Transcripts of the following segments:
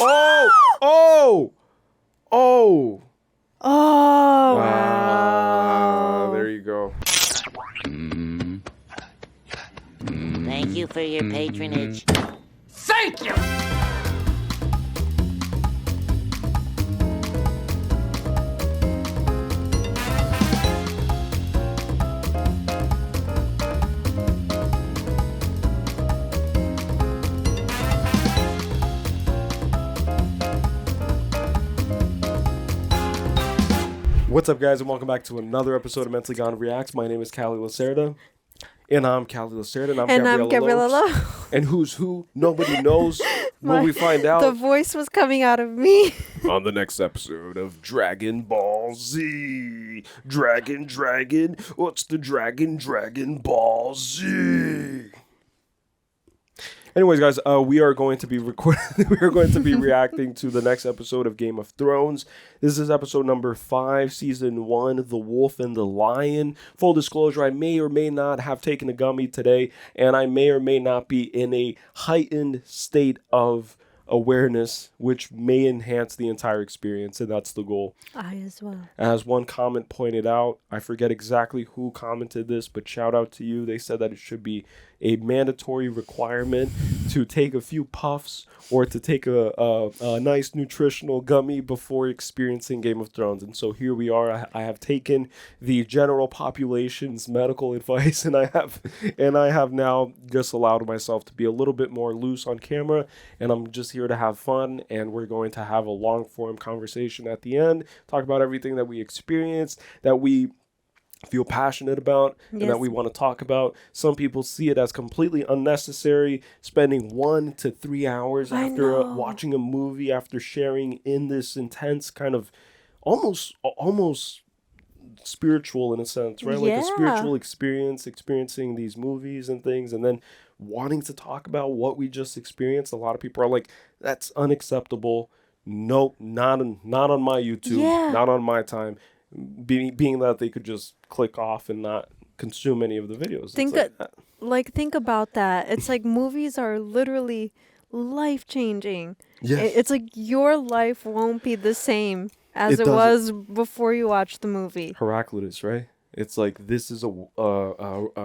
Oh! Oh! Oh! Oh, wow. There you go. Thank you for your patronage. Thank you! What's up, guys, and welcome back to another episode of Mentally Gone Reacts. My name is Callie Lacerda. And I'm Callie Lacerda, and I'm Gabriella Lowe. And who's who? Nobody knows. Will we find out? The voice was coming out of me. On the next episode of Dragon Ball Z. Dragon. What's the Dragon Ball Z? Anyways, guys, we are going to be reacting to the next episode of Game of Thrones. This is episode number 5, season 1, The Wolf and the Lion. Full disclosure, I may or may not have taken a gummy today, and I may or may not be in a heightened state of awareness, which may enhance the entire experience, and that's the goal. I as well. As one comment pointed out, I forget exactly who commented this, but shout out to you. They said that it should be a mandatory requirement to take a few puffs or to take a nice nutritional gummy before experiencing Game of Thrones. And so here we are. I have taken the general population's medical advice, and I have now just allowed myself to be a little bit more loose on camera, and I'm just here to have fun, and we're going to have a long form conversation at the end, talk about everything that we experienced, that we feel passionate about, and that we want to talk about. Some people see it as completely unnecessary, spending 1 to 3 hours after watching a movie, after sharing in this intense kind of almost spiritual, in a sense, right? Like a spiritual experiencing these movies and things, and then wanting to talk about what we just experienced. A lot of people are like, that's unacceptable. Nope, not on my YouTube, not on my time. Being that they could just click off and not consume any of the videos. Think about that. It's like movies are literally life-changing. Yes. It's like your life won't be the same as it was before you watched the movie. Heraclitus, right? It's like this is a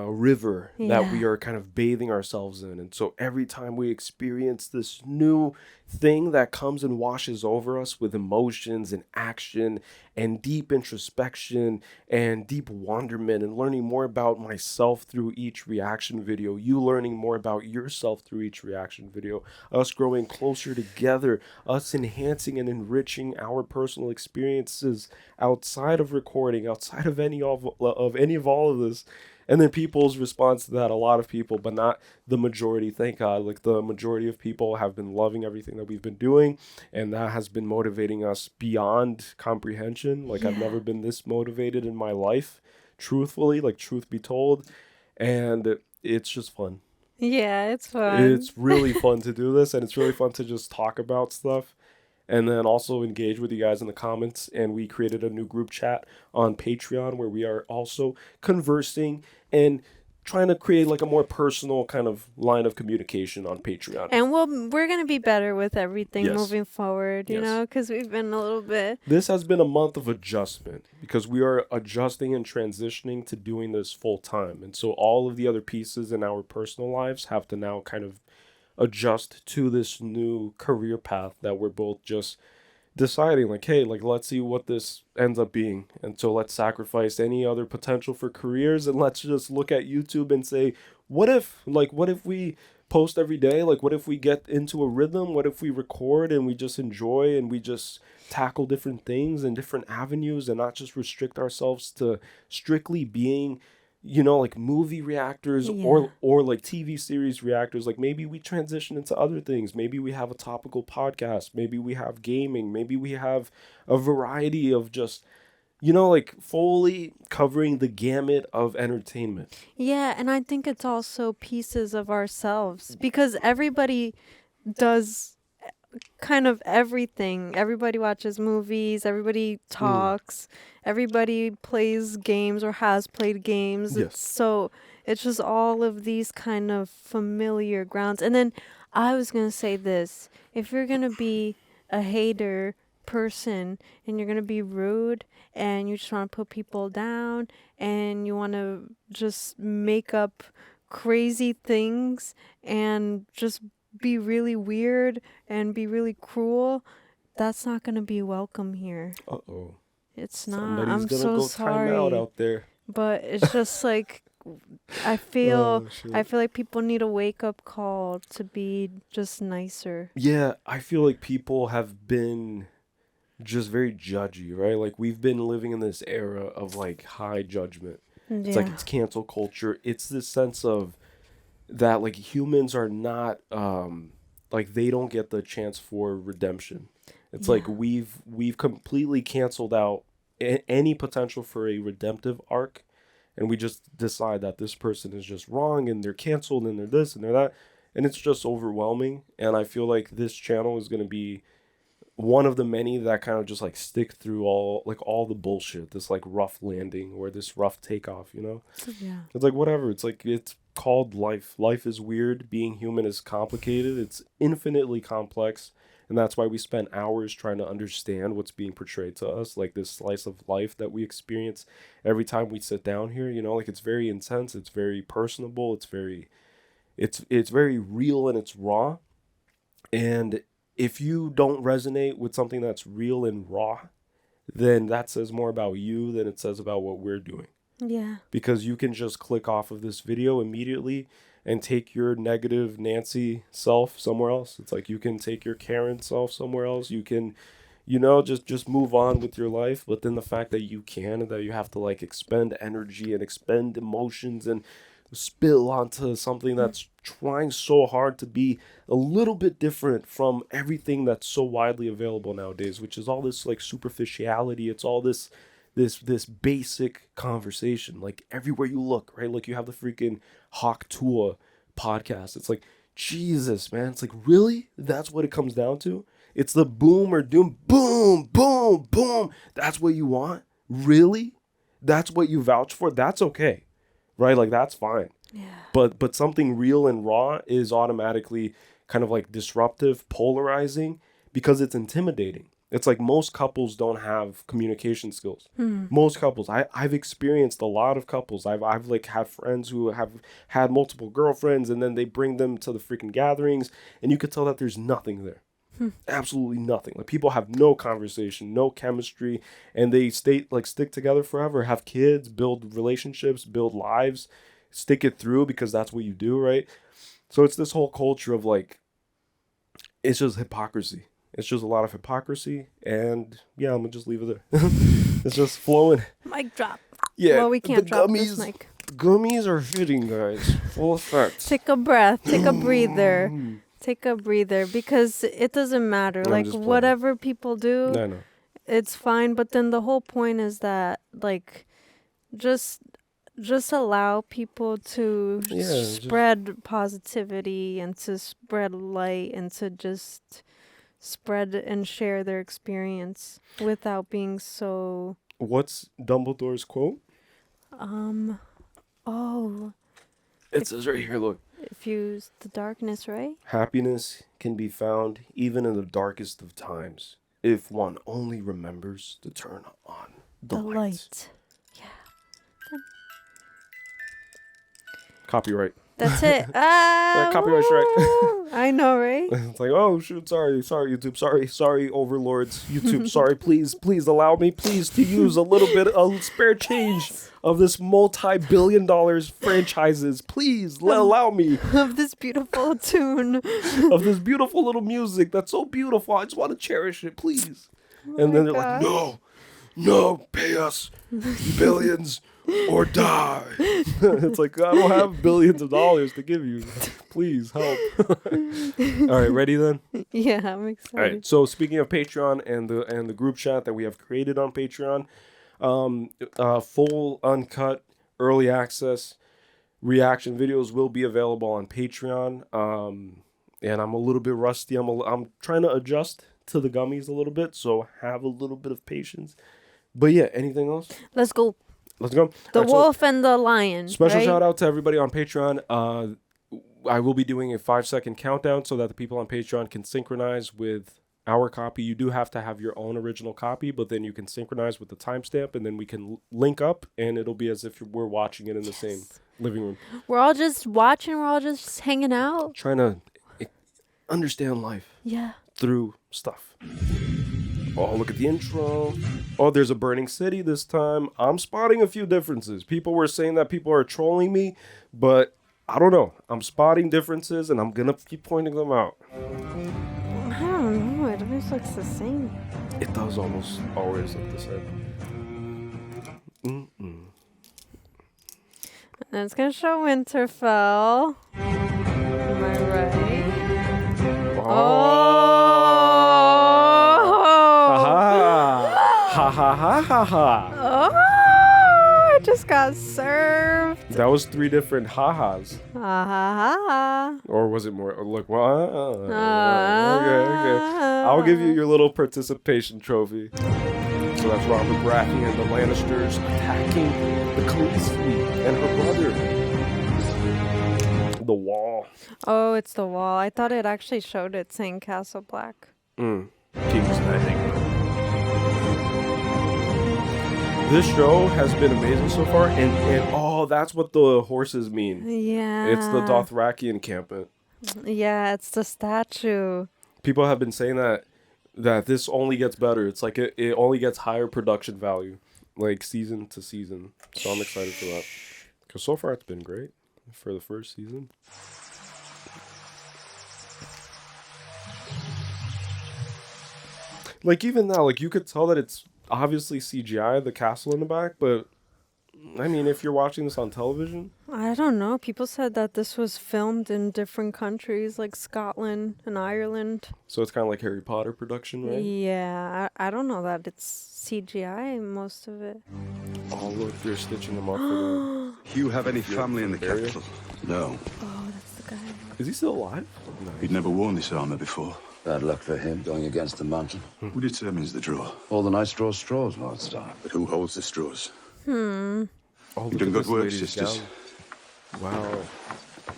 river that we are kind of bathing ourselves in. And so every time we experience this new thing that comes and washes over us with emotions and action and deep introspection and deep wonderment and learning more about myself through each reaction video, you learning more about yourself through each reaction video, us growing closer together, us enhancing and enriching our personal experiences outside of recording, outside of any of all of this. And then people's response to that, a lot of people, but not the majority, thank God. Like, the majority of people have been loving everything that we've been doing, and that has been motivating us beyond comprehension. Like, I've never been this motivated in my life, truthfully, like, truth be told. And it's just fun. Yeah, it's fun. It's really fun to do this, and it's really fun to just talk about stuff. And then also engage with you guys in the comments. And we created a new group chat on Patreon where we are also conversing and trying to create like a more personal kind of line of communication on Patreon. And we're going to be better with everything moving forward, you know, because we've been a little bit... This has been a month of adjustment because we are adjusting and transitioning to doing this full time. And so all of the other pieces in our personal lives have to now kind of adjust to this new career path that we're both just deciding, like, hey, like, let's see what this ends up being. And so let's sacrifice any other potential for careers, and let's just look at YouTube and say, what if we post every day? Like, what if we get into a rhythm? What if we record and we just enjoy and we just tackle different things and different avenues and not just restrict ourselves to strictly being, you know, like movie reactors or like TV series reactors. Like, maybe we transition into other things. Maybe we have a topical podcast. Maybe we have gaming. Maybe we have a variety of just, you know, like fully covering the gamut of entertainment. Yeah, and I think it's also pieces of ourselves because everybody does kind of everything. Everybody watches movies, everybody talks, everybody plays games or has played games. Yes. So it's just all of these kind of familiar grounds. And then I was going to say this, if you're going to be a hater person and you're going to be rude and you just want to put people down and you want to just make up crazy things and just be really weird and be really cruel, that's not going to be welcome here. Uh-oh. It's not. Somebody's I'm gonna so go time out sorry. out there. But it's just like I feel Oh, shit. I feel like people need a wake up call to be just nicer. Yeah, I feel like people have been just very judgy, right? Like we've been living in this era of like high judgment. It's like Yeah. it's cancel culture. It's this sense of that like humans are not like they don't get the chance for redemption. It's like Yeah. we've completely canceled out any potential for a redemptive arc, and we just decide that this person is just wrong and they're canceled and they're this and they're that, and it's just overwhelming. And I feel like this channel is going to be one of the many that kind of just like stick through all the bullshit, this like rough landing or this rough takeoff, you know? Yeah. It's like whatever. It's like it's called life. Life is weird. Being human is complicated. It's infinitely complex. And that's why we spend hours trying to understand what's being portrayed to us, like this slice of life that we experience every time we sit down here, you know, like it's very intense, it's very personable, it's very real and it's raw. And if you don't resonate with something that's real and raw, then that says more about you than it says about what we're doing. Yeah. Because you can just click off of this video immediately and take your negative Nancy self somewhere else. It's like you can take your Karen self somewhere else. You can, you know, just move on with your life. But then the fact that you can and that you have to like expend energy and expend emotions and spill onto something that's trying so hard to be a little bit different from everything that's so widely available nowadays, which is all this like superficiality. It's all this basic conversation, like everywhere you look, right? Like you have the freaking Hawk Tua podcast. It's like, Jesus, man. It's like, really? That's what it comes down to? It's the boom or doom. Boom, boom, boom. That's what you want? Really? That's what you vouch for? That's okay, right? Like, that's fine. Yeah. But something real and raw is automatically kind of like disruptive, polarizing, because it's intimidating. It's like most couples don't have communication skills. Most couples, I've experienced a lot of couples. I've like have friends who have had multiple girlfriends, and then they bring them to the freaking gatherings, and you could tell that there's nothing there. Absolutely nothing. Like people have no conversation, no chemistry, and they stick together forever, have kids, build relationships, build lives, stick it through because that's what you do, right? So it's this whole culture of like, it's just hypocrisy. It's just a lot of hypocrisy, and yeah, I'm gonna just leave it there. It's just flowing. Mic drop. Yeah. Well, we can't the drop gummies, this mic. The gummies are hitting, guys. Full effect. Take a breath. Take a breather. Take a breather because it doesn't matter. I'm Like just playing. whatever people do, I know. it's fine. But then the whole point is that like just allow people to spread positivity and to spread light and to just spread and share their experience without being so What's Dumbledore's quote? It says right here, look. Fuse the darkness, right? Happiness can be found even in the darkest of times if one only remembers to turn on the light. Yeah. Copyright. That's it. Ah, Copyright strike. woo! I know, right? It's like, oh shoot, sorry YouTube, sorry overlords, YouTube, sorry, please allow me to use a little bit of spare change of this multi-billion-dollar franchises, please allow me Of this beautiful tune. of this beautiful little music that's so beautiful, I just want to cherish it, please. Oh And my then they're like, gosh. no, pay us billions or die. It's like, I don't have billions of dollars to give you. Please help. All right, ready then? Yeah, I'm excited. All right. So speaking of Patreon and the group chat that we have created on Patreon, full uncut early access reaction videos will be available on Patreon. And I'm a little bit rusty. I'm trying to adjust to the gummies a little bit, so have a little bit of patience. But yeah, anything else? Let's go. Let's go. The All right, so wolf and the lion. special right? shout out to everybody on Patreon. I will be doing a 5-second countdown so that the people on Patreon can synchronize with our copy. You do have to have your own original copy, but then you can synchronize with the timestamp, and then we can link up, and it'll be as if we're watching it in the same living room. We're all just watching. We're all just hanging out. Trying to understand life Yeah. through stuff. Oh, look at the intro. Oh, there's a burning city this time. I'm spotting a few differences. People were saying that people are trolling me, but I don't know. I'm spotting differences, and I'm going to keep pointing them out. I don't know. It always looks the same. It does almost always look the same. Mm-mm. And it's going to show Winterfell. Am I right? Ha ha ha ha ha. Oh, I just got served. That was 3 different ha-has. Ha ha ha. Or was it more? Look, well, okay. I'll give you your little participation trophy. So that's Robert Baratheon and the Lannisters attacking the Khaleesi and her brother. The wall. Oh, it's the wall. I thought it actually showed it saying Castle Black. King's Landing. This show has been amazing so far, and oh, that's what the horses mean. Yeah. It's the Dothraki encampment. Yeah, it's the statue. People have been saying that this only gets better. It's like it only gets higher production value, like season to season. So I'm excited for that. Because so far it's been great for the first season. Like even now, like you could tell that it's obviously CGI, the castle in the back, but I mean, if you're watching this on television, I don't know. People said that this was filmed in different countries like Scotland and Ireland. so it's kind of like Harry Potter production, right? Yeah, I don't know that it's CGI, most of it. Oh, look, they're stitching them up for them. Do you have any family in the Burial? capital? No. Oh, that's the guy. Is he still alive? No. He'd never worn this armor before. Bad luck for him, going against the mountain. Who determines the draw? All the nice draw straws, Lord Stark. But who holds the straws? Oh, You've look done at good this work, lady's sisters. gown. Wow.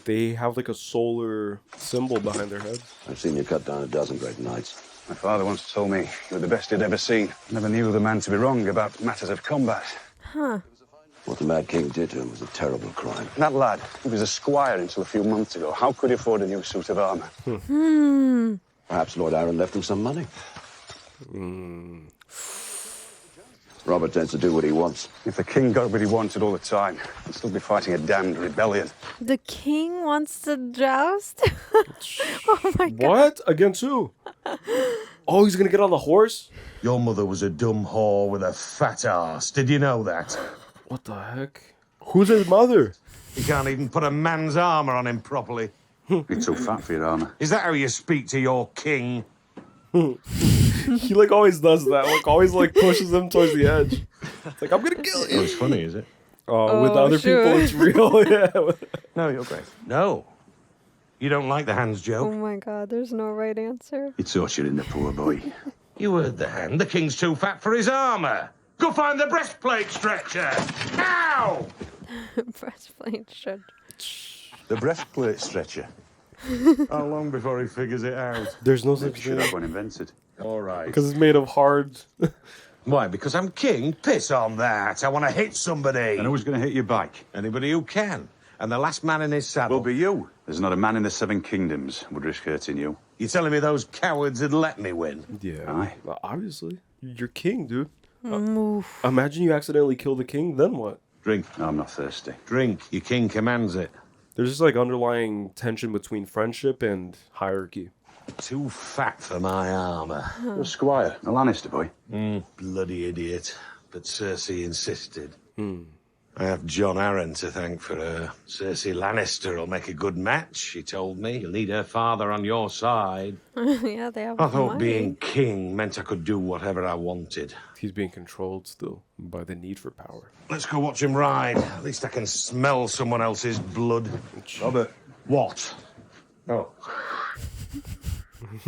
They have like a solar symbol behind their heads. I've seen you cut down a dozen great knights. My father once told me you were the best he'd ever seen. Never knew the man to be wrong about matters of combat. Huh. What the Mad King did to him was a terrible crime. That lad, he was a squire until a few months ago. How could he afford a new suit of armor? Perhaps Lord Aaron left him some money. Robert tends to do what he wants. If the king got what he wanted all the time, he'd still be fighting a damned rebellion. The king wants to joust? Oh my god. What? Against who? Oh, he's gonna get on the horse? Your mother was a dumb whore with a fat ass. Did you know that? What the heck? Who's his mother? You can't even put a man's armour on him properly. You're too fat for your armor. Is that how you speak to your king? He like always does that. Like always like pushes him towards the edge. It's like I'm gonna kill you. It's funny, is it? Oh, with Oh, other sure. people it's real. Yeah. No, you're great. No. You don't like the hand's Oh joke? my god, there's no right answer. You're torturing the poor boy. You heard the hand. The king's too fat for his armour. Go find the breastplate stretcher. Now! Breastplate should. The breastplate stretcher. How long before he figures it out? There's no Maybe such should thing have one invented. All right. because it's made of hard. Why? Because I'm king? Piss on that. I want to hit somebody. And who's going to hit your bike? Anybody who can. And the last man in his saddle. Will be you. There's not a man in the 7 kingdoms would risk hurting you. You telling me those cowards would let me win? Yeah. Aye. Well, obviously, you're king, dude. Move. Imagine you accidentally kill the king. Then what? Drink. No, I'm not thirsty. Drink. Your king commands it. There's just like underlying tension between friendship and hierarchy. Too fat for my armour. You're a squire, a Lannister boy. Bloody idiot. But Cersei insisted. I have John Arryn to thank for her. Cersei Lannister will make a good match, she told me. You'll need her father on your side. Yeah, they have I thought money. being king meant I could do whatever I wanted. He's being controlled still by the need for power. Let's go watch him ride. At least I can smell someone else's blood. Robert. What? Oh.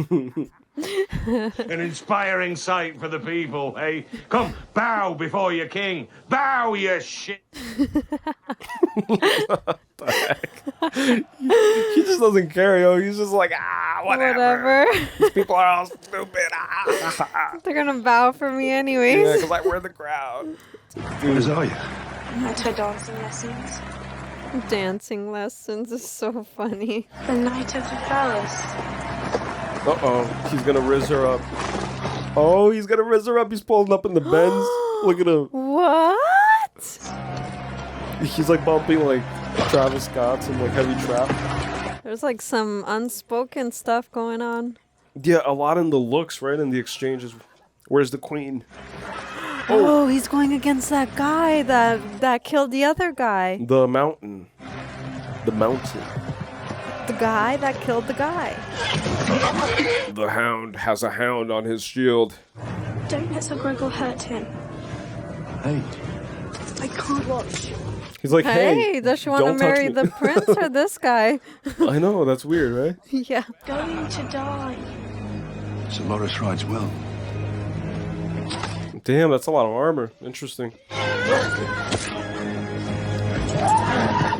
An inspiring sight for the people, eh? Come, bow before your king. Bow, you shit. What the heck? He just doesn't care, yo. He's just like, whatever. These people are all stupid. They're gonna bow for me Yeah, anyways. because I wear the crown. Where are you? At her dancing lessons. Dancing lessons is so funny. The night of the palace. Uh-oh. He's gonna riz her up. Oh, he's gonna riz her up. He's pulling up in the Benz. Look at him. What? He's like bumping like Travis Scott's and like Heavy Trap. There's like some unspoken stuff going on. Yeah, a lot in the looks, right? In the exchanges. Where's the queen? Oh, he's going against that guy that killed the other guy. The mountain. The mountain. The guy that killed the guy. The hound has a hound on his shield. Don't let Sir Gregor hurt him. Hey. I can't watch. He's like, Hey, hey, does she want to don't touch marry me." the prince or this guy? I know, that's weird, right? Yeah. Going to die. Sir Loris rides well. Damn, that's a lot of armor. Interesting.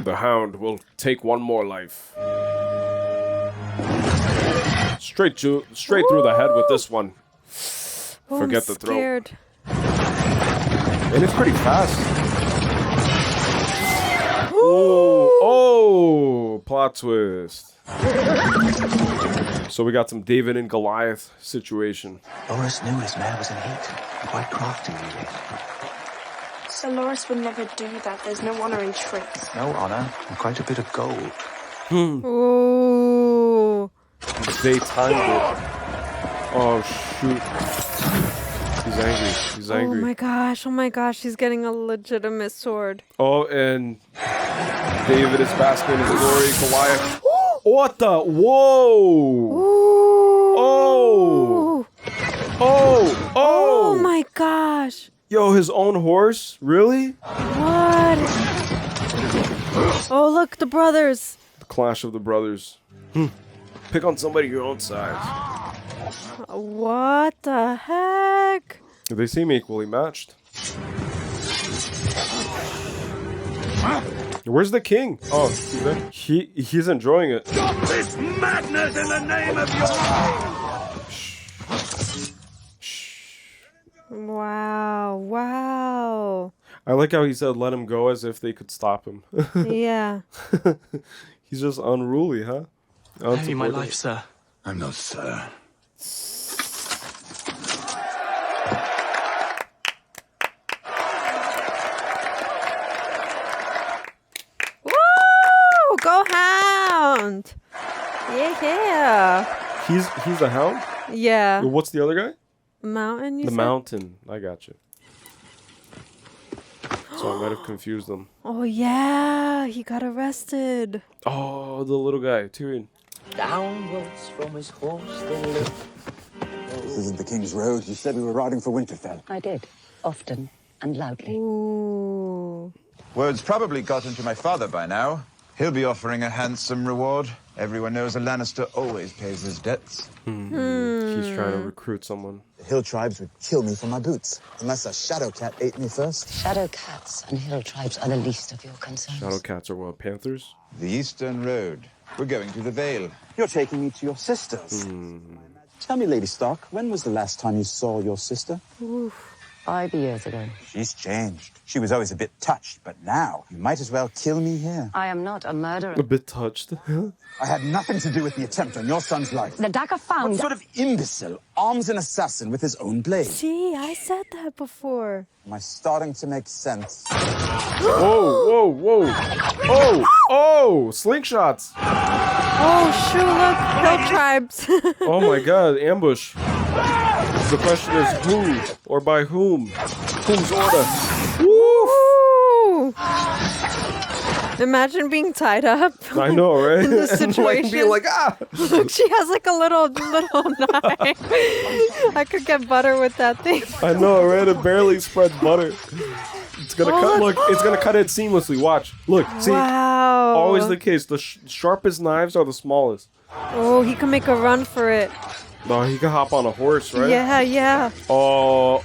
The hound will take one more life. Straight through the head with this one. Oh, Forget I'm the throat. scared. And it's pretty fast. Oh, plot twist. So we got some David and Goliath situation. Loris knew his mare was in heat. Quite crafty, really. Sir Loris would never do that. There's no honor in tricks. No honor, and quite a bit of gold. Ooh. They timed it. Oh shoot. He's angry. He's angry. Oh my gosh, he's getting a legitimate sword. Oh, and David is basking in his glory. Goliath. What the? Whoa! Oh! Oh! Oh my gosh. Yo, his own horse? Really? What? Oh, look, the brothers. The clash of the brothers. Pick on somebody your own size. What the heck? They seem equally matched. Where's the king? Oh, he's there. He's enjoying it. Stop this madness in the name of your... Wow. I like how he said let him go as if they could stop him. Yeah. He's just unruly, huh? Hey, my life, sir. I'm not sir. Woo! Go Hound! Yeah. He's a hound? Yeah. What's the other guy? Mountain, you The said? mountain. I got you. So I might have confused them. Oh, yeah. He got arrested. Oh, the little guy, Tyrion. Downwards from his horse they looked. This isn't the King's Road. You said we were riding for Winterfell. I did, often and loudly. Ooh. Word's probably gotten to my father by now. He'll be offering a handsome reward. Everyone knows a Lannister always pays his debts. He's trying to recruit someone. The hill tribes would kill me for my boots, unless a shadow cat ate me first. Shadow cats and hill tribes are the least of your concerns. Shadow cats are what? Panthers? The Eastern Road. We're going to the Vale. You're taking me to your sister's. Tell me, Lady Stark, when was the last time you saw your sister? Oof. 5 years ago. She's changed. She was always a bit touched, but now you might as well kill me here. I am not a murderer. A bit touched. I had nothing to do with the attempt on your son's life. The dagger found. What sort of imbecile arms an assassin with his own blade? See, I said that before. Am I starting to make sense? Whoa, whoa, whoa. Oh, slingshots. Oh, shoot, look. Hill tribes. Oh my god, ambush. The question is who or by whom? Whom's order? Woo! Imagine being tied up. I know, right? In this And like being situation. like, ah. Look, she has like a little knife. I could get butter with that thing. I know, right? It barely spreads butter. It's gonna Oh, cut. look. Look, it's gonna cut it seamlessly. Watch. Look, see. Wow. Always the case. The sharpest knives are the smallest. Oh, he can make a run for it. No, he can hop on a horse, right? Yeah. Oh.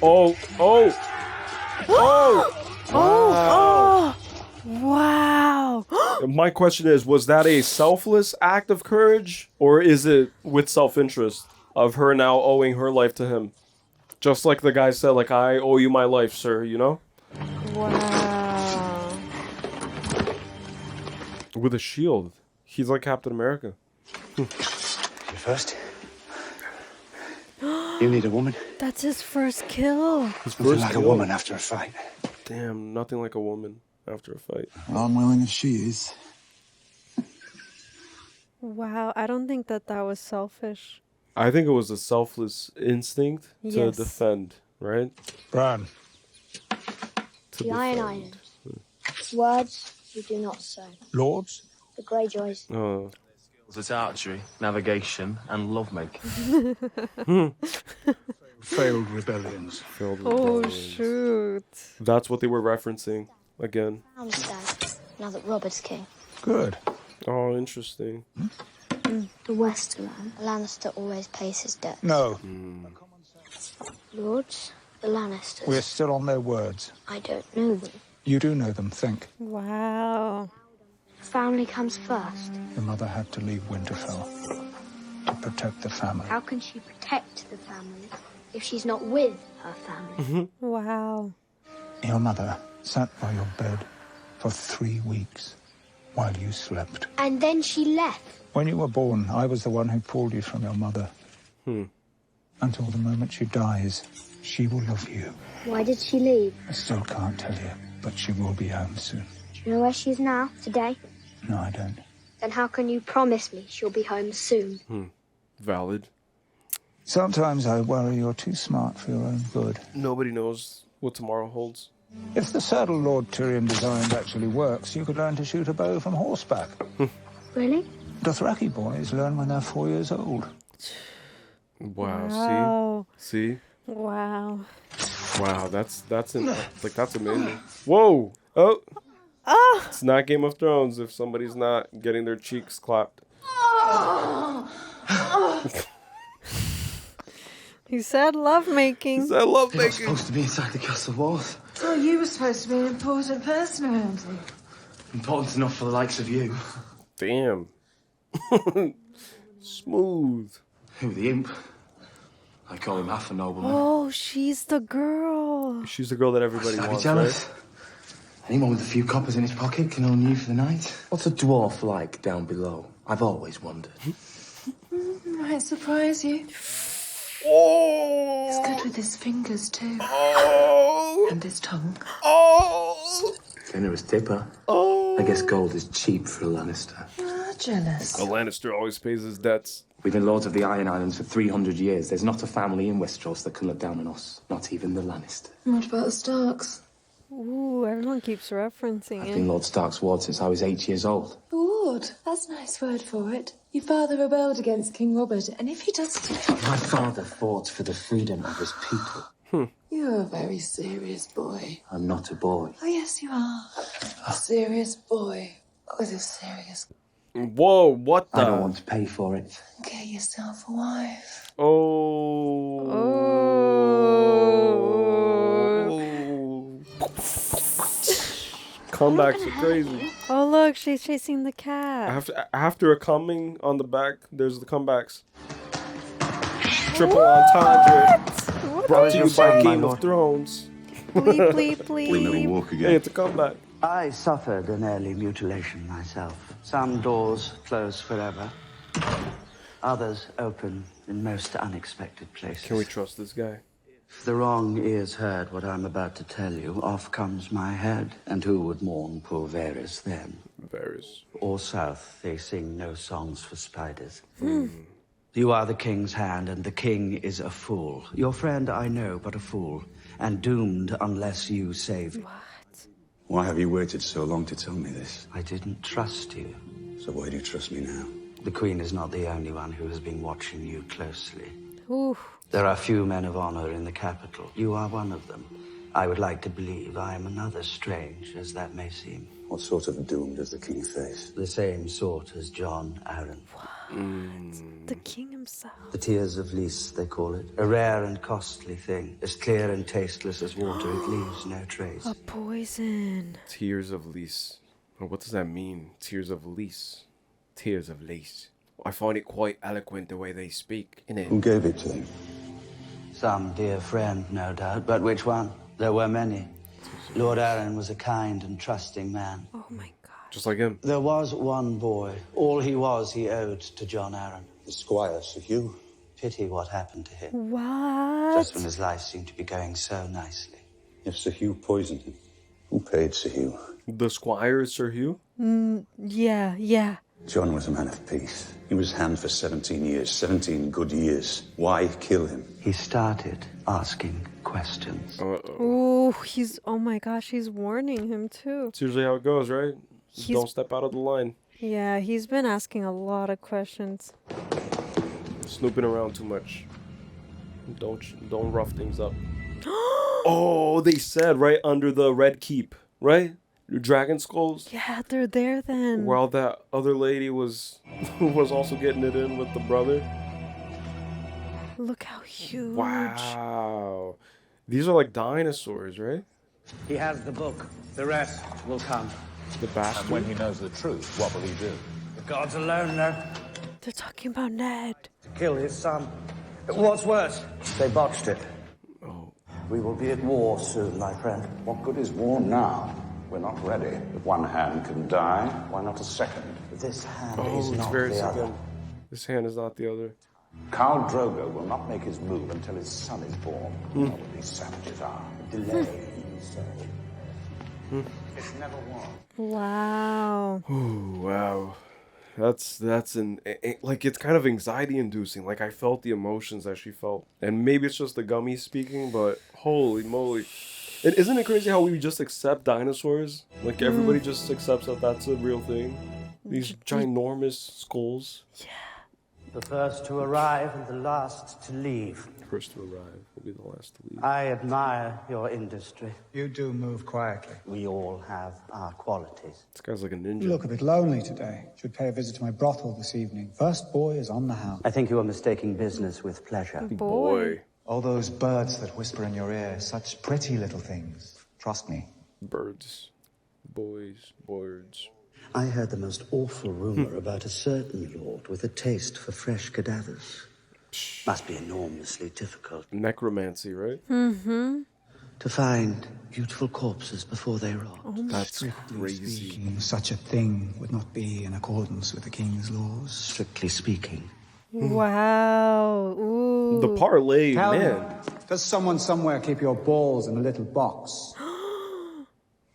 Oh, Wow. My question is, was that a selfless act of courage, or is it with self-interest of her now owing her life to him? Just like the guy said, like, I owe you my life, sir, you know? Wow. With a shield. He's like Captain America. You first. You need a woman. That's his first kill. His Nothing like a woman after a fight. Damn, nothing like a woman after a fight. Unwilling as she is. Wow, I don't think that was selfish. I think it was a selfless instinct to Yes. defend, right? Bran. To The Iron defend. Islands. Words you do not say. Lords? The Greyjoys. Oh. It's archery, navigation, and lovemaking. Failed rebellions. Oh, shoot. That's what they were referencing again. Understand, now that Robert's king. Good. Oh, interesting. The Westerland. A Lannister always pays his debt. No. Lords, the Lannisters. We're still on their words. I don't know them. You do know them, think. Wow. Family comes first. The mother had to leave Winterfell to protect the family. How can she protect the family if she's not with her family? Wow. Your mother sat by your bed for 3 weeks while you slept. And then she left. When you were born, I was the one who pulled you from your mother. Until the moment she dies, she will love you. Why did she leave? I still can't tell you, but she will be home soon. Do you know where she is now, today? No, I don't. Then how can you promise me she'll be home soon? Valid. Sometimes I worry you're too smart for your own good. Nobody knows what tomorrow holds. If the saddle Lord Tyrion designed actually works, you could learn to shoot a bow from horseback. Really? Dothraki boys learn when they're 4 years old. Wow. Wow. See? Wow. Wow, that's amazing. Whoa! Oh! Oh! It's not Game of Thrones if somebody's not getting their cheeks clapped. He said lovemaking. He said lovemaking. You're not supposed to be inside the castle walls. Thought you were supposed to be an important person around here. Important enough for the likes of you. Damn. Smooth. Who, the imp? I call him half a nobleman. Oh, she's the girl. She's the girl that everybody I'd be wants, jealous. right? Anyone with a few coppers in his pocket can own you for the night. What's a dwarf like down below? I've always wondered. Might surprise you. Oh! He's good with his fingers, too. Oh! And his tongue. Oh! Generous tipper. Oh! I guess gold is cheap for a Lannister. Ah, jealous. A Lannister always pays his debts. We've been lords of the Iron Islands for 300 years. There's not a family in Westeros that can look down on us. Not even the Lannisters. What about the Starks? Ooh, everyone keeps referencing I've it. been Lord Stark's ward since I was 8 years old. Ward. That's a nice word for it. Your father rebelled against King Robert, and if he does... My father fought for the freedom of his people. You're a very serious boy. I'm not a boy. Oh, yes, you are. A serious boy with a serious... Whoa, what the? I don't want to pay for it. Get yourself a wife. Oh. Comebacks are crazy. Oh, look, she's chasing the cat. After a coming on the back, there's the comebacks. Triple entendre. Brought to you by Game of Thrones. Bleep, bleep, bleep. We never walk again. Hey, it's a comeback. I suffered an early mutilation myself. Some doors close forever. Others open in most unexpected places. Can we trust this guy? If the wrong ears heard what I'm about to tell you, off comes my head. And who would mourn poor Varys then? Varys. Or south, they sing no songs for spiders. You are the king's hand, and the king is a fool. Your friend, I know, but a fool. And doomed unless you save. Why have you waited so long to tell me this? I didn't trust you. So why do you trust me now? The Queen is not the only one who has been watching you closely. Ooh. There are few men of honor in the capital. You are one of them. I would like to believe I am another, strange as that may seem. What sort of doom does the king face? The same sort as John Arryn. It's the king himself. The tears of Lys, they call it. A rare and costly thing. As clear and tasteless as water, it leaves no trace. A poison. Tears of Lys. What does that mean? Tears of Lys. Tears of Lys. I find it quite eloquent the way they speak, innit? Who gave it to him? Some dear friend, no doubt. But which one? There were many. Lord Arryn was a kind and trusting man. Oh my God. Just like him. There was one boy. All he was, he owed to John Arryn. The squire, Sir Hugh. Pity what happened to him. What? Just when his life seemed to be going so nicely. If Sir Hugh poisoned him, who paid Sir Hugh? The squire is Sir Hugh? Yeah. John was a man of peace. He was hand for 17 years, 17 good years. Why kill him? He started asking questions. Oh, oh my gosh, he's warning him too. It's usually how it goes, right? Don't step out of the line. Yeah, he's been asking a lot of questions. Snooping around too much. Don't rough things up. Oh, they said right under the red keep, right? Dragon skulls. Yeah, they're there then. While that other lady was also getting it in with the brother. Look how huge. Wow. These are like dinosaurs, right? He has the book. The rest will come. The bastard. And when he knows the truth, what will he do? The gods alone know. They're talking about Ned. Kill his son. What's worse, they botched it. Oh. We will be at war soon, my friend. What good is war now? We're not ready. If one hand can die, why not a second? This hand Oh, is it's not very the other. second. This hand is not the other. Khal Drogo will not make his move until his son is born. You know what these savages are. Delay, you say. It's never won. Wow. Ooh, wow. That's like, it's kind of anxiety inducing. Like, I felt the emotions that she felt. And maybe it's just the gummies speaking, but holy moly. And isn't it crazy how we just accept dinosaurs? Like, everybody just accepts that that's a real thing. These ginormous skulls. Yeah. The first to arrive and the last to leave. First to arrive will be the last to leave. I admire your industry. You do move quietly. We all have our qualities. This guy's like a ninja. You look a bit lonely today. Should pay a visit to my brothel this evening. First boy is on the house. I think you are mistaking business with pleasure. Boy. All those birds that whisper in your ear, such pretty little things. Trust me. Birds. Boys. Birds. I heard the most awful rumor about a certain lord with a taste for fresh cadavers. Must be enormously difficult. Necromancy, right? Mm-hmm. To find beautiful corpses before they rot. Oh, that's crazy. Speaking, such a thing would not be in accordance with the king's laws. Strictly speaking. Wow. Ooh. The parlay, Tell man. me, does someone somewhere keep your balls in a little box?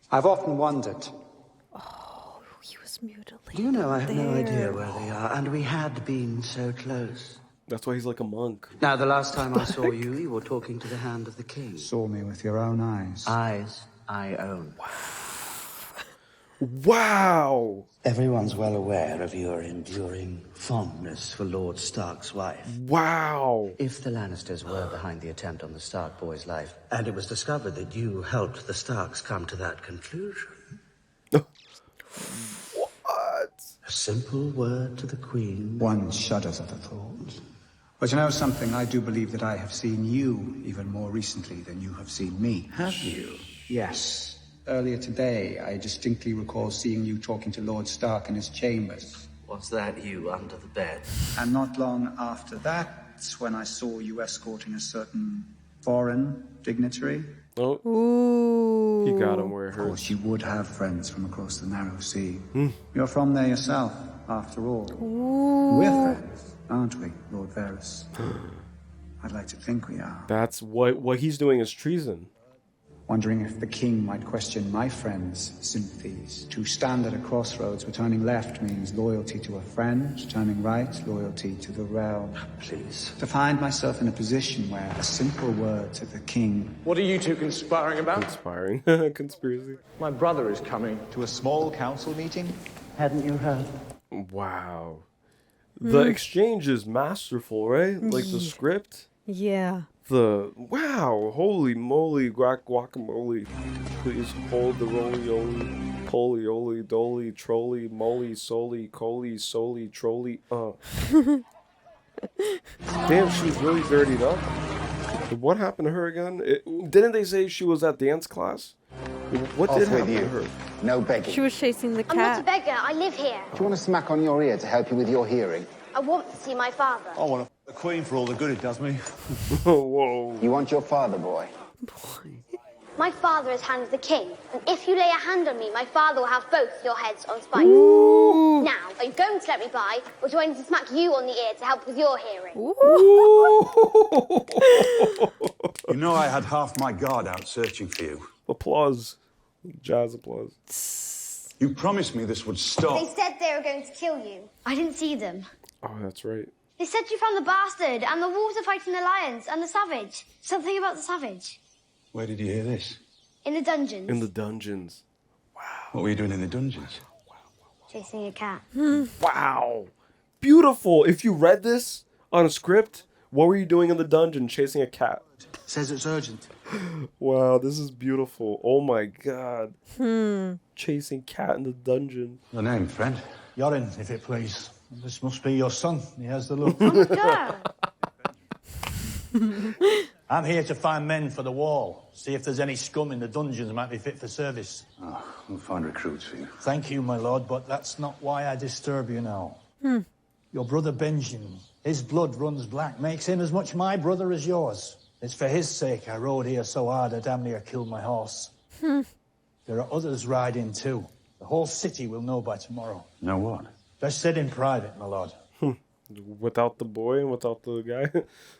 I've often wondered. Oh, he was mutilated. Do you know, I have no there. idea where they are, and we had been so close. That's why he's like a monk. Now, the last time I saw you, you were talking to the hand of the king. Saw me with your own eyes. Eyes I own. Wow! Everyone's well aware of your enduring fondness for Lord Stark's wife. Wow! If the Lannisters were behind the attempt on the Stark boy's life, and it was discovered that you helped the Starks come to that conclusion... What? A simple word to the Queen... One shudders at the thought. But you know something? I do believe that I have seen you even more recently than you have seen me. Have you? Yes. Earlier today, I distinctly recall seeing you talking to Lord Stark in his chambers. Was that you under the bed? And not long after that, when I saw you escorting a certain foreign dignitary. Oh. Ooh. He got him where it Of hurts. course, you would have friends from across the narrow sea. You're from there yourself, after all. Ooh. We're friends, aren't we, Lord Varys? I'd like to think we are. That's what he's doing is treason. Wondering if the king might question my friend's sympathies. To stand at a crossroads where turning left means loyalty to a friend, turning right, loyalty to the realm. Please. To find myself in a position where a simple word to the king... What are you two conspiring about? Conspiring. Conspiracy. My brother is coming. To a small council meeting? Hadn't you heard? Wow. The exchange is masterful, right? Like the script. Yeah. Wow, holy moly, guacamole. Please hold the roly-oly, poly-oly, dolly, trolley, moly, soli, coly, soli, trolley, Damn, she's really dirtied up. What happened to her again? Didn't they say she was at dance class? What did happen to her? No begging. She was chasing the cat. I'm not a beggar. I live here. Do you want a smack on your ear to help you with your hearing? I want to see my father. I want the Queen for all the good it does me. Whoa. You want your father, boy? My father is hand of the king, and if you lay a hand on me, my father will have both your heads on spikes. Ooh. Now, are you going to let me by, or do I need to smack you on the ear to help with your hearing? You know I had half my guard out searching for you. Applause. Jazz applause. You promised me this would stop. They said they were going to kill you. I didn't see them. Oh, that's right. They said you found the bastard, and the wolves are fighting the lions, and the savage. Something about the savage. Where did you hear this? In the dungeons. In the dungeons. What were you doing in the dungeons? Chasing a cat. Wow. Beautiful. If you read this on a script, what were you doing in the dungeon chasing a cat? Says it's urgent. Wow, this is beautiful. Oh my god. Chasing cat in the dungeon. Your name, friend? Yorin, if it please. This must be your son. He has the look. Oh my god. I'm here to find men for the wall. See if there's any scum in the dungeons that might be fit for service. Oh, we'll find recruits for you. Thank you, my lord, but that's not why I disturb you now. Your brother Benjamin, his blood runs black, makes him as much my brother as yours. It's for his sake I rode here so hard I damn near killed my horse. There are others riding too. The whole city will know by tomorrow. Know what? Best said in private, my lord. Without the boy and without the guy.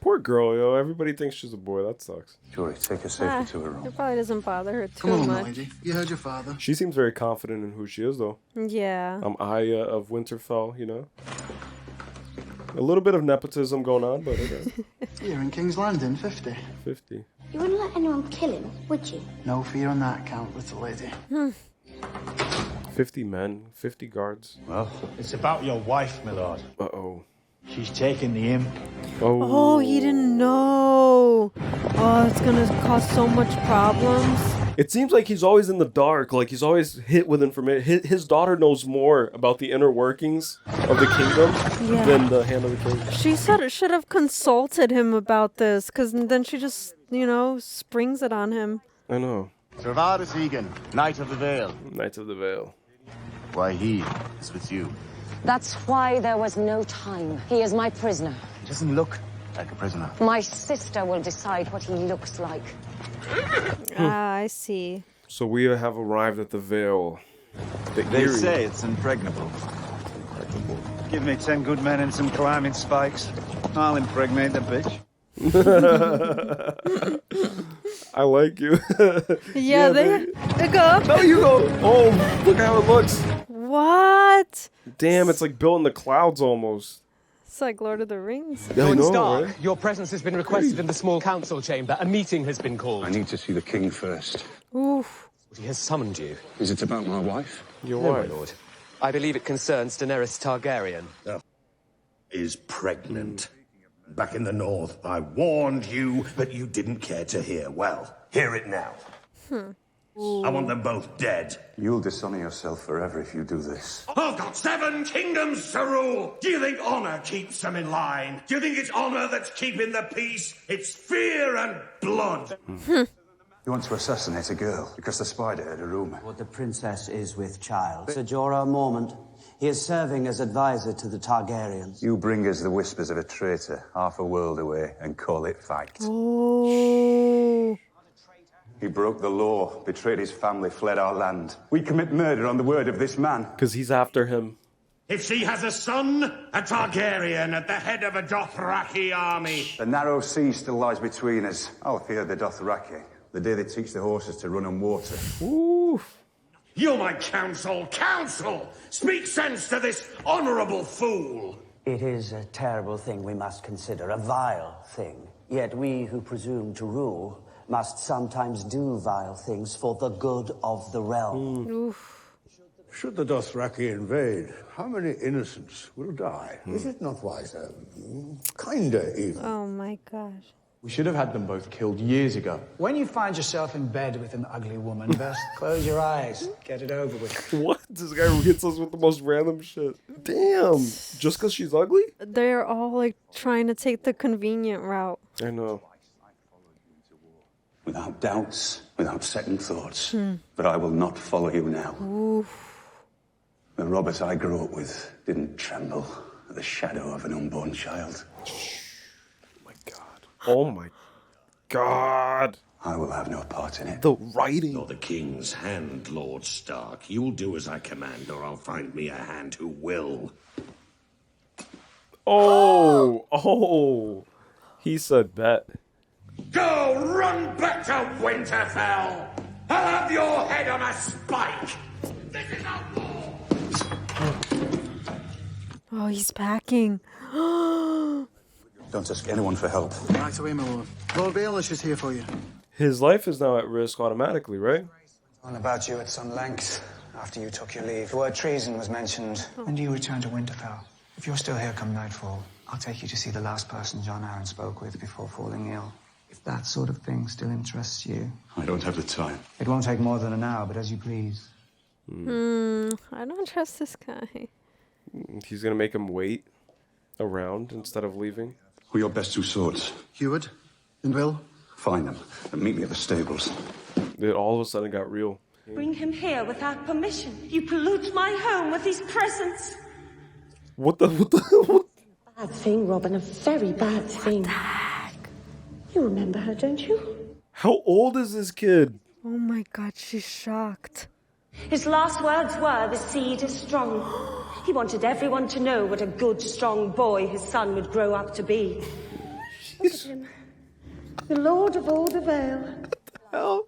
Poor girl, yo. Everybody thinks she's a boy. That sucks. Jory, take her safely to her room. It probably doesn't bother her too Come on, much. lady. You heard your father. She seems very confident in who she is, though. Yeah. I'm Aya of Winterfell, you know? A little bit of nepotism going on, but okay. You're in King's Landing, 50. 50. You wouldn't let anyone kill him, would you? No fear on that account, little lady. 50 men, 50 guards. Well, it's about your wife, my lord. Uh-oh. She's taking the imp. Oh, he didn't know. Oh, it's gonna cause so much problems. It seems like he's always in the dark. Like, he's always hit with information. His daughter knows more about the inner workings of the kingdom than the Hand of the King. She should have consulted him about this, because then she just, springs it on him. I know. Sir Varys Egan, Knight of the Vale. Knight of the Vale. Why he is with you. That's why there was no time. He is my prisoner. He doesn't look like a prisoner. My sister will decide what he looks like. I see. So we have arrived at the Vale. They say it's impregnable. Give me 10 good men and some climbing spikes. I'll impregnate the bitch. I like you. Yeah, they go up. No, you go. Oh, look how it looks. What? Damn, it's like built in the clouds almost. It's like Lord of the Rings. Yeah, Lord I know, Stark, right? your presence has been requested in the small council chamber. A meeting has been called. I need to see the king first. Oof. He has summoned you. Is it about my wife? Your No, wife. my lord. I believe it concerns Daenerys Targaryen. Is pregnant. Back in the north, I warned you, but you didn't care to hear. Well, hear it now. I want them both dead. You'll dishonor yourself forever if you do this. I've got 7 kingdoms to rule. Do you think honor keeps them in line? Do you think it's honor that's keeping the peace? It's fear and blood. You want to assassinate a girl because the spider heard a rumor. What the princess is with child. Sir Jorah Mormont. He is serving as advisor to the Targaryens. You bring us the whispers of a traitor half a world away and call it fact. Oh. He broke the law, betrayed his family, fled our land. We commit murder on the word of this man. Because he's after him. If she has a son, a Targaryen at the head of a Dothraki army. The narrow sea still lies between us. I'll fear the Dothraki. The day they teach the horses to run on water. Oof. You're my counsel. Counsel! Speak sense to this honorable fool. It is a terrible thing we must consider, a vile thing. Yet we who presume to rule must sometimes do vile things for the good of the realm. Oof. Should the Dothraki invade, how many innocents will die? Is it not wiser? Kinder, even. Oh my gosh. We should have had them both killed years ago. When you find yourself in bed with an ugly woman, best close your eyes. Get it over with. What? This guy hits us with the most random shit. Damn. Just because she's ugly? They're all like trying to take the convenient route. I know. Without doubts, without second thoughts. But I will not follow you now. Oof. The Robert I grew up with didn't tremble at the shadow of an unborn child. Oh my God. I will have no part in it. The writing. You're the king's hand, Lord Stark. You'll do as I command, or I'll find me a hand who will. Oh. He said bet. Go run back to Winterfell! I'll have your head on a spike! This is a war! Oh, he's packing. Don't ask anyone for help. Right away, my lord. Lord Baelish is here for you. His life is now at risk automatically, right? On about you at some length after you took your leave. The word treason was mentioned. When do you return to Winterfell? If you're still here come nightfall, I'll take you to see the last person John Arryn spoke with before falling ill. If that sort of thing still interests you. I don't have the time. It won't take more than an hour, but as you please. I don't trust this guy. He's gonna make him wait around instead of leaving. Who are your best two swords? Heward and Will. Find them and meet me at the stables. It all of a sudden got real. Bring him here without permission. You pollute my home with his presence. What? Bad thing, Robin, a very bad thing. You remember her, don't you? How old is this kid? Oh my God, she's shocked. His last words were, the seed is strong. He wanted everyone to know what a good, strong boy his son would grow up to be. Look at him. The Lord of all the Vale. Hell?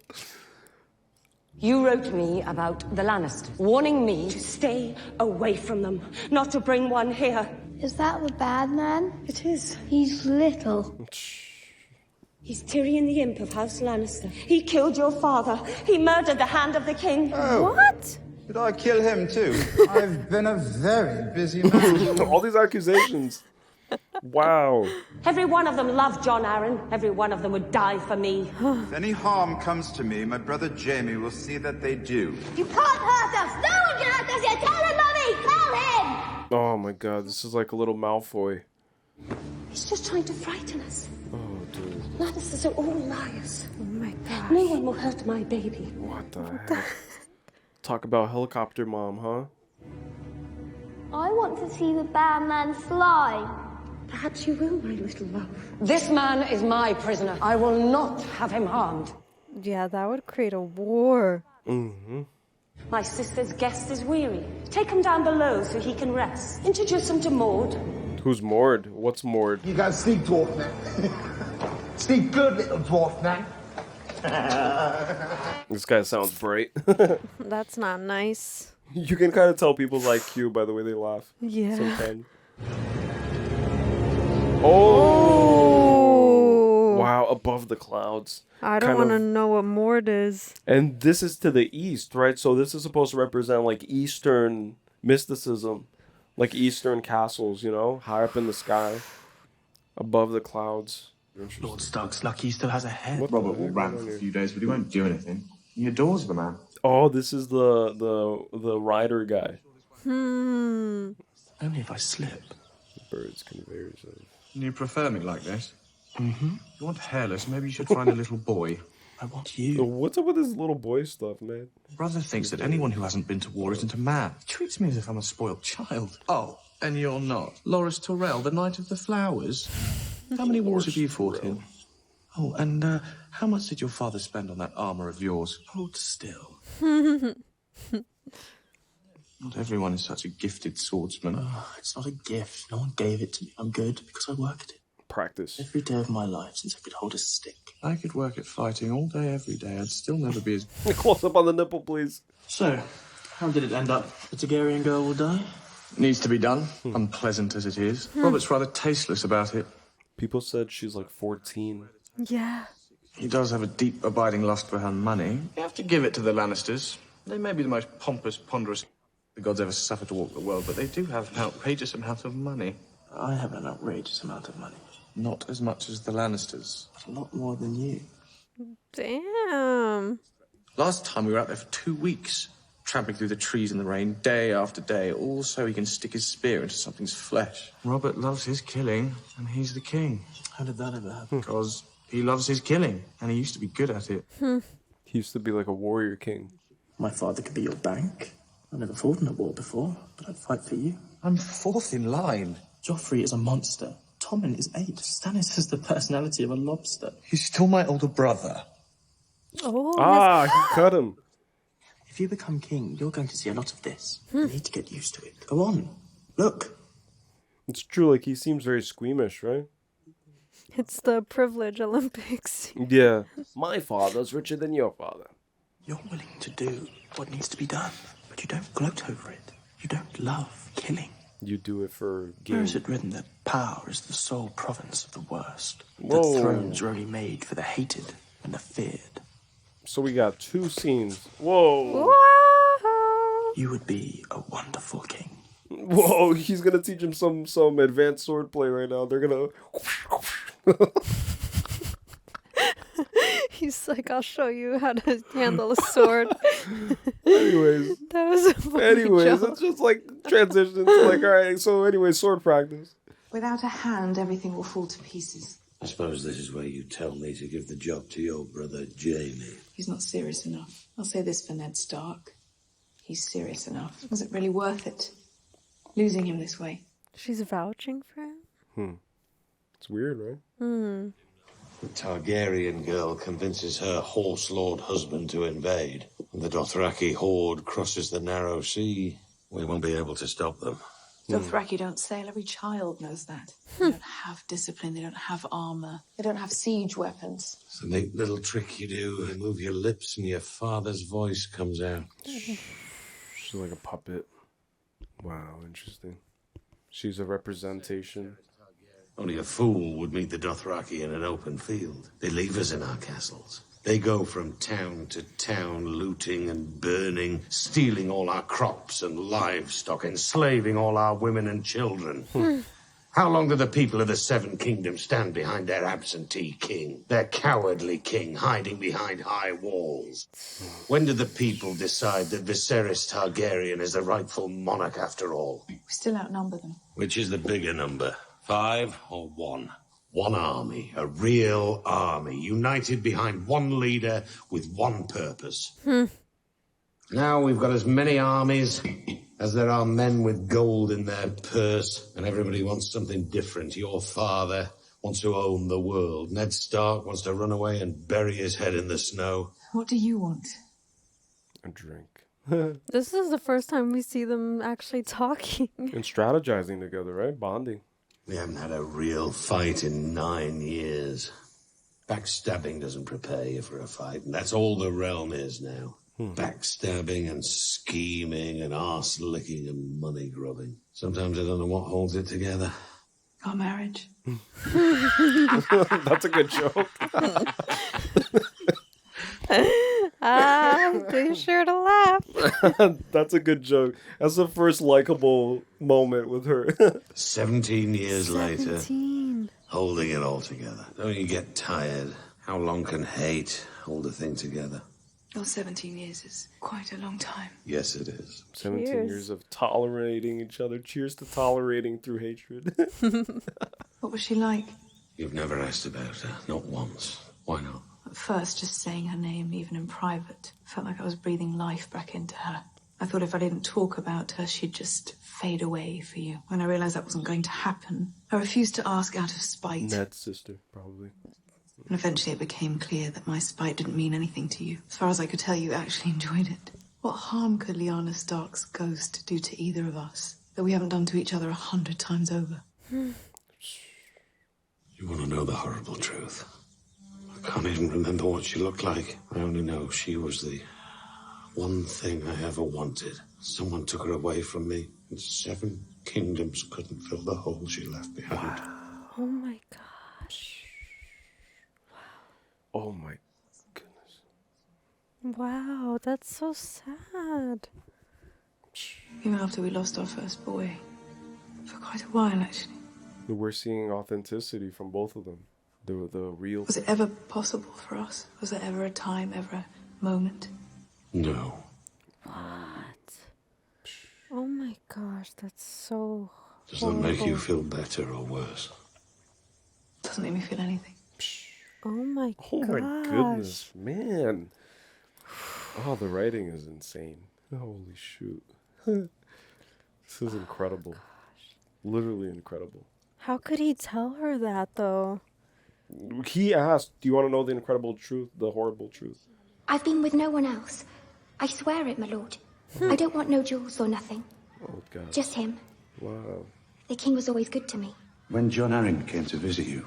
You wrote me about the Lannisters, warning me to stay away from them, not to bring one here. Is that the bad man? It is. He's little. He's Tyrion the Imp of House Lannister. He killed your father. He murdered the Hand of the King. Oh. What? Did I kill him too? I've been a very busy man. All these accusations. Wow. Every one of them loved John Arryn. Every one of them would die for me. If any harm comes to me, my brother Jaime will see that they do. You can't hurt us! No one can hurt us here! Tell him, Mummy! Tell him! Oh my God, this is like a little Malfoy. He's just trying to frighten us. Oh, dude. Lannisters are all liars. Oh my God. No one will hurt my baby. What the heck? Talk about helicopter mom, huh? I want to see the bad man fly. Perhaps you will, my little love. This man is my prisoner. I will not have him harmed. Yeah, that would create a war. Mm-hmm. My sister's guest is weary. Take him down below so he can rest. Introduce him to Maud. Who's Mord? What's Mord? You got sneak dwarf man. Sneak good little dwarf man. This guy sounds bright. That's not nice. You can kind of tell people's IQ by the way they laugh. Yeah. Sometimes. Oh! Wow, above the clouds. I don't want to know what Mord is. And this is to the east, right? So this is supposed to represent like Eastern mysticism. Like Eastern castles, you know? High up in the sky. Above the clouds. Lord Stark's lucky he still has a head. Robert will rant for a few days, but he won't do anything. He adores the man. Oh, this is the rider guy. Only if I slip. Birds conveyors of... You prefer me like this? Mm-hmm. You want hairless? Maybe you should find a little boy. I want you. What's up with this little boy stuff, man? Brother thinks that anyone who hasn't been to war isn't a man. He treats me as if I'm a spoiled child. Oh, and you're not. Loras Tyrell, the Knight of the Flowers. How many wars have you fought in? Oh, and how much did your father spend on that armor of yours? Hold still. Not everyone is such a gifted swordsman. Oh, it's not a gift. No one gave it to me. I'm good because I work at it. Practice. Every day of my life since I could hold a stick. I could work at fighting all day, every day. I'd still never be as... Close up on the nipple, please. So, how did it end up? The Targaryen girl will die? Needs to be done, unpleasant as it is. Robert's rather tasteless about it. People said she's like 14. Yeah. He does have a deep, abiding lust for her money. You have to give it to the Lannisters. They may be the most pompous, ponderous the gods ever suffered to walk the world, but they do have an outrageous amount of money. I have an outrageous amount of money. Not as much as the Lannisters, but a lot more than you. Damn. Last time we were out there for 2 weeks, tramping through the trees in the rain, day after day, all so he can stick his spear into something's flesh. Robert loves his killing, and he's the king. How did that ever happen? Because he loves his killing, and he used to be good at it. He used to be like a warrior king. My father could be your bank. I've never fought in a war before, but I'd fight for you. I'm fourth in line. Joffrey is a monster. Tommen is 8. Stannis has the personality of a lobster. He's still my older brother. Oh, he cut him. If you become king, you're going to see a lot of this. You need to get used to it. Go on. Look. It's true, like, he seems very squeamish, right? It's the privilege Olympics. Yeah. My father's richer than your father. You're willing to do what needs to be done, but you don't gloat over it. You don't love killing. You do it for gain. Where is it written that power is the sole province of the worst? Whoa. That thrones are only made for the hated and the feared? So we got 2 scenes. Whoa. Whoa. You would be a wonderful king. Whoa, he's gonna teach him some advanced swordplay right now. They're gonna... He's like, I'll show you how to handle a sword. Anyways. That was a funny joke. It's just like transition to like, all right, so anyway, sword practice. Without a hand, everything will fall to pieces. I suppose this is where you tell me to give the job to your brother, Jamie. He's not serious enough. I'll say this for Ned Stark. He's serious enough. Was it really worth it? Losing him this way. She's vouching for him? It's weird, right? The Targaryen girl convinces her horse-lord husband to invade. When the Dothraki horde crosses the narrow sea, we won't be able to stop them. Dothraki don't sail. Every child knows that. They don't have discipline. They don't have armor. They don't have siege weapons. It's a neat little trick you do. You move your lips and your father's voice comes out. She's like a puppet. Wow, interesting. She's a representation. Only a fool would meet the Dothraki in an open field. They leave us in our castles. They go from town to town, looting and burning, stealing all our crops and livestock, enslaving all our women and children. How long do the people of the Seven Kingdoms stand behind their absentee king, their cowardly king hiding behind high walls? When do the people decide that Viserys Targaryen is the rightful monarch after all? We still outnumber them. Which is the bigger number, 5 or 1? One army, a real army, united behind one leader with one purpose. Now we've got as many armies as there are men with gold in their purse, and everybody wants something different. Your father wants to own the world. Ned Stark wants to run away and bury his head in the snow. What do you want? A drink. This is the first time we see them actually talking. And strategizing together, right? Bonding. We haven't had a real fight in 9 years. Backstabbing doesn't prepare you for a fight, and that's all the realm is now. Backstabbing and scheming and arse-licking and money-grubbing. Sometimes I don't know what holds it together. Our marriage. That's a good joke. Be sure to laugh. That's a good joke. That's the first likable moment with her. 17 years 17. later, holding it all together. Don't you get tired? How long can hate hold a thing together? Your 17 years is quite a long time. Yes, it is. 17 Cheers. years of tolerating each other. Cheers to tolerating through hatred. What was she like? You've never asked about her, not once. Why not? At first, just saying her name, even in private, felt like I was breathing life back into her. I thought if I didn't talk about her, she'd just fade away for you. When I realized that wasn't going to happen, I refused to ask out of spite. Ned's sister, probably. And eventually it became clear that my spite didn't mean anything to you. As far as I could tell, you actually enjoyed it. What harm could Lyanna Stark's ghost do to either of us that we haven't done to each other 100 times over? You want to know the horrible truth? I can't even remember what she looked like. I only know she was the one thing I ever wanted. Someone took her away from me, and 7 kingdoms couldn't fill the hole she left behind. Oh my gosh. Oh my goodness. Wow, that's so sad. Even after we lost our first boy. For quite a while, actually. We're seeing authenticity from both of them. The real. Was it ever possible for us? Was there ever a time, ever a moment? No. What? Oh my gosh, that's so Does that make you feel better or worse? Doesn't make me feel anything. Oh my Oh gosh. my goodness, man. Oh, the writing is insane. Holy shoot. This is incredible. Literally incredible. How could he tell her that, though? He asked, do you want to know the incredible truth, the horrible truth? I've been with no one else. I swear it, my lord. I don't want no jewels or nothing. Oh, God. Just him. Wow. The king was always good to me. When John Arryn came to visit you,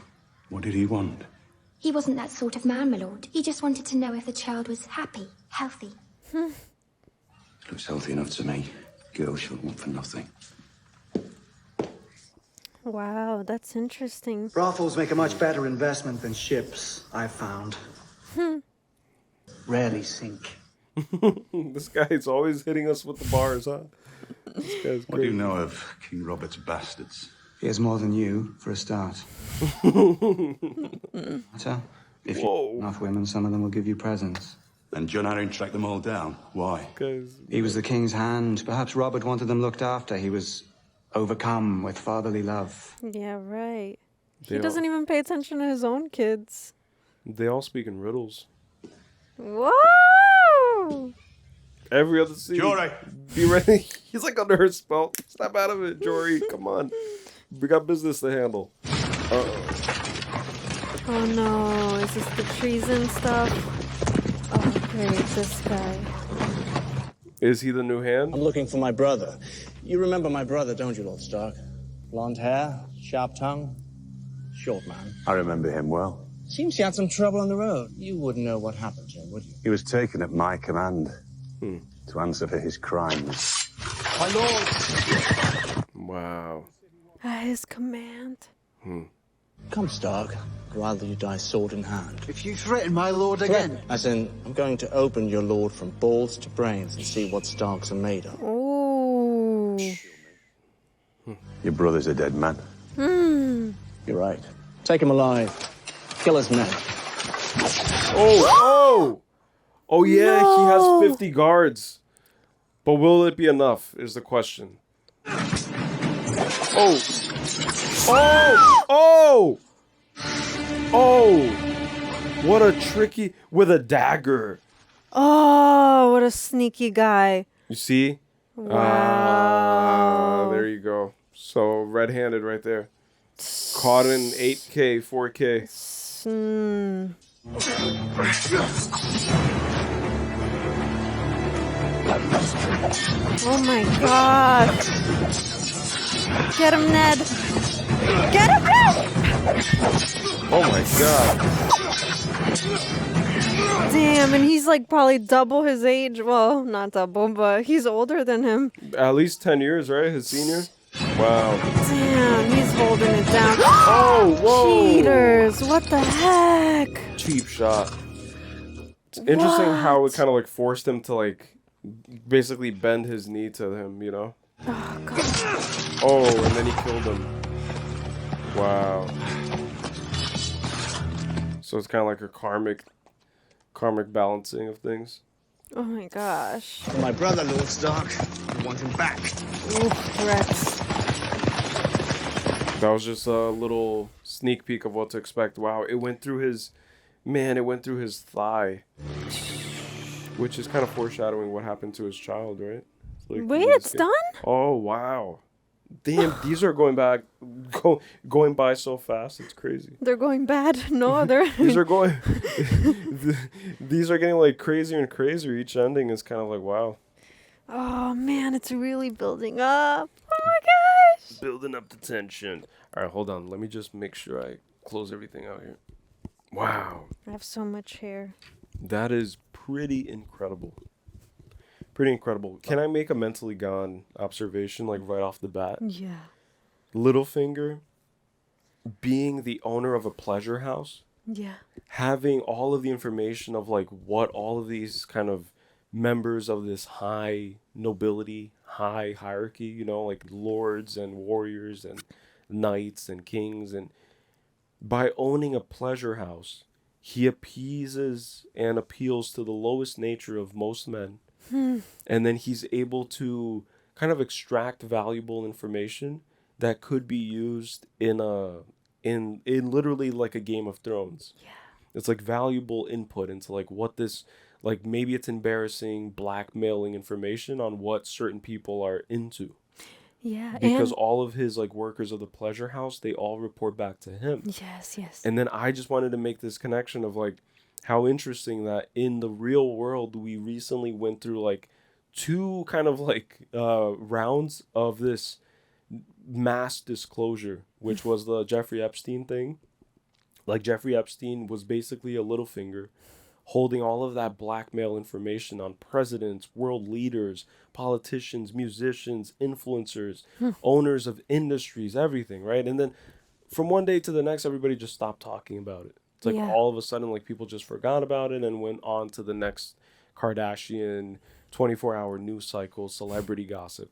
what did he want? He wasn't that sort of man, my lord. He just wanted to know if the child was happy, healthy. Looks healthy enough to me. Girl shouldn't want for nothing. Wow, that's interesting. Brothels make a much better investment than ships, I've found. Rarely sink. This guy's always hitting us with the bars, huh? This guy's What do you know of King Robert's bastards? He has more than you, for a start. So, if you have enough women, some of them will give you presents. And John Arryn tracked them all down. Why? He was the king's hand. Perhaps Robert wanted them looked after. He was overcome with fatherly love. Yeah, right. They He doesn't even pay attention to his own kids. They all speak in riddles. Whoa! Every other scene. Jory! Be ready. He's like under her spell. Snap out of it, Jory. Come on. We got business to handle. Oh no, is this the treason stuff? Oh great, this guy. Is he the new hand? I'm looking for my brother. You remember my brother, don't you, Lord Stark? Blonde hair, sharp tongue, short man. I remember him well. Seems he had some trouble on the road. You wouldn't know what happened to him, would you? He was taken at my command to answer for his crimes. My lord! Wow. At his command. Come, Stark. I'd rather you die sword in hand. If you threaten my lord again... As in, I'm going to open your lord from balls to brains and see what Starks are made of. Ooh. Your brother's a dead man. You're right. Take him alive. Kill his men. Oh yeah, he has 50 guards. But will it be enough is the question. Oh! What a tricky... With a dagger. Oh, what a sneaky guy. You see? Wow. There you go. So, red-handed right there. Caught in 8K, 4K. Oh my god. Get him, Ned. Get him, Ned! Oh my god. Damn, and he's like probably double his age. Well, not double, but he's older than him. At least 10 years, right? His senior? Wow. Damn, he's holding it down. Oh, whoa! Cheaters, what the heck? Cheap shot. It's interesting how it kind of like forced him to like basically bend his knee to him, you know? Oh, God. Oh, and then he killed him. Wow. So it's kind of like a karmic balancing of things. Oh my gosh. My brother, Lord Stark. I want him back. Ooh, threats. That was just a little sneak peek of what to expect. Wow, it went through his... Man, it went through his thigh. Which is kind of foreshadowing what happened to his child, right? Like, Wait, it's done? Oh, wow. Damn, these are going by so fast. It's crazy. They're going bad. No, they're... These are going... These are getting like crazier and crazier. Each ending is kind of like, wow. Oh man, it's really building up. Oh my gosh. Building up the tension. All right, hold on. Let me just make sure I close everything out here. Wow. I have so much hair. That is pretty incredible. Pretty incredible. Can I make a mentally gone observation, like right off the bat? Yeah. Littlefinger being the owner of a pleasure house. Yeah. Having all of the information of like what all of these kind of members of this high nobility, high hierarchy, you know, like lords and warriors and knights and kings. And by owning a pleasure house, he appeases and appeals to the lowest nature of most men. And then he's able to kind of extract valuable information that could be used in literally like a Game of Thrones. Yeah. It's like valuable input into like what this, like maybe it's embarrassing blackmailing information on what certain people are into. Yeah. Because all of his like workers of the pleasure house, they all report back to him. Yes, yes. And then I just wanted to make this connection of like how interesting that in the real world we recently went through like 2 kind of like rounds of this mass disclosure, which was the Jeffrey Epstein thing. Like Jeffrey Epstein was basically a little finger holding all of that blackmail information on presidents, world leaders, politicians, musicians, influencers, owners of industries, everything, right? And then from one day to the next, everybody just stopped talking about it. It's like all of a sudden, like people just forgot about it and went on to the next Kardashian 24-hour news cycle, celebrity gossip.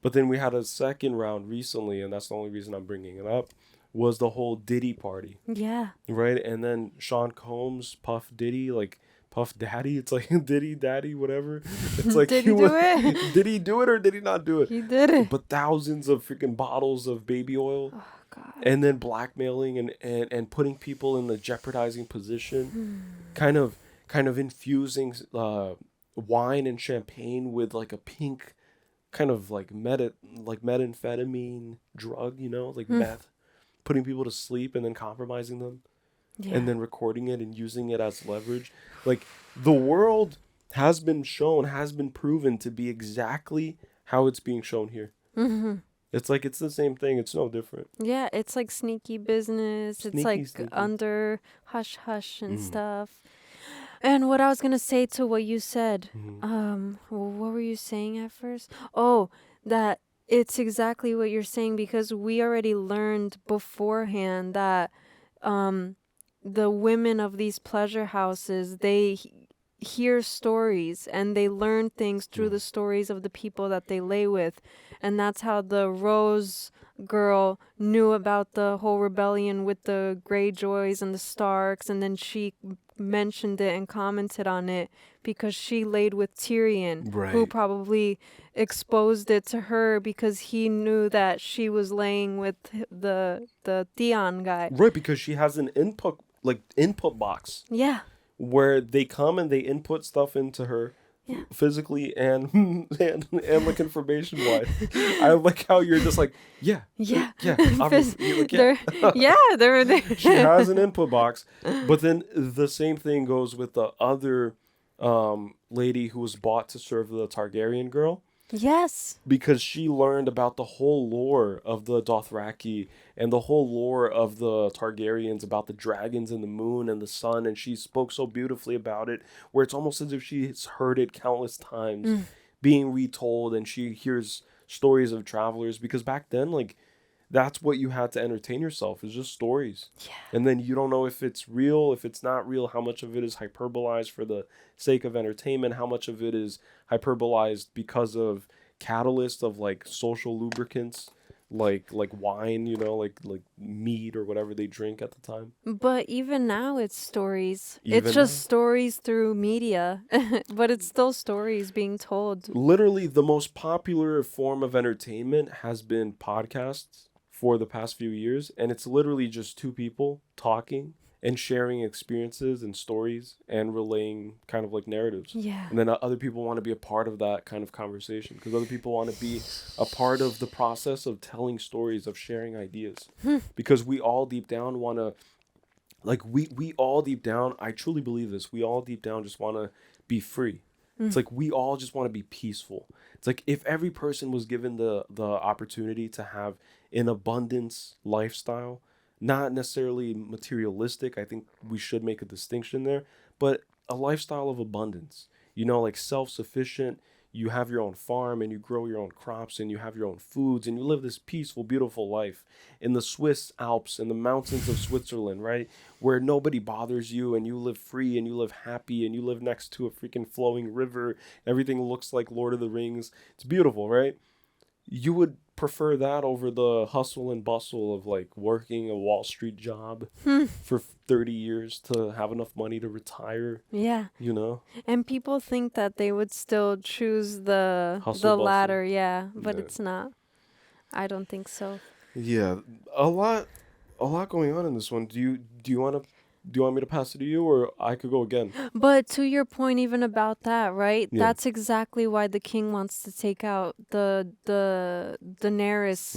But then we had a second round recently, and that's the only reason I'm bringing it up, was the whole Diddy party. Yeah. Right? And then Sean Combs, Puff Diddy, like Puff Daddy. It's like Diddy Daddy, whatever. It's like Did he do it? Did he do it or did he not do it? He did it. But thousands of freaking bottles of baby oil. Oh, God. And then blackmailing and putting people in the jeopardizing position. kind of infusing wine and champagne with like a pink kind of like methamphetamine drug, you know, like meth. Putting people to sleep and then compromising them. Yeah. And then recording it and using it as leverage. Like the world has been proven to be exactly how it's being shown here. It's like it's the same thing. It's no different. Yeah, it's like sneaky business. It's like sneaky. under hush hush and stuff. And what I was gonna say to what you said, what were you saying at first? Oh, that it's exactly what you're saying, because we already learned beforehand that the women of these pleasure houses, they hear stories and they learn things through the stories of the people that they lay with. And that's how the Rose girl knew about the whole rebellion with the Greyjoys and the Starks, and then she mentioned it and commented on it because she laid with Tyrion, who probably exposed it to her because he knew that she was laying with the Theon guy. Right, because she has an input box. Yeah. Where they come and they input stuff into her. Yeah. Physically and like information wise. I like how you're just like, yeah. Obviously, like, they're she has an input box, but then the same thing goes with the other lady who was bought to serve the Targaryen girl. Yes. Because she learned about the whole lore of the Dothraki and the whole lore of the Targaryens, about the dragons and the moon and the sun, and she spoke so beautifully about it, where it's almost as if she's heard it countless times being retold, and she hears stories of travelers, because back then, like, that's what you had to entertain yourself, is just stories. Yeah. And then you don't know if it's real, if it's not real, how much of it is hyperbolized for the sake of entertainment, how much of it is hyperbolized because of catalyst of like social lubricants, like wine, you know, like mead or whatever they drink at the time. But even now it's stories. It's just stories through media, but it's still stories being told. Literally the most popular form of entertainment has been podcasts for the past few years, and it's literally just 2 people talking and sharing experiences and stories and relaying kind of like narratives. Yeah. And then other people want to be a part of that kind of conversation, because other people want to be a part of the process of telling stories, of sharing ideas. Because we all deep down want to, like, we all deep down, I truly believe this, we all deep down just want to be free. It's like we all just want to be peaceful. It's like if every person was given the opportunity to have an abundance lifestyle, not necessarily materialistic, I think we should make a distinction there, but a lifestyle of abundance, you know, like self-sufficient. You have your own farm and you grow your own crops and you have your own foods and you live this peaceful, beautiful life in the Swiss Alps and the mountains of Switzerland, right? Where nobody bothers you and you live free and you live happy and you live next to a freaking flowing river. Everything looks like Lord of the Rings. It's beautiful, right? You would prefer that over the hustle and bustle of like working a Wall Street job for 30 years to have enough money to retire. Yeah. You know? And people think that they would still choose the Hustle bustle. latter, yeah, but Yeah. it's not. I don't think so. Yeah, a lot going on in this one. Do you want me to pass it to you, or I could go again? But to your point, even about that, right? Yeah. That's exactly why the king wants to take out the Daenerys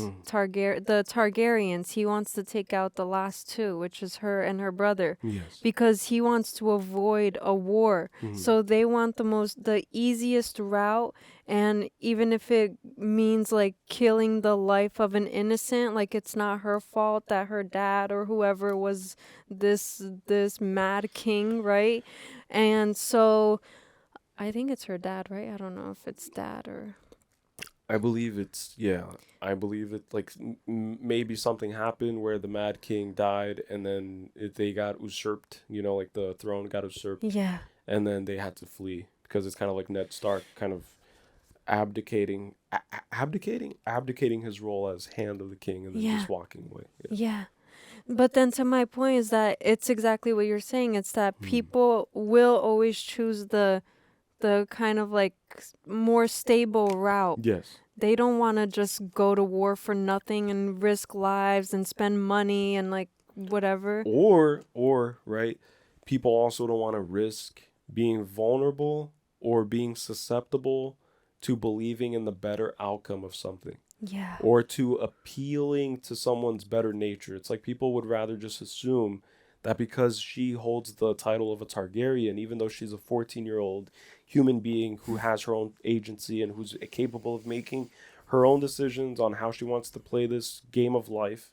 the Targaryens. He wants to take out the last two, which is her and her brother. Yes. Because he wants to avoid a war. So they want the easiest route, and even if it means like killing the life of an innocent, like it's not her fault that her dad or whoever was this mad king, right? And so I think it's her dad, right? I don't know if it's dad or I believe I believe it. Like maybe something happened where the Mad King died, and then they got usurped. You know, like the throne got usurped. Yeah. And then they had to flee because it's kind of like Ned Stark kind of abdicating his role as hand of the king and then just walking away. Yeah. But then to my point is that it's exactly what you're saying. It's that people will always choose the kind of like more stable route. Yes. They don't want to just go to war for nothing and risk lives and spend money and like whatever. Or right, people also don't want to risk being vulnerable or being susceptible to believing in the better outcome of something. Yeah. Or to appealing to someone's better nature. It's like people would rather just assume that because she holds the title of a Targaryen, even though she's a 14-year-old human being who has her own agency and who's capable of making her own decisions on how she wants to play this game of life,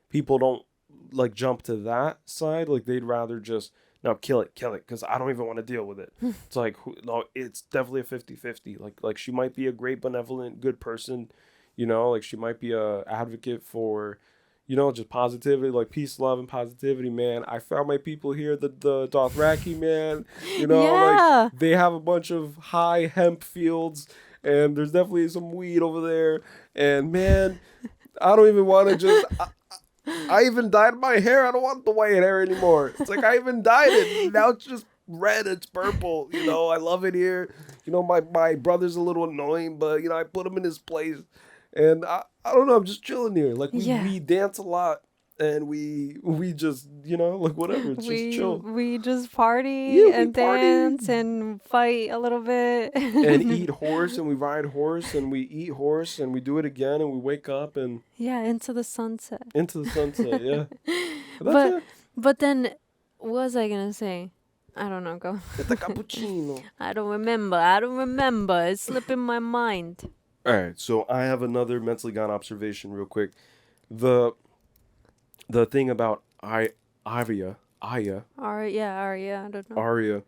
people don't like jump to that side. Like they'd rather just, no, kill it, because I don't even want to deal with it. It's like, no, it's definitely a 50-50. Like she might be a great, benevolent, good person, you know, like she might be a advocate for, you know, just positivity, like peace, love, and positivity, man. I found my people here, the Dothraki, man. You know, like they have a bunch of high hemp fields, and there's definitely some weed over there. And man, I don't even want to just. I even dyed my hair. I don't want the white hair anymore. It's like I even dyed it. Now it's just red. It's purple. You know, I love it here. You know, my brother's a little annoying, but you know, I put him in his place. And I don't know, I'm just chilling here. Like we dance a lot, and we just, you know, like whatever. It's just chill. We just party and dance and fight a little bit. And eat horse, and we ride horse, and we eat horse, and we do it again, and we wake up and into the sunset. Into the sunset, yeah. But then, what was I gonna say? I don't know. Go. It's a cappuccino. I don't remember. It's slipping my mind. All right, so I have another mentally gone observation real quick. The thing about Arya, Arya, I don't know.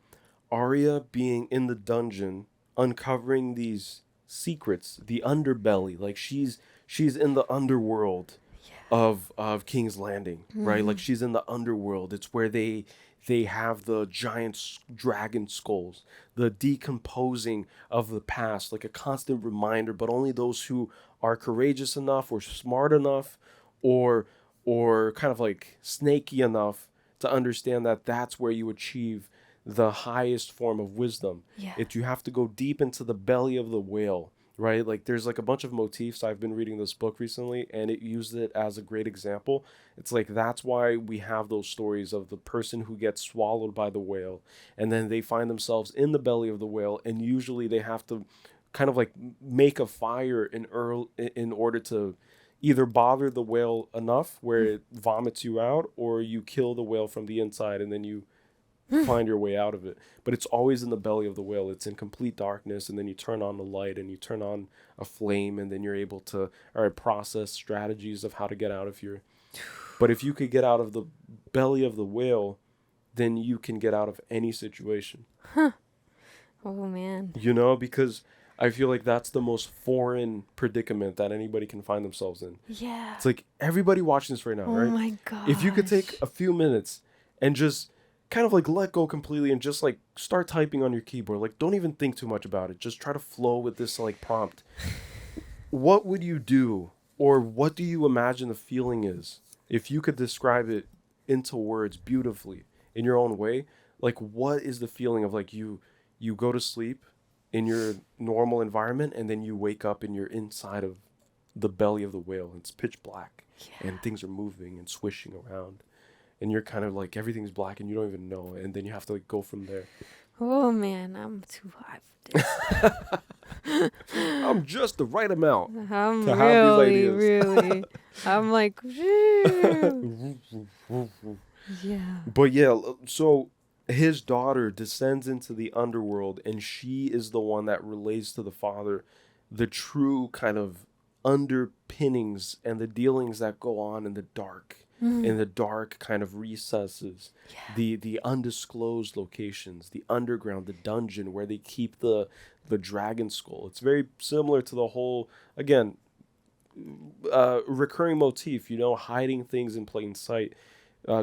Arya being in the dungeon, uncovering these secrets, the underbelly, like she's in the underworld of King's Landing, right? Like she's in the underworld. It's where they have the giant dragon skulls, the decomposing of the past, like a constant reminder, but only those who are courageous enough or smart enough or kind of like snaky enough to understand that that's where you achieve the highest form of wisdom. Yeah. You have to go deep into the belly of the whale, right? Like there's like a bunch of motifs. I've been reading this book recently, and it used it as a great example. It's like that's why we have those stories of the person who gets swallowed by the whale, and then they find themselves in the belly of the whale, and usually they have to kind of like make a fire in order to either bother the whale enough where it vomits you out, or you kill the whale from the inside and then you find your way out of it. But it's always in the belly of the whale. It's in complete darkness, and then you turn on the light and you turn on a flame, and then you're able to process strategies of how to get out of here. But if you could get out of the belly of the whale, then you can get out of any situation. Oh man. You know, because I feel like that's the most foreign predicament that anybody can find themselves in. Yeah. It's like everybody watching this right now, right? Oh my god. If you could take a few minutes and just kind of like let go completely and just like start typing on your keyboard, like don't even think too much about it. Just try to flow with this like prompt. What would you do Or what do you imagine the feeling is? If you could describe it into words beautifully in your own way, like what is the feeling of like you go to sleep in your normal environment and then you wake up and you're inside of the belly of the whale and it's pitch black and things are moving and swishing around and you're kind of like everything's black and you don't even know and then you have to like go from there. Oh man, I'm too high for this. I'm just the right amount I'm to have these really, ideas. really. I'm like, yeah. But yeah, so his daughter descends into the underworld and she is the one that relays to the father the true kind of underpinnings and the dealings that go on in the dark, in the dark kind of recesses, the undisclosed locations, the underground, the dungeon where they keep the dragon skull. It's very similar to the whole, again, recurring motif, hiding things in plain sight,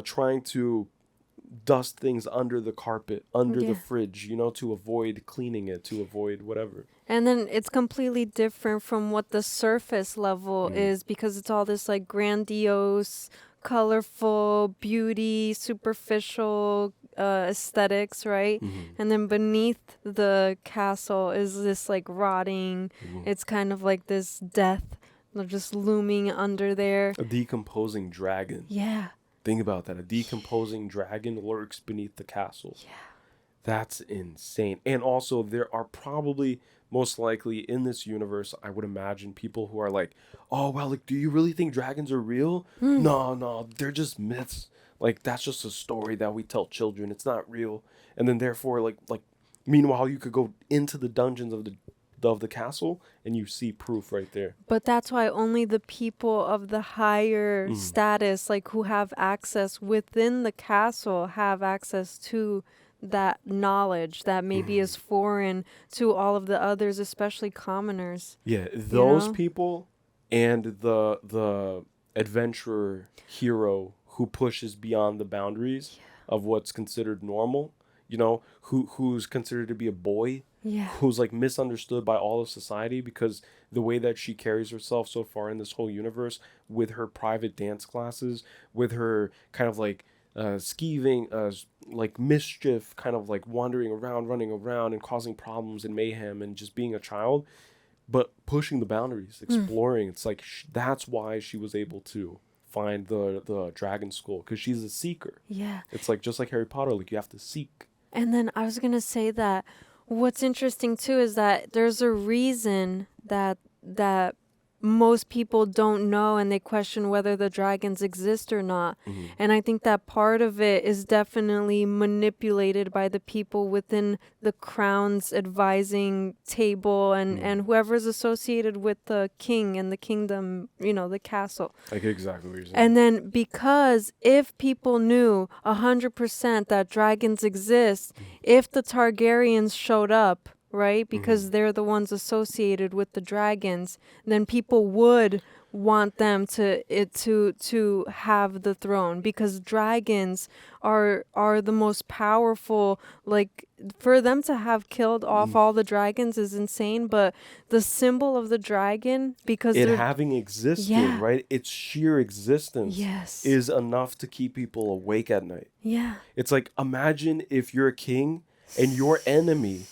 trying to dust things under the carpet, under the fridge, to avoid cleaning it, to avoid whatever. And then it's completely different from what the surface level is because it's all this like grandiose, colorful, beauty, superficial aesthetics, right? And then beneath the castle is this like rotting, it's kind of like this death just looming under there. A decomposing dragon. Yeah. Think about that. A decomposing dragon lurks beneath the castle. Yeah. That's insane. And also, there are probably, most likely in this universe, I would imagine people who are like, oh, well, like, do you really think dragons are real? No, they're just myths. Like, that's just a story that we tell children. It's not real. And then, therefore, like, meanwhile, you could go into the dungeons of the castle and you see proof right there. But that's why only the people of the higher status, like who have access within the castle, have access to that knowledge that maybe is foreign to all of the others, especially commoners. Yeah, those people and the adventurer hero who pushes beyond the boundaries of what's considered normal, who's considered to be a boy. Yeah. Who's like misunderstood by all of society because the way that she carries herself so far in this whole universe with her private dance classes, with her kind of like skeeving, like mischief, kind of like wandering around, running around and causing problems and mayhem and just being a child, but pushing the boundaries, exploring. It's like that's why she was able to find the dragon skull, because she's a seeker. Yeah. It's like just like Harry Potter, like you have to seek. And then I was going to say that what's interesting too is that there's a reason that most people don't know and they question whether the dragons exist or not. And I think that part of it is definitely manipulated by the people within the crown's advising table and whoever's associated with the king and the kingdom, the castle. I get exactly what you're saying. And then because if people knew 100% that dragons exist, if the Targaryens showed up, right? Because they're the ones associated with the dragons, then people would want them to have the throne, because dragons are the most powerful. Like, for them to have killed off all the dragons is insane, but the symbol of the dragon, because it having existed, right? Its sheer existence is enough to keep people awake at night. Yeah. It's like, imagine if you're a king and your enemy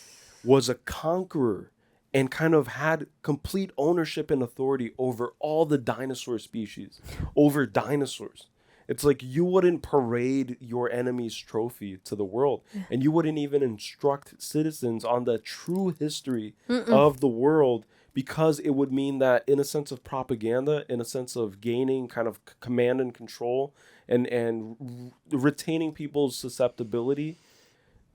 was a conqueror and kind of had complete ownership and authority over all the dinosaur species, over dinosaurs. It's like you wouldn't parade your enemy's trophy to the world, and you wouldn't even instruct citizens on the true history of the world, because it would mean that, in a sense of propaganda, in a sense of gaining kind of command and control and retaining people's susceptibility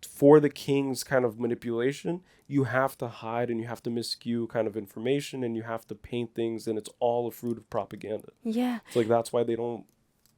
for the king's kind of manipulation, you have to hide and you have to miscue kind of information and you have to paint things, and it's all a fruit of propaganda. Yeah. It's like, that's why they don't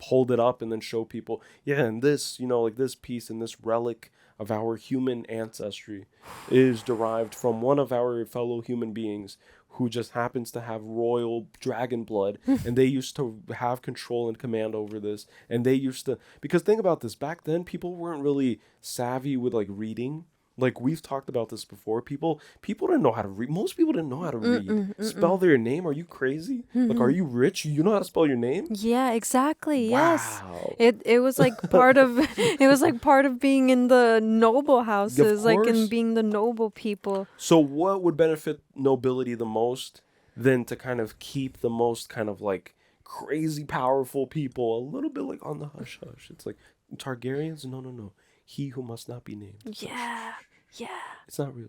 hold it up and then show people, and this, like this piece and this relic of our human ancestry is derived from one of our fellow human beings who just happens to have royal dragon blood, and they used to have control and command over this, and they used to, because think about this, back then people weren't really savvy with like reading. Like, we've talked about this before. People didn't know how to read. Most people didn't know how to read. Spell their name. Are you crazy? Like, are you rich? You know how to spell your name? Yeah, exactly. Yes. Wow. It was like part of it was like part of being in the noble houses, like in course. being the noble people. So what would benefit nobility the most than to kind of keep the most kind of like crazy powerful people a little bit like on the hush hush? It's like Targaryens? No. He who must not be named. Yeah. Yeah. It's not real.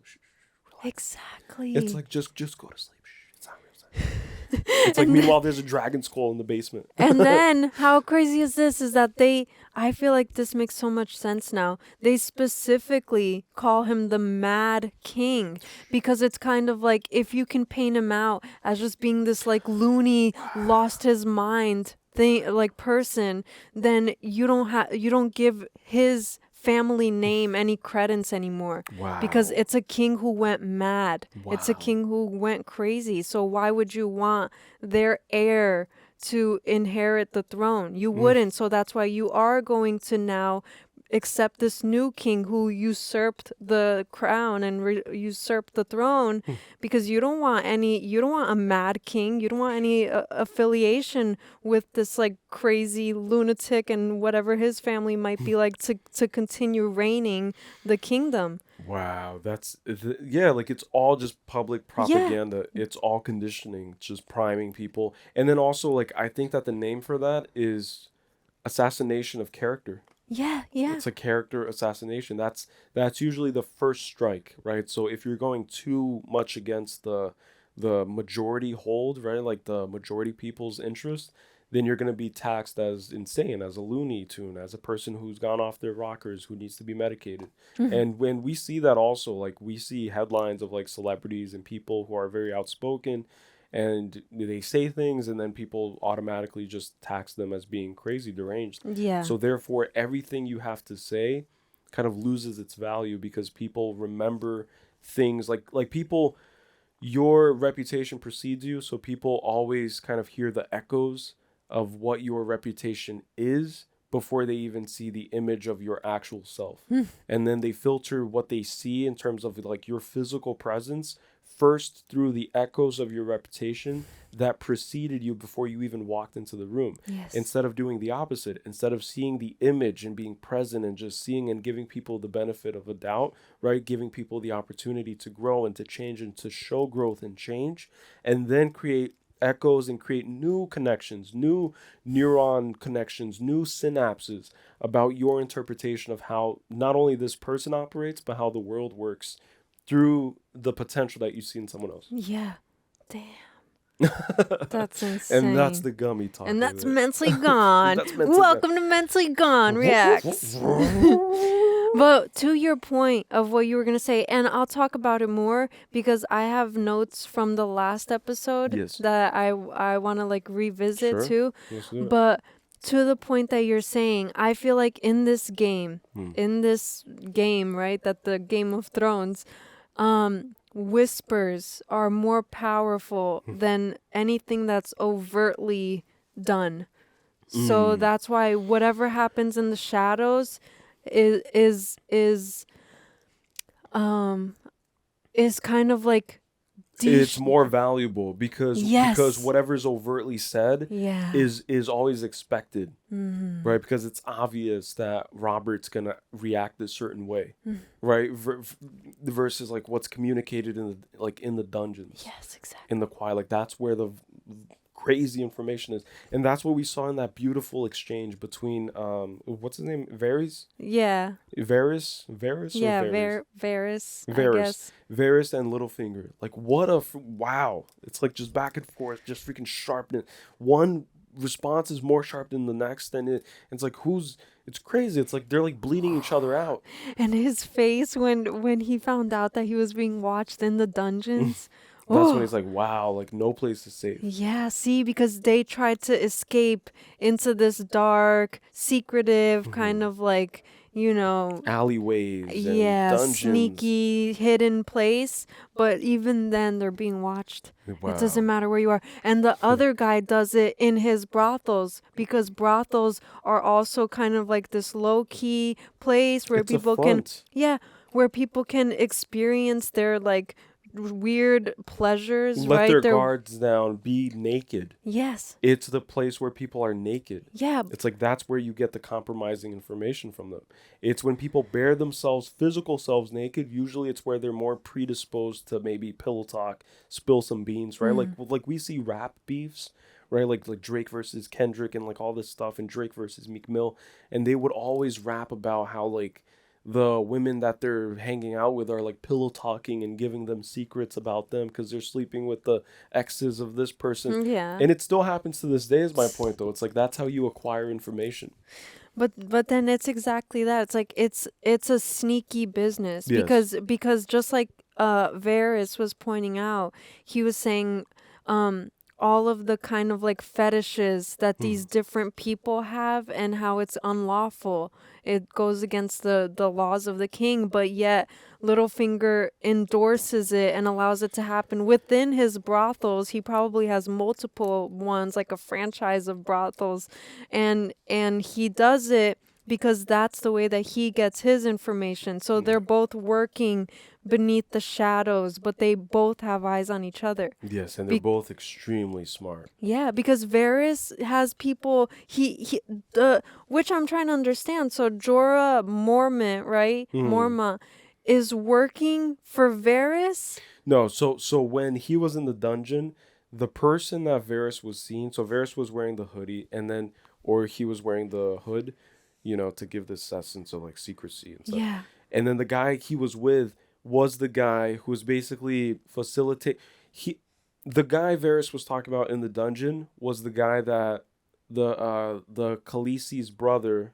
Exactly. It's like just go to sleep. It's not real. It's like, meanwhile there's a dragon skull in the basement. And then how crazy is this is that I feel like this makes so much sense now. They specifically call him the Mad King because it's kind of like if you can paint him out as just being this like loony, lost his mind thing, like person, then you don't give his family name any credence anymore. Wow. Because it's a king who went mad. Wow. It's a king who went crazy. So why would you want their heir to inherit the throne? You wouldn't. So that's why you are going to now accept this new king who usurped the crown and usurped the throne because you don't want a mad king. You don't want any affiliation with this like crazy lunatic and whatever his family might be like to continue reigning the kingdom. Wow, like it's all just public propaganda. Yeah. It's all conditioning, just priming people. And then also like I think that the name for that is assassination of character. Yeah. It's a character assassination. That's usually the first strike, right? So if you're going too much against the majority hold, right? Like the majority people's interest, then you're going to be taxed as insane, as a Looney Tune, as a person who's gone off their rockers, who needs to be medicated. And when we see that also, like we see headlines of like celebrities and people who are very outspoken and they say things and then people automatically just tax them as being crazy, deranged. Yeah. So therefore, everything you have to say kind of loses its value because people remember things like people, your reputation precedes you. So people always kind of hear the echoes of what your reputation is before they even see the image of your actual self. And then they filter what they see in terms of like your physical presence first through the echoes of your reputation that preceded you before you even walked into the room. Yes. Instead of doing the opposite, instead of seeing the image and being present and just seeing and giving people the benefit of a doubt, right? Giving people the opportunity to grow and to change and to show growth and change, and then create echoes and create new connections, new neuron connections, new synapses about your interpretation of how not only this person operates, but how the world works through the potential that you see in someone else. Yeah. Damn. That's insane. And that's the gummy talk. And that's Mentally Gone. Welcome to Mentally Gone Reacts. But to your point of what you were going to say, and I'll talk about it more because I have notes from the last episode that I want to like revisit too. But to the point that you're saying, I feel like in this game, right, that the Game of Thrones, whispers are more powerful than anything that's overtly done. So that's why whatever happens in the shadows is kind of like it's more valuable because whatever's overtly said is always expected, right? Because it's obvious that Robert's gonna react a certain way, right? Versus like what's communicated in the dungeons, exactly, in the quiet. Like that's where the crazy information is, and that's what we saw in that beautiful exchange between what's his name, Varys? Yeah. Varys. Yeah, Varys. I guess. Varys and Littlefinger. Like what a wow! It's like just back and forth, just freaking sharp. One response is more sharp than the next, and it's like it's crazy. It's like they're like bleeding each other out. And his face when he found out that he was being watched in the dungeons. That's when he's like, wow, like no place is safe. Yeah, see, because they tried to escape into this dark, secretive kind of like, alleyways and dungeons. Sneaky, hidden place. But even then, they're being watched. Wow. It doesn't matter where you are. And the other guy does it in his brothels because brothels are also kind of like this low-key place where people can... Yeah. where people can experience their like weird pleasures, Let right? their Their guards down, be naked. Yes. It's the place where people are naked. Yeah. It's like that's where you get the compromising information from them. It's when people bare themselves, physical selves naked, usually it's where they're more predisposed to maybe pillow talk, spill some beans, right? Like we see rap beefs, right? Like Drake versus Kendrick and like all this stuff, and Drake versus Meek Mill, and they would always rap about how like the women that they're hanging out with are like pillow talking and giving them secrets about them because they're sleeping with the exes of this person. Yeah. And it still happens to this day is my point though. It's like that's how you acquire information. But then it's exactly that. It's like it's a sneaky business Yes. because just like Varys was pointing out, he was saying all of the kind of like fetishes that these different people have and how it's unlawful. It goes against the laws of the king, but yet Littlefinger endorses it and allows it to happen within his brothels. He probably has multiple ones, like a franchise of brothels, and he does it because that's the way that he gets his information. So they're both working beneath the shadows, but they both have eyes on each other. Yes, and they're both extremely smart. Yeah, because Varys has people which I'm trying to understand. So Jorah Mormont, right? Mormont is working for Varys. No, so when he was in the dungeon, the person that Varys was seeing, so Varys was wearing the hoodie or he was wearing the hood, to give this essence of like secrecy and stuff. Yeah. And then the guy he was with was the guy who was basically the guy Varys was talking about in the dungeon was the guy that the Khaleesi's brother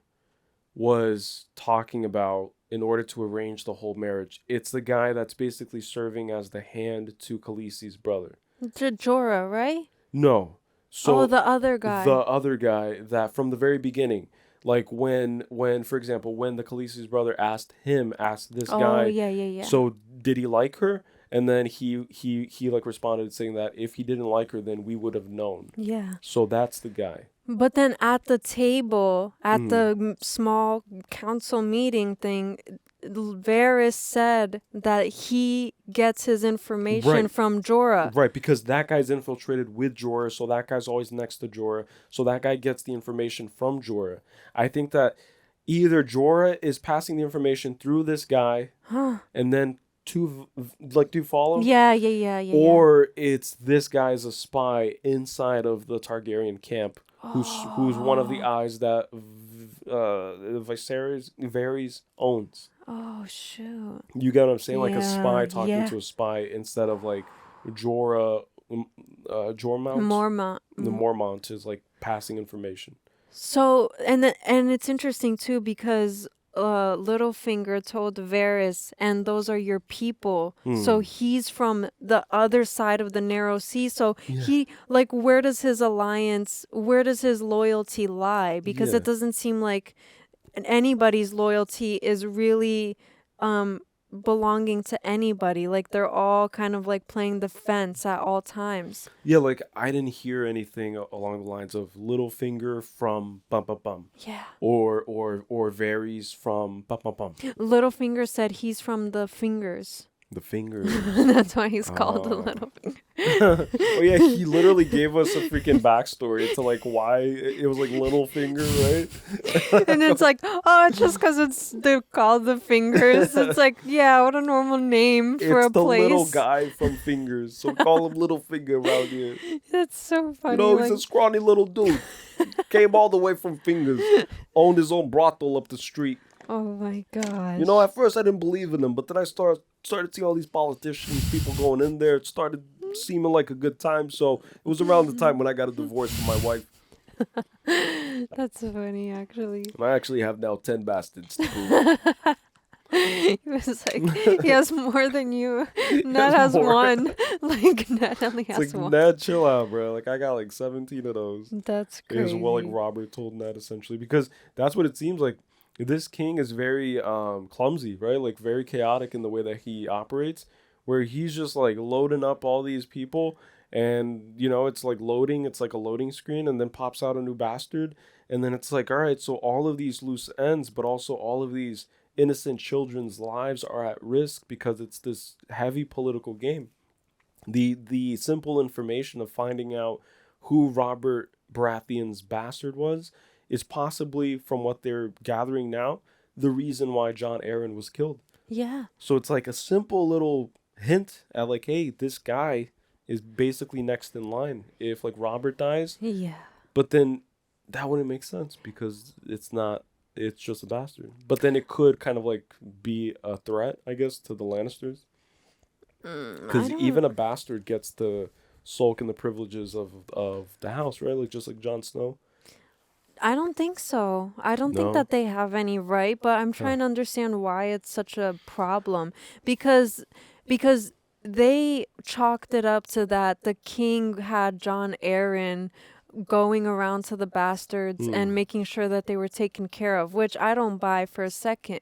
was talking about in order to arrange the whole marriage. It's the guy that's basically serving as the hand to Khaleesi's brother. Jorah, right? No. So the other guy. The other guy that from the very beginning, like when for example, when the Khaleesi's brother asked this guy. Yeah. So did he like her? And then he like responded saying that if he didn't like her, then we would have known. Yeah. So that's the guy. But then at the table, at the small council meeting thing, Varys said that he gets his information from Jorah. Right, because that guy's infiltrated with Jorah, so that guy's always next to Jorah. So that guy gets the information from Jorah. I think that either Jorah is passing the information through this guy, and then do you follow? Yeah. Or it's this guy's a spy inside of the Targaryen camp, who's one of the eyes that Varys owns. Oh shoot! You get what I'm saying? Like a spy talking to a spy instead of like Jorah, Mormont. The Mormont is like passing information. So and it's interesting too because Littlefinger told Varys, and those are your people. So he's from the other side of the narrow sea. So he like where does his loyalty lie? Because it doesn't seem like anybody's loyalty is really belonging to anybody. Like they're all kind of like playing the fence at all times. Yeah, like I didn't hear anything along the lines of Littlefinger from bum bum bum. Yeah. Or Varys from bum bum bum. Littlefinger said he's from the fingers. The fingers. That's why he's called the Littlefinger. Oh yeah, he literally gave us a freaking backstory to like why it was like Littlefinger, right? And it's like, it's just because they're called the fingers. It's like, yeah, what a normal name for a place. It's the little guy from Fingers, so call him Littlefinger around here. That's so funny. He's a scrawny little dude. Came all the way from Fingers, owned his own brothel up the street. Oh my gosh. At first I didn't believe in him, but then I started seeing all these politicians, people going in there. It started seeming like a good time. So it was around the time when I got a divorce from my wife. That's funny, actually. And I actually have now 10 bastards to prove. He was like, he has more than you. Ned has one. Like, Ned only has it's like, one. Ned, chill out, bro. Like, I got like 17 of those. That's crazy. Is what like Robert told Ned, essentially. Because that's what it seems like. This king is very clumsy, right? Like, very chaotic in the way that he operates. Where he's just like loading up all these people. And, it's like loading. It's like a loading screen. And then pops out a new bastard. And then it's like, all right, so all of these loose ends, but also all of these innocent children's lives are at risk because it's this heavy political game. The simple information of finding out who Robert Baratheon's bastard was is possibly, from what they're gathering now, the reason why Jon Arryn was killed. Yeah. So it's like a simple little hint at like, hey, this guy is basically next in line if like Robert dies. Yeah. But then that wouldn't make sense because it's just a bastard. But then it could kind of like be a threat, I guess, to the Lannisters. Because even a bastard gets to sulk in the privileges of the house, right? Like just like Jon Snow. I don't think so. I don't think No? that they have any right, but I'm trying to understand why it's such a problem. Because they chalked it up to that the king had Jon Arryn going around to the bastards and making sure that they were taken care of, which I don't buy for a second.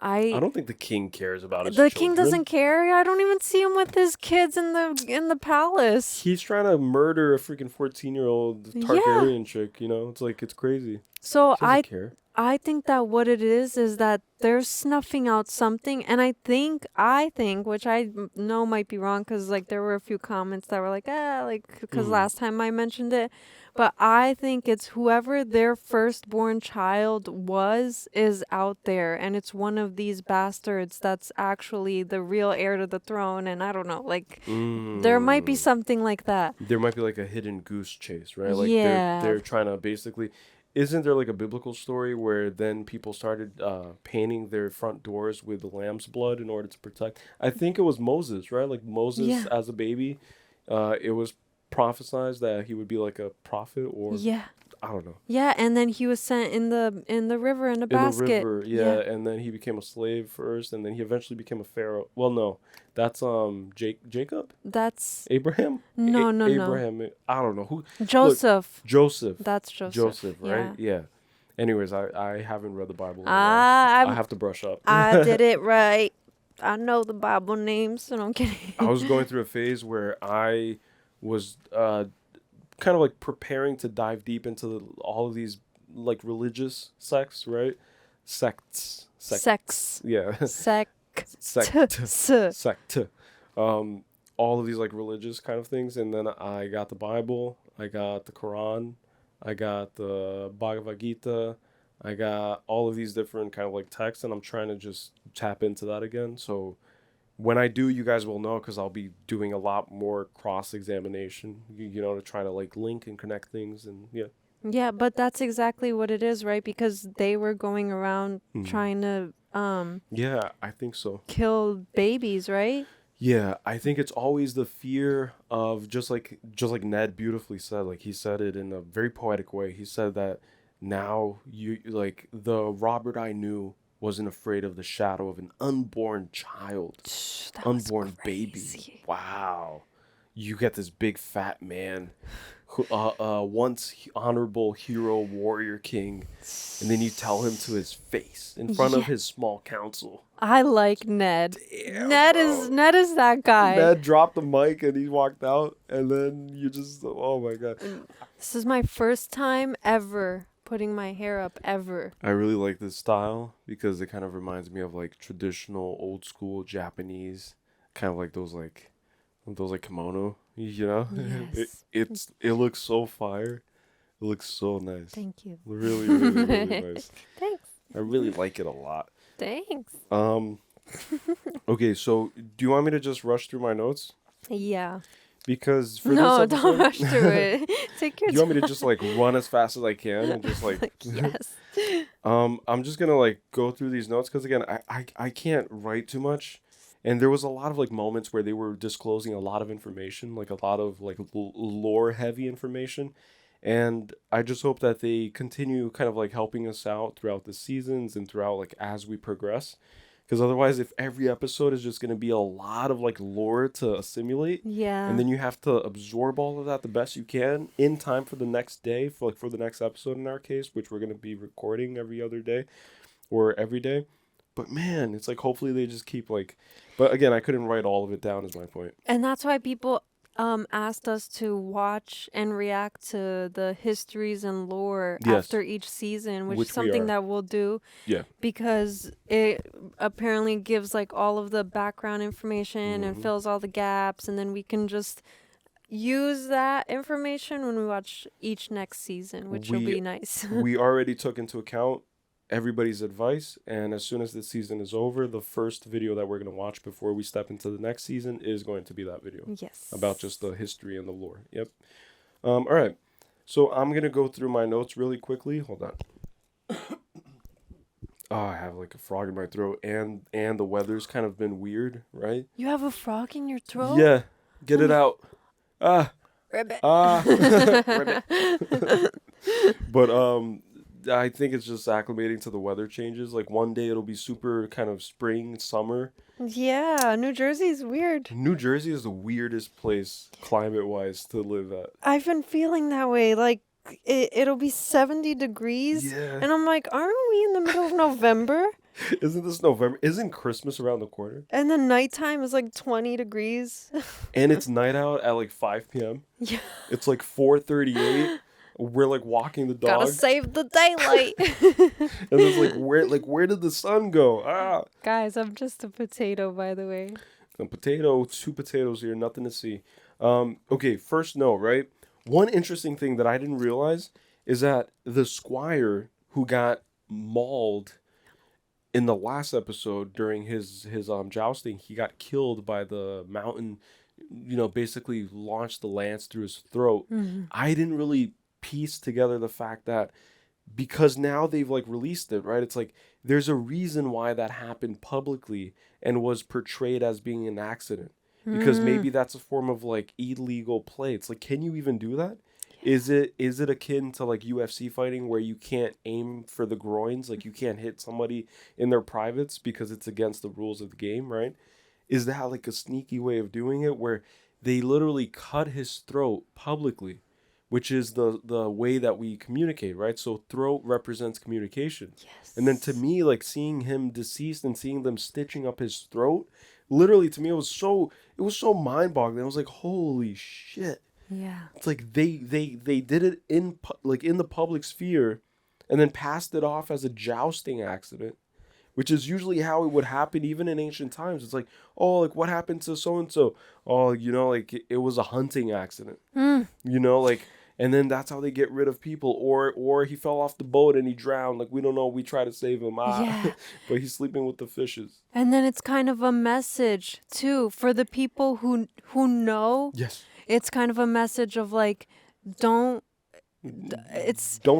I don't think the king cares about his The children. king doesn't care. I don't even see him with his kids in the palace. He's trying to murder a freaking 14-year-old Targaryen chick, you know? It's like, it's crazy. So He doesn't care. I think that what it is that they're snuffing out something, and I think, which I know might be wrong, because like there were a few comments that were like, because last time I mentioned it, but I think it's whoever their firstborn child is out there, and it's one of these bastards that's actually the real heir to the throne, and I don't know, like there might be something like that. There might be like a hidden goose chase, right? Like Yeah. they're trying to basically. Isn't there like a biblical story where then people started painting their front doors with lamb's blood in order to protect? I think it was Moses, right? Like Moses as a baby, it was prophesized that he would be like a prophet or I don't know. Yeah, and then he was sent in the river in a basket. In the river, yeah, and then he became a slave first, and then he eventually became a pharaoh. Well, no, that's Jacob. That's Abraham. No. Abraham. I don't know who. Joseph. Look, Joseph. That's Joseph. Joseph, right? Yeah. Anyways, I haven't read the Bible. I have to brush up. I did it right. I know the Bible names, so I'm kidding. I was going through a phase where I was kind of like preparing to dive deep into all of these like religious sects, right? Sects. Yeah. Sect. All of these like religious kind of things, and then I got the Bible, I got the Quran, I got the Bhagavad Gita, I got all of these different kind of like texts, and I'm trying to just tap into that again. So when I do, you guys will know because I'll be doing a lot more cross-examination, you know, to try to like link and connect things, and yeah. Yeah, but that's exactly what it is, right? Because they were going around trying to yeah, I think so. kill babies, right? Yeah, I think it's always the fear of just like Ned beautifully said, like he said it in a very poetic way. He said that now you like the Robert I knew wasn't afraid of the shadow of an unborn child. Unborn baby. Wow. You get this big fat man who once honorable hero warrior king, and then you tell him to his face in front of his small council. I like Ned. Ned is that guy. Ned dropped the mic and he walked out, and then you just, oh my god. This is my first time ever putting my hair up ever. I really like this style because it kind of reminds me of like traditional old school Japanese, kind of like those like kimono, you know? Yes. It looks so fire. It looks so nice. Thank you. Really, really, really nice. Thanks. I really like it a lot. Thanks. Okay, so do you want me to just rush through my notes? Yeah. Because for No, this don't episode, rush through it. Take your you want me to just like run as fast as I can and just like yes. I'm just gonna like go through these notes because again I can't write too much, and there was a lot of like moments where they were disclosing a lot of information, like a lot of like lore heavy information, and I just hope that they continue kind of like helping us out throughout the seasons and throughout like as we progress. Because otherwise, if every episode is just going to be a lot of like lore to assimilate, Yeah. and then you have to absorb all of that the best you can in time for the next day, for the next episode in our case, which we're going to be recording every other day or every day. But man, it's like hopefully they just keep like. But again, I couldn't write all of it down. Is my point. And that's why people asked us to watch and react to the histories and lore Yes. after each season, which is Which we something are. that we'll do. Yeah. Because it apparently gives like all of the background information and fills all the gaps, and then we can just use that information when we watch each next season, which will be nice. We already took into account everybody's advice, and as soon as the season is over, the first video that we're going to watch before we step into the next season is going to be that video. Yes. About just the history and the lore. Yep. All right. So I'm going to go through my notes really quickly. Hold on. Oh, I have like a frog in my throat, and the weather's kind of been weird, right? You have a frog in your throat? Yeah. Get it out. Ribbit. Ribbit. But I think it's just acclimating to the weather changes. Like one day it'll be super kind of spring, summer. Yeah, New Jersey's weird. New Jersey is the weirdest place climate-wise to live at. I've been feeling that way. Like it'll be 70 degrees. Yeah. And I'm like, aren't we in the middle of November? Isn't this November? Isn't Christmas around the corner? And the nighttime is like 20 degrees. And it's night out at like 5 p.m. Yeah. It's like 4:38. We're like walking the dog. Gotta save the daylight. And it's where did the sun go? Guys, I'm just a potato, by the way. A potato, 2 potatoes here, nothing to see. Okay, first note, right? One interesting thing that I didn't realize is that the squire who got mauled in the last episode during his jousting, he got killed by the mountain, basically launched the lance through his throat. Mm-hmm. I didn't really piece together the fact that because now they've like released it, right? It's like there's a reason why that happened publicly and was portrayed as being an accident. Because maybe that's a form of like illegal play. It's like, can you even do that? Is it akin to like UFC fighting where you can't aim for the groins, like you can't hit somebody in their privates because it's against the rules of the game, right? Is that like a sneaky way of doing it where they literally cut his throat publicly, which is the way that we communicate, right? So throat represents communication. Yes. And then to me, like seeing him deceased and seeing them stitching up his throat, literally to me it was so mind-boggling. I was like, holy shit. Yeah. It's like they did it in the public sphere and then passed it off as a jousting accident, which is usually how it would happen even in ancient times. It's like, oh, like what happened to so and so? Oh, like it was a hunting accident. Like, and then that's how they get rid of people. Or he fell off the boat and he drowned. Like, we don't know. We try to save him. Yeah. But he's sleeping with the fishes. And then it's kind of a message too for the people who know. Yes. It's kind of a message of like, don't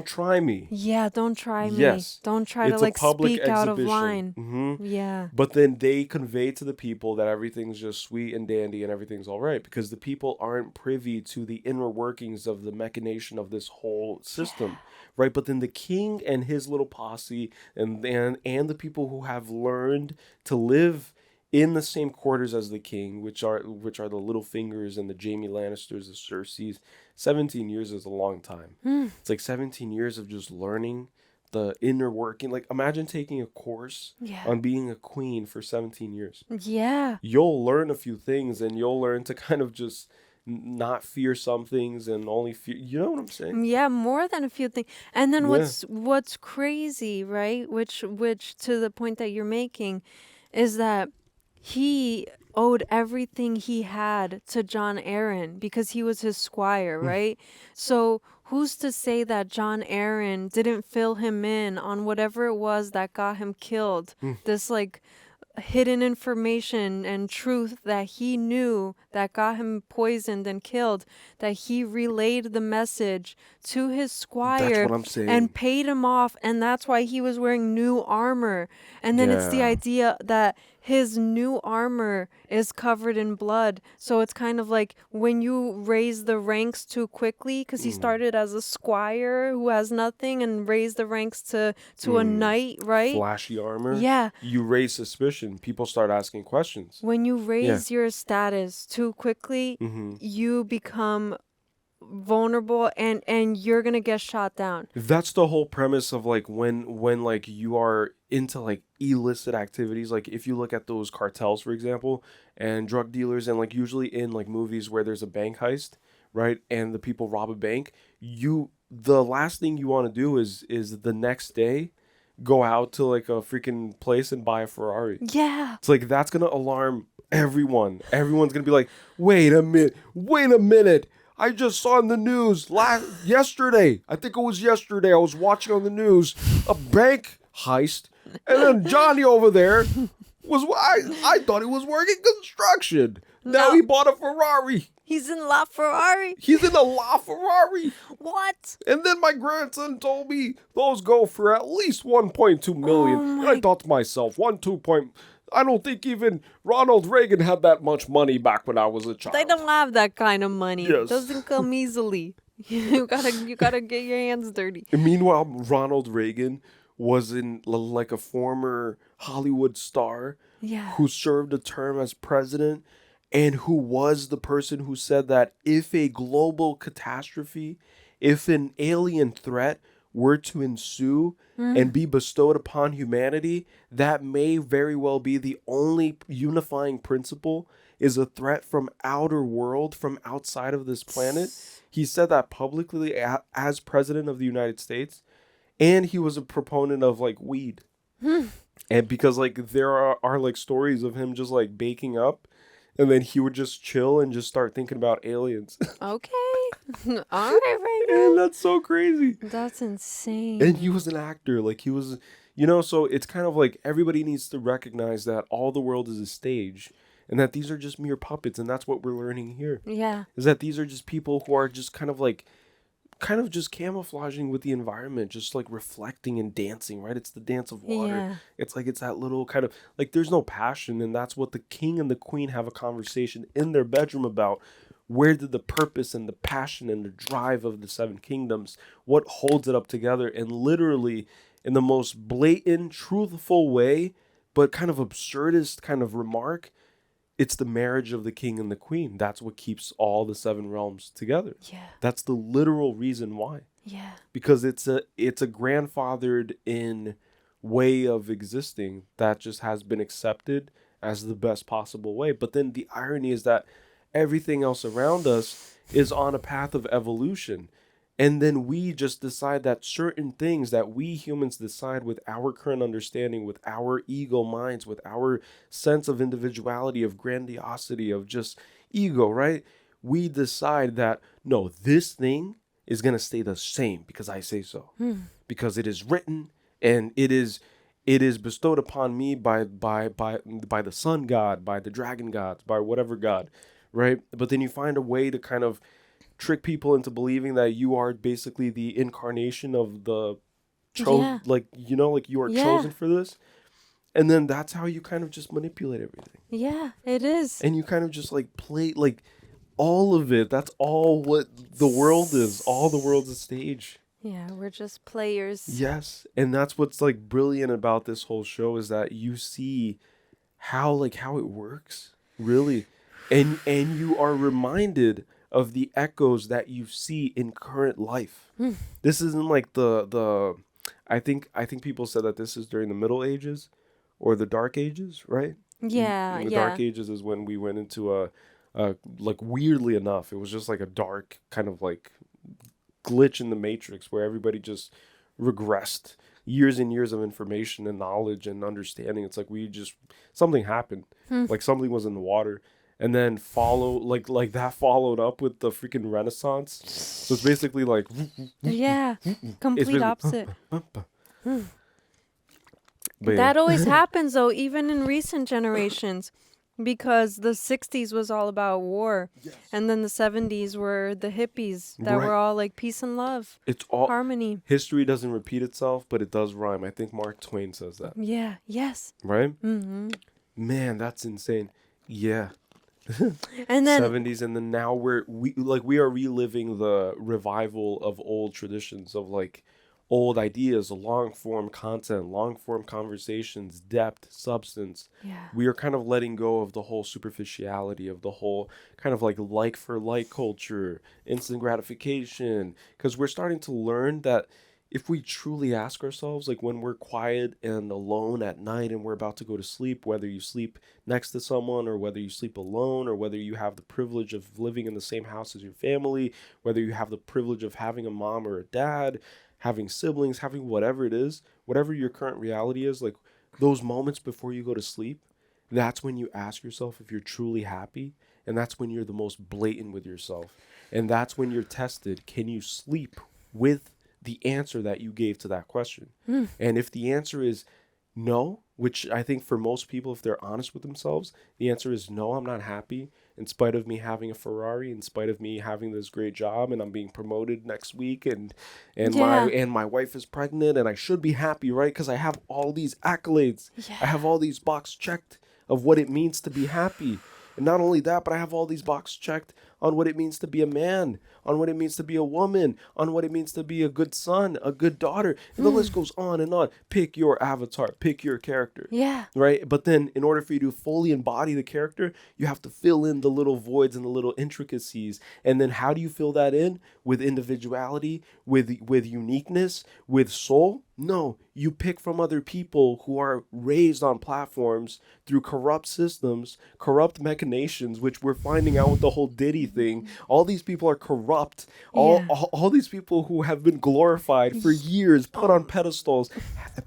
try me. Yeah, don't try me. Yes. Don't try It's to like a public speak out of exhibition. line. Mm-hmm. Yeah. But then they convey to the people that everything's just sweet and dandy and everything's all right because the people aren't privy to the inner workings of the machination of this whole system, right? But then the king and his little posse and the people who have learned to live in the same quarters as the king, which are the Littlefingers and the Jaime Lannisters, the Cerseis. 17 years is a long time. It's like 17 years of just learning the inner working. Like imagine taking a course on being a queen for 17 years. Yeah. You'll learn a few things and you'll learn to kind of just not fear some things and only fear, you know what I'm saying? Yeah, more than a few things. And then what's crazy, right? Which to the point that you're making is that he owed everything he had to Jon Arryn because he was his squire, right? So who's to say that Jon Arryn didn't fill him in on whatever it was that got him killed? This like hidden information and truth that he knew that got him poisoned and killed, that he relayed the message to his squire. That's what I'm saying. And paid him off, and that's why he was wearing new armor. And then it's the idea that his new armor is covered in blood. So it's kind of like when you raise the ranks too quickly, because he started as a squire who has nothing and raised the ranks to a knight, right? Flashy armor. Yeah. You raise suspicion. People start asking questions. When you raise your status too quickly, you become vulnerable and you're gonna get shot down. That's the whole premise of like when like you are into like illicit activities. Like if you look at those cartels, for example, and drug dealers, and like usually in like movies where there's a bank heist, right, and the people rob a bank, the last thing you want to do is the next day go out to like a freaking place and buy a Ferrari. Yeah. It's like that's gonna alarm everyone. Everyone's gonna be like, wait a minute. I just saw in the news yesterday. I think it was yesterday. I was watching on the news a bank heist, and then Johnny over there was I thought he was working construction. Now No. he bought a Ferrari. He's in La Ferrari. He's in a La Ferrari. What? And then my grandson told me those go for at least 1.2 million. And I thought to myself, I don't think even Ronald Reagan had that much money back when I was a child. They don't have that kind of money. Yes. It doesn't come easily. You gotta get your hands dirty. And meanwhile, Ronald Reagan was like a former Hollywood star who served a term as president, and who was the person who said that if a global catastrophe, if an alien threat were to ensue and be bestowed upon humanity, that may very well be the only unifying principle is a threat from outer world, from outside of this planet. He said that publicly as president of the United States, and he was a proponent of like weed. And because like there are like stories of him just like baking up, and then he would just chill and just start thinking about aliens. Okay. All right, And that's so crazy. That's insane. And he was an actor. Like he was, so it's kind of like everybody needs to recognize that all the world is a stage, and that these are just mere puppets. And that's what we're learning here. Yeah. Is that these are just people who are just kind of just camouflaging with the environment, just like reflecting and dancing, right? It's the dance of water. Yeah. It's like, it's that little kind of like, there's no passion. And that's what the king and the queen have a conversation in their bedroom about. Where did the purpose and the passion and the drive of the Seven Kingdoms, what holds it up together? And literally in the most blatant, truthful way, but kind of absurdist kind of remark, it's the marriage of the king and the queen. That's what keeps all the seven realms together. Yeah. That's the literal reason why. Yeah. Because it's a grandfathered in way of existing that just has been accepted as the best possible way. But then the irony is that everything else around us is on a path of evolution. And then we just decide that certain things that we humans decide with our current understanding, with our ego minds, with our sense of individuality, of grandiosity, of just ego, right? We decide that, no, this thing is going to stay the same because I say so. Because it is written, and it is bestowed upon me by the sun god, by the dragon gods, by whatever god, right? But then you find a way to kind of trick people into believing that you are basically the incarnation of the like you are chosen for this. And then that's how you kind of just manipulate everything. Yeah, it is. And you kind of just like play like all of it. That's all what the world is. All the world's a stage. Yeah, we're just players. Yes. And that's what's like brilliant about this whole show is that you see how it works, really. And you are reminded of the echoes that you see in current life. This isn't like the I think people said that this is during the Middle Ages or the Dark Ages, right? Yeah, the Dark Ages is when we went into a like, weirdly enough, it was just like a dark kind of like glitch in the matrix where everybody just regressed years and years of information and knowledge and understanding. It's like something happened. Like something was in the water. And then like that followed up with the freaking Renaissance. So it's basically like yeah, complete opposite. But That always happens though, even in recent generations, because the 60s was all about war, and then the 70s were the hippies that were all like peace and love. It's all harmony. History doesn't repeat itself, but it does rhyme. I think Mark Twain says that. Yeah. Yes. Right? Mm-hmm. Man, that's insane. Yeah. And then 70s, and then now we are reliving the revival of old traditions, of like old ideas, long form content, long form conversations, depth, substance. Yeah. We are kind of letting go of the whole superficiality of the whole kind of like for like culture, instant gratification, because we're starting to learn that if we truly ask ourselves, like when we're quiet and alone at night and we're about to go to sleep, whether you sleep next to someone or whether you sleep alone or whether you have the privilege of living in the same house as your family, whether you have the privilege of having a mom or a dad, having siblings, having whatever it is, whatever your current reality is, like those moments before you go to sleep, that's when you ask yourself if you're truly happy. And that's when you're the most blatant with yourself. And that's when you're tested. Can you sleep with the answer that you gave to that question? And if the answer is no, which I think for most people, if they're honest with themselves, the answer is no, I'm not happy. In spite of me having a Ferrari, in spite of me having this great job, and I'm being promoted next week, and my wife is pregnant, and I should be happy, right? Because I have all these accolades. I have all these boxes checked of what it means to be happy. And not only that, but I have all these boxes checked on what it means to be a man, on what it means to be a woman, on what it means to be a good son, a good daughter. And the list goes on and on. Pick your avatar, pick your character. Yeah. Right? But then in order for you to fully embody the character, you have to fill in the little voids and the little intricacies. And then how do you fill that in? With individuality, with uniqueness, with soul? No, you pick from other people who are raised on platforms through corrupt systems, corrupt machinations, which we're finding out with the whole Diddy thing. All these people are corrupt. All these people who have been glorified for years, put on pedestals,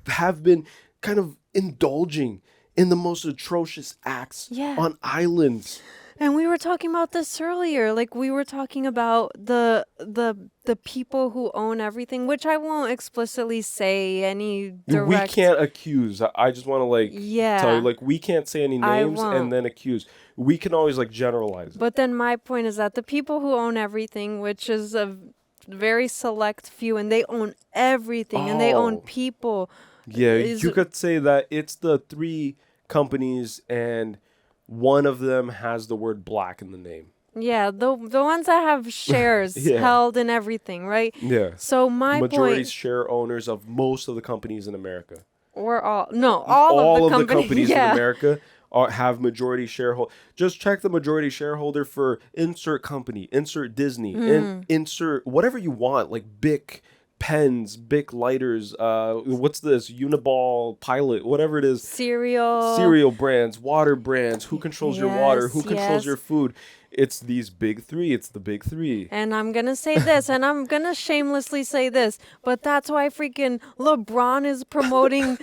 have been kind of indulging in the most atrocious acts on islands. And we were talking about this earlier. Like we were talking about the people who own everything, which I won't explicitly say any direct. We can't accuse. I just want to tell you, like, we can't say any names and then accuse. We can always generalize it. But then my point is that the people who own everything, which is a very select few, and they own everything and they own people. Yeah, you could say that it's the 3 companies and one of them has the word black in the name. Yeah, the ones that have shares held in everything, right? Yeah. So my majority point, share owners of most of the companies in America. Or all of the companies in America have majority shareholder. Just check the majority shareholder for insert company, insert Disney, insert whatever you want, like Bic pens, Bic lighters, what's this? Uniball, Pilot, whatever it is. Cereal brands, water brands, who controls your water, who controls your food. It's these big 3. It's the big 3. And I'm going to say this, and I'm going to shamelessly say this, but that's why freaking LeBron is promoting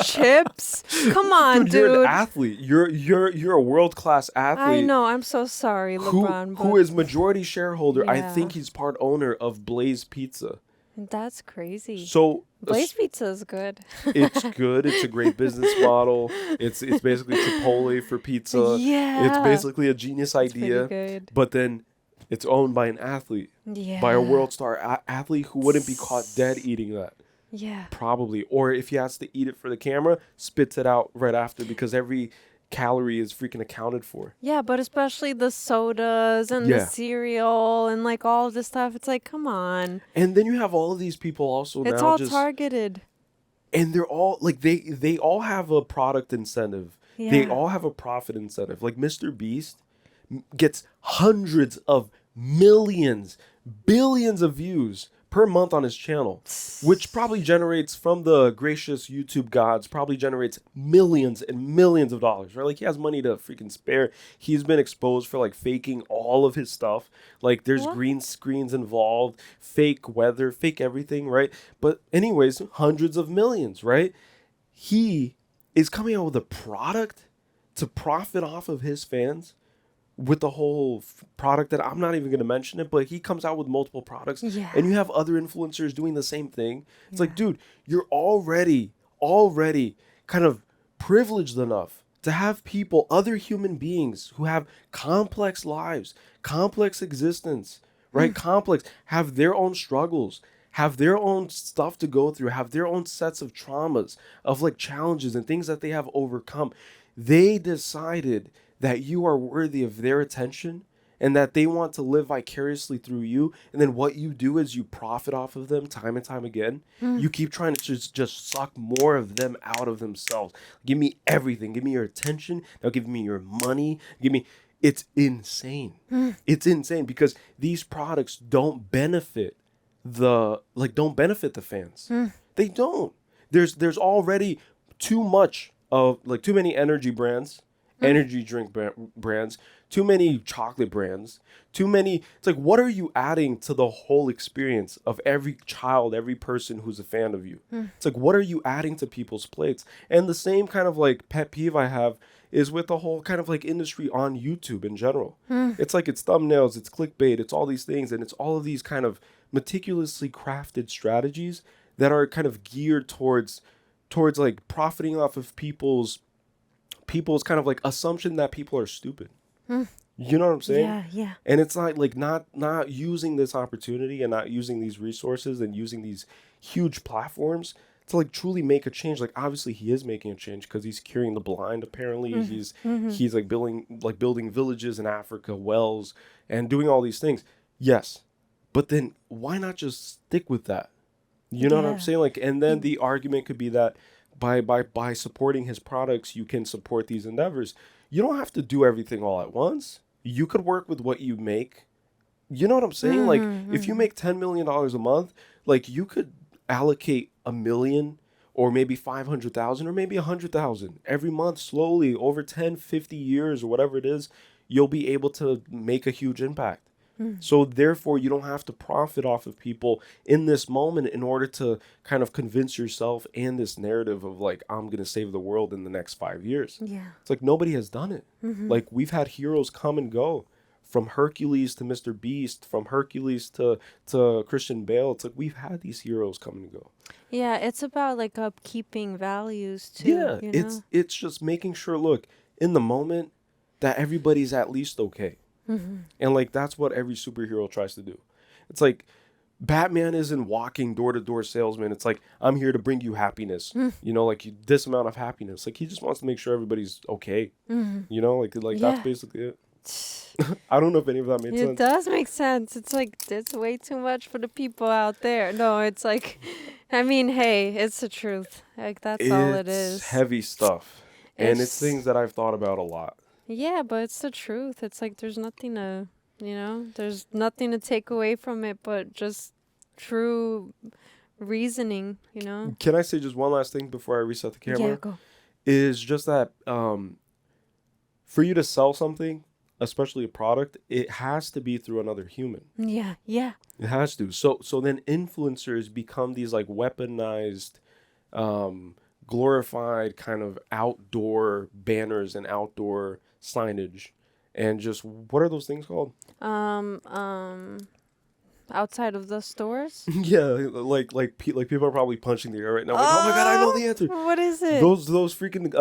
chips. Come on, dude. You're an athlete. You're a world-class athlete. I know. I'm so sorry, LeBron. Who is majority shareholder. I think he's part owner of Blaze Pizza. That's crazy. So Blaze Pizza is good. It's good. It's a great business model. It's basically Chipotle for pizza. Yeah. It's basically a genius idea. Pretty good. But then it's owned by an athlete. Yeah. By a world star athlete who wouldn't be caught dead eating that. Yeah. Probably. Or if he has to eat it for the camera, spits it out right after because every calorie is freaking accounted for. Yeah, but especially the sodas and the cereal and like all of this stuff. It's like, come on. And then you have all of these people also it's now all just targeted. And they're all like they all have a product incentive. Yeah. They all have a profit incentive. Like Mr. Beast gets hundreds of millions, billions of views per month on his channel, which probably generates from the gracious YouTube gods, probably generates millions and millions of dollars, right? Like he has money to freaking spare. He's been exposed for like faking all of his stuff. Like there's green screens involved, fake weather, fake everything, right? But anyways, hundreds of millions, right? He is coming out with a product to profit off of his fans with the whole product that I'm not even going to mention it, but he comes out with multiple products and you have other influencers doing the same thing. It's like, dude, you're already kind of privileged enough to have people, other human beings who have complex lives, complex existence, right? Complex, have their own struggles, have their own stuff to go through, have their own sets of traumas, of like challenges and things that they have overcome. They decided that you are worthy of their attention and that they want to live vicariously through you. And then what you do is you profit off of them time and time again. You keep trying to just suck more of them out of themselves. Give me everything. Give me your attention. Now give me your money. It's insane. It's insane because these products don't benefit don't benefit the fans. They don't. There's already too much of too many energy brands, energy drink brands, too many chocolate brands, too many. It's like, what are you adding to the whole experience of every child, every person who's a fan of you? It's like, what are you adding to people's plates? And the same kind of like pet peeve I have is with the whole kind of like industry on YouTube in general. It's like, it's thumbnails, it's clickbait, it's all these things, and it's all of these kind of meticulously crafted strategies that are kind of geared towards like profiting off of people's kind of like assumption that people are stupid. You know what I'm saying? Yeah. And it's not using this opportunity and not using these resources and using these huge platforms to like truly make a change. Like, obviously he is making a change because he's curing the blind. Apparently he's like building villages in Africa, wells, and doing all these things. Yes. But then why not just stick with that? You know what I'm saying? Like, and then the argument could be that by supporting his products, you can support these endeavors. You don't have to do everything all at once. You could work with what you make. You know what I'm saying? Like, if you make $10 million a month, like, you could allocate $1 million or maybe 500,000 or maybe 100,000 every month, slowly over 10, 50 years or whatever it is. You'll be able to make a huge impact. So therefore, you don't have to profit off of people in this moment in order to kind of convince yourself and this narrative of like, I'm going to save the world in the next 5 years. Yeah. It's like, nobody has done it. Like, we've had heroes come and go, from Hercules to Mr. Beast, from Hercules to Christian Bale. It's like, we've had these heroes come and go. Yeah, it's about like upkeeping values too. Yeah, you know? it's just making sure, look, in the moment, that everybody's at least okay. And like, that's what every superhero tries to do. It's like, Batman isn't walking door-to-door salesman. It's like, I'm here to bring you happiness. You know, like, this amount of happiness. Like, he just wants to make sure everybody's okay. You know, like that's basically it. I don't know if any of that made sense. It does make sense. It's like, it's way too much for the people out there. No, it's like, I mean, hey, it's the truth. Like, that's all it is. It's heavy stuff. And it's things that I've thought about a lot. Yeah, but it's the truth. It's like, there's nothing to, there's nothing to take away from it, but just true reasoning, Can I say just one last thing before I reset the camera? Yeah, go. Is just that for you to sell something, especially a product, it has to be through another human. Yeah. It has to. So then influencers become these like weaponized, glorified kind of outdoor banners and outdoor signage. And just, what are those things called? Outside of the stores? Yeah, like people are probably punching the air right now. Like, oh my God, I know the answer. What is it? Those freaking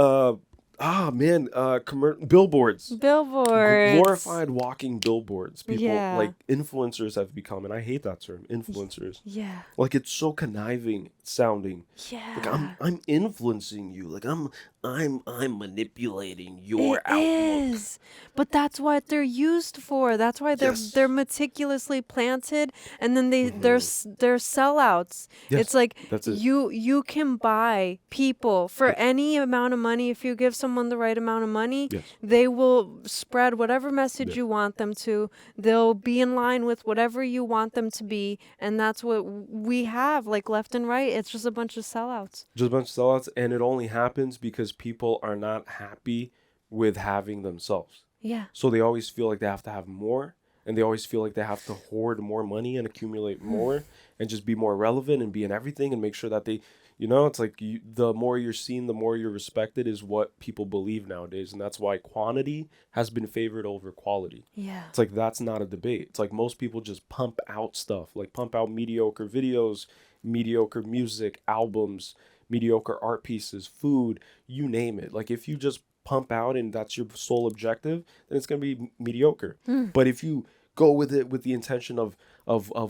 billboards. Glorified walking billboards. People like influencers have become, and I hate that term, influencers. Yeah. Like, it's so conniving sounding. Yeah. Like, I'm influencing you. Like, I'm manipulating your outlook. It is. But that's what they're used for. That's why they're meticulously planted, and then they're sellouts. Yes, it's like, that's it. You can buy people for any amount of money. If you give someone the right amount of money, they will spread whatever message you want them to. They'll be in line with whatever you want them to be, and that's what we have, like, left and right. It's just a bunch of sellouts. Just a bunch of sellouts, and it only happens because people are not happy with having themselves. Yeah. So they always feel like they have to have more, and they always feel like they have to hoard more money and accumulate more and just be more relevant and be in everything and make sure that they, it's like, the more you're seen, the more you're respected is what people believe nowadays. And that's why quantity has been favored over quality. Yeah. It's like, that's not a debate. It's like, most people just pump out stuff, like pump out mediocre videos, mediocre music, albums, mediocre art pieces, food, you name it. Like, if you just pump out and that's your sole objective, then it's going to be mediocre. But if you go with it with the intention of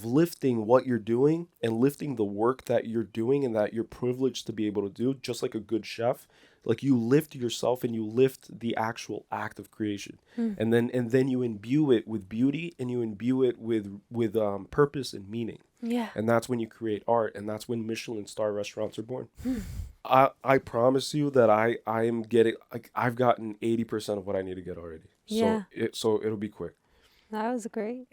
lifting what you're doing and lifting the work that you're doing and that you're privileged to be able to do, just like a good chef, like, you lift yourself and you lift the actual act of creation. And then you imbue it with beauty and you imbue it with purpose and meaning. Yeah. And that's when you create art, and that's when Michelin star restaurants are born. I promise you that I am getting, like, I've gotten 80% of what I need to get already. Yeah. So it'll be quick. That was great.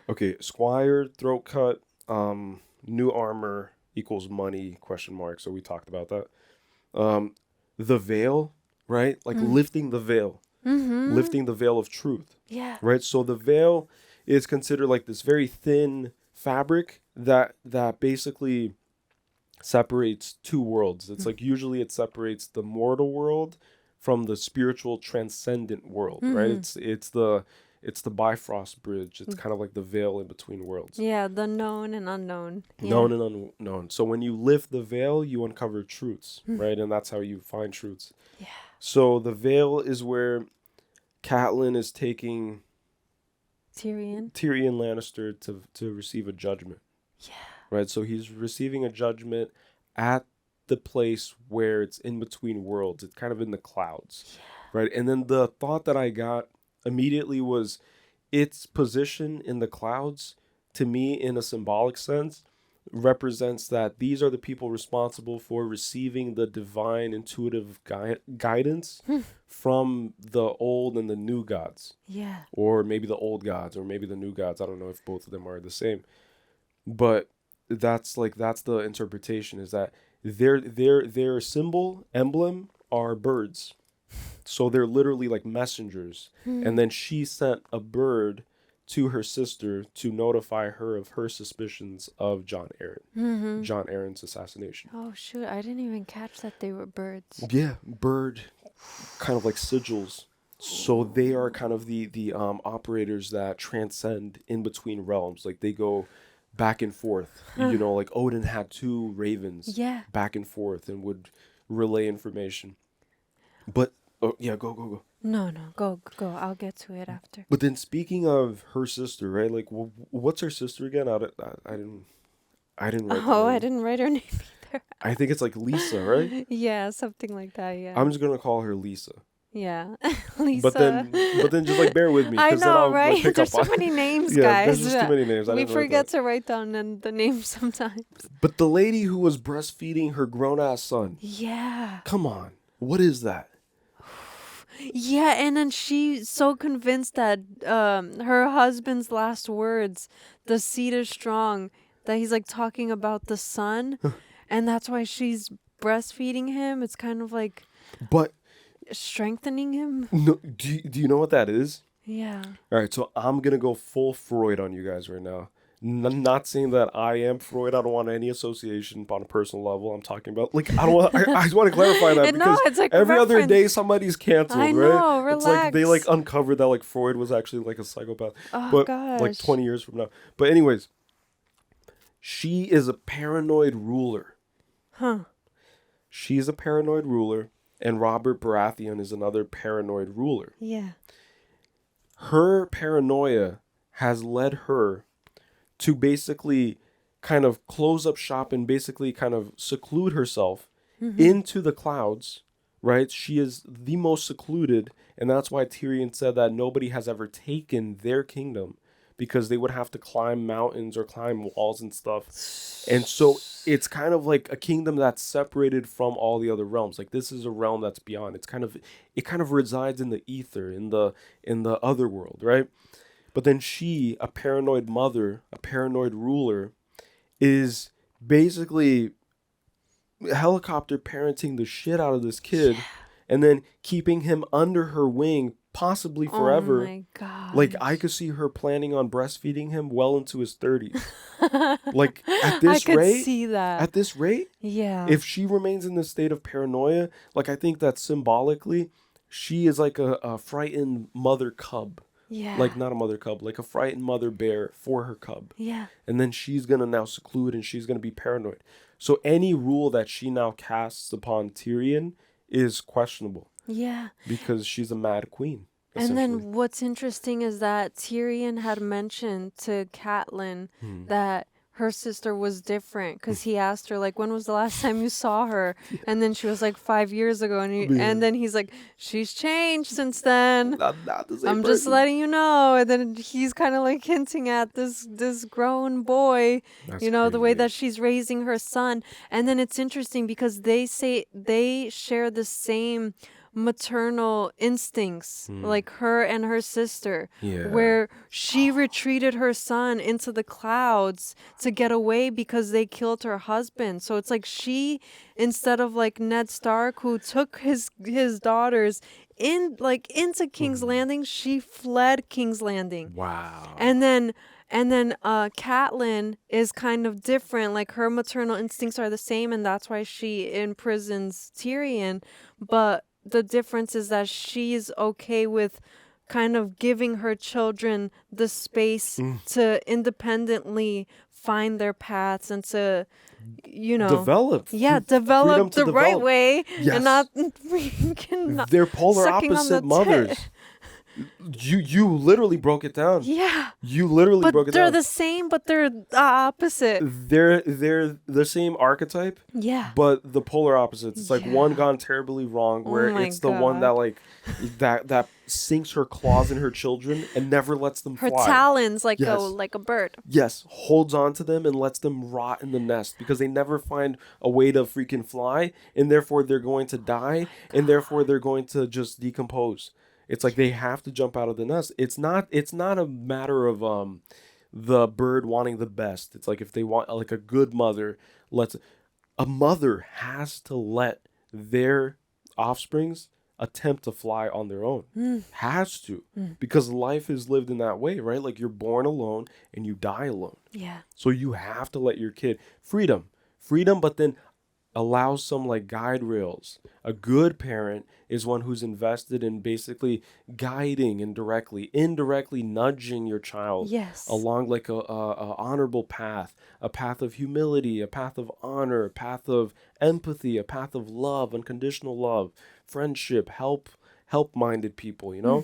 Okay, Squire throat cut. new armor equals money, ? So we talked about that. The veil, right? Like lifting the veil. Mm-hmm. Lifting the veil of truth. Yeah. Right? So the veil is considered like this very thin fabric that basically separates two worlds. It's like usually it separates the mortal world from the spiritual transcendent world, right? It's the Bifrost Bridge. It's kind of like the veil in between worlds. Yeah, the known and unknown. Yeah. Known and unknown. So when you lift the veil, you uncover truths, right? And that's how you find truths. Yeah. So the veil is where Catelyn is taking Tyrion Lannister to receive a judgment. Yeah. Right? So he's receiving a judgment at the place where it's in between worlds. It's kind of in the clouds. Yeah. Right? And then the thought that I got immediately was its position in the clouds, to me, in a symbolic sense, represents that these are the people responsible for receiving the divine intuitive guidance from the old and the new gods. Yeah. Or maybe the old gods, or maybe the new gods. I don't know if both of them are the same. But that's the interpretation, is that their symbol, emblem, are birds. So they're literally like messengers. And then she sent a bird to her sister to notify her of her suspicions of Jon Arryn. Jon Arryn's assassination. Oh, shoot. I didn't even catch that they were birds. Yeah, bird, kind of like sigils. So they are kind of the operators that transcend in between realms. Like they go back and forth. You know, like Odin had 2 ravens back and forth and would relay information. But, yeah, go. No, go. I'll get to it after. But then speaking of her sister, right? Like, what's her sister again? I didn't write her name. I didn't write her name either. I think it's like Lisa, right? Yeah, something like that, yeah. I'm just going to call her Lisa. Yeah, Lisa. But then just like bear with me. I know, then I'll, right? Like, pick There's up so many names, yeah, guys. There's just too many names. We forget to write down the names sometimes. But the lady who was breastfeeding her grown-ass son. Yeah. Come on. What is that? Yeah, and then she's so convinced that her husband's last words, the seed is strong, that he's like talking about the son, and that's why she's breastfeeding him. It's kind of like strengthening him. No, do you know what that is? Yeah. All right, so I'm going to go full Freud on you guys right now. Not saying that I am Freud. I don't want any association on a personal level. I'm talking about, like, I just want to clarify that because it's like every other day somebody's canceled, I right? know, It's like they relax. uncovered that like Freud was actually like a psychopath. Oh, but gosh. like 20 years from now. But anyways, she is a paranoid ruler. Huh. She's a paranoid ruler, and Robert Baratheon is another paranoid ruler. Yeah. Her paranoia has led her to basically kind of close up shop and basically kind of seclude herself into the clouds, right? She is the most secluded, and that's why Tyrion said that nobody has ever taken their kingdom, because they would have to climb mountains or climb walls and stuff. And so it's kind of like a kingdom that's separated from all the other realms. Like this is a realm that's beyond. It kind of resides in the ether, in the other world, right? But then she, a paranoid mother, a paranoid ruler, is basically helicopter parenting the shit out of this kid and then keeping him under her wing possibly forever. Oh my God. Like I could see her planning on breastfeeding him well into his 30s. Like at this I could rate, see that. At this rate, yeah. If she remains in this state of paranoia, like I think that symbolically, she is like a frightened mother cub. Yeah. Like not a mother cub, like a frightened mother bear for her cub. Yeah. And then she's going to now seclude and she's going to be paranoid. So any rule that she now casts upon Tyrion is questionable. Yeah. Because she's a mad queen. And then what's interesting is that Tyrion had mentioned to Catelyn that her sister was different, because he asked her, like, when was the last time you saw her? And then she was like 5 years ago. And then he's like, she's changed since then. Not the same I'm just person. letting you know. And then he's kind of like hinting at this grown boy, That's the way crazy. that she's raising her son. And then it's interesting because they say they share the same maternal instincts, like her and her sister, Yeah. where she retreated her son into the clouds to get away because they killed her husband. So it's like she, instead of like Ned Stark, who took his daughters into King's Landing, she fled King's Landing. Wow. And then Catelyn is kind of different. Like her maternal instincts are the same, and that's why she imprisons Tyrion. But the difference is that she's okay with kind of giving her children the space to independently find their paths and to, develop. develop the right develop. way, Yes. and not freaking They're polar sucking on the opposite tit. mothers. You literally broke it down. Yeah. You literally But broke it they're down. the same, but they're the opposite. They're the same archetype. Yeah. But the polar opposites. It's like one gone terribly wrong, where my it's the one God. that that sinks her claws in her children and never lets them Her fly. talons like Yes. a bird. Yes, holds on to them and lets them rot in the nest because they never find a way to freaking fly, and therefore they're going to die, and therefore they're going to just decompose. It's like they have to jump out of the nest. It's not a matter of the bird wanting the best. It's like if they want like a good mother, a mother has to let their offsprings attempt to fly on their own. Has to. Because life is lived in that way, right? Like you're born alone and you die alone. Yeah. So you have to let your kid freedom, but then allow some like guide rails. A good parent is one who's invested in basically guiding indirectly nudging your child along like a honorable path, a path of humility, a path of honor, a path of empathy, a path of love, unconditional love, friendship, help-minded people,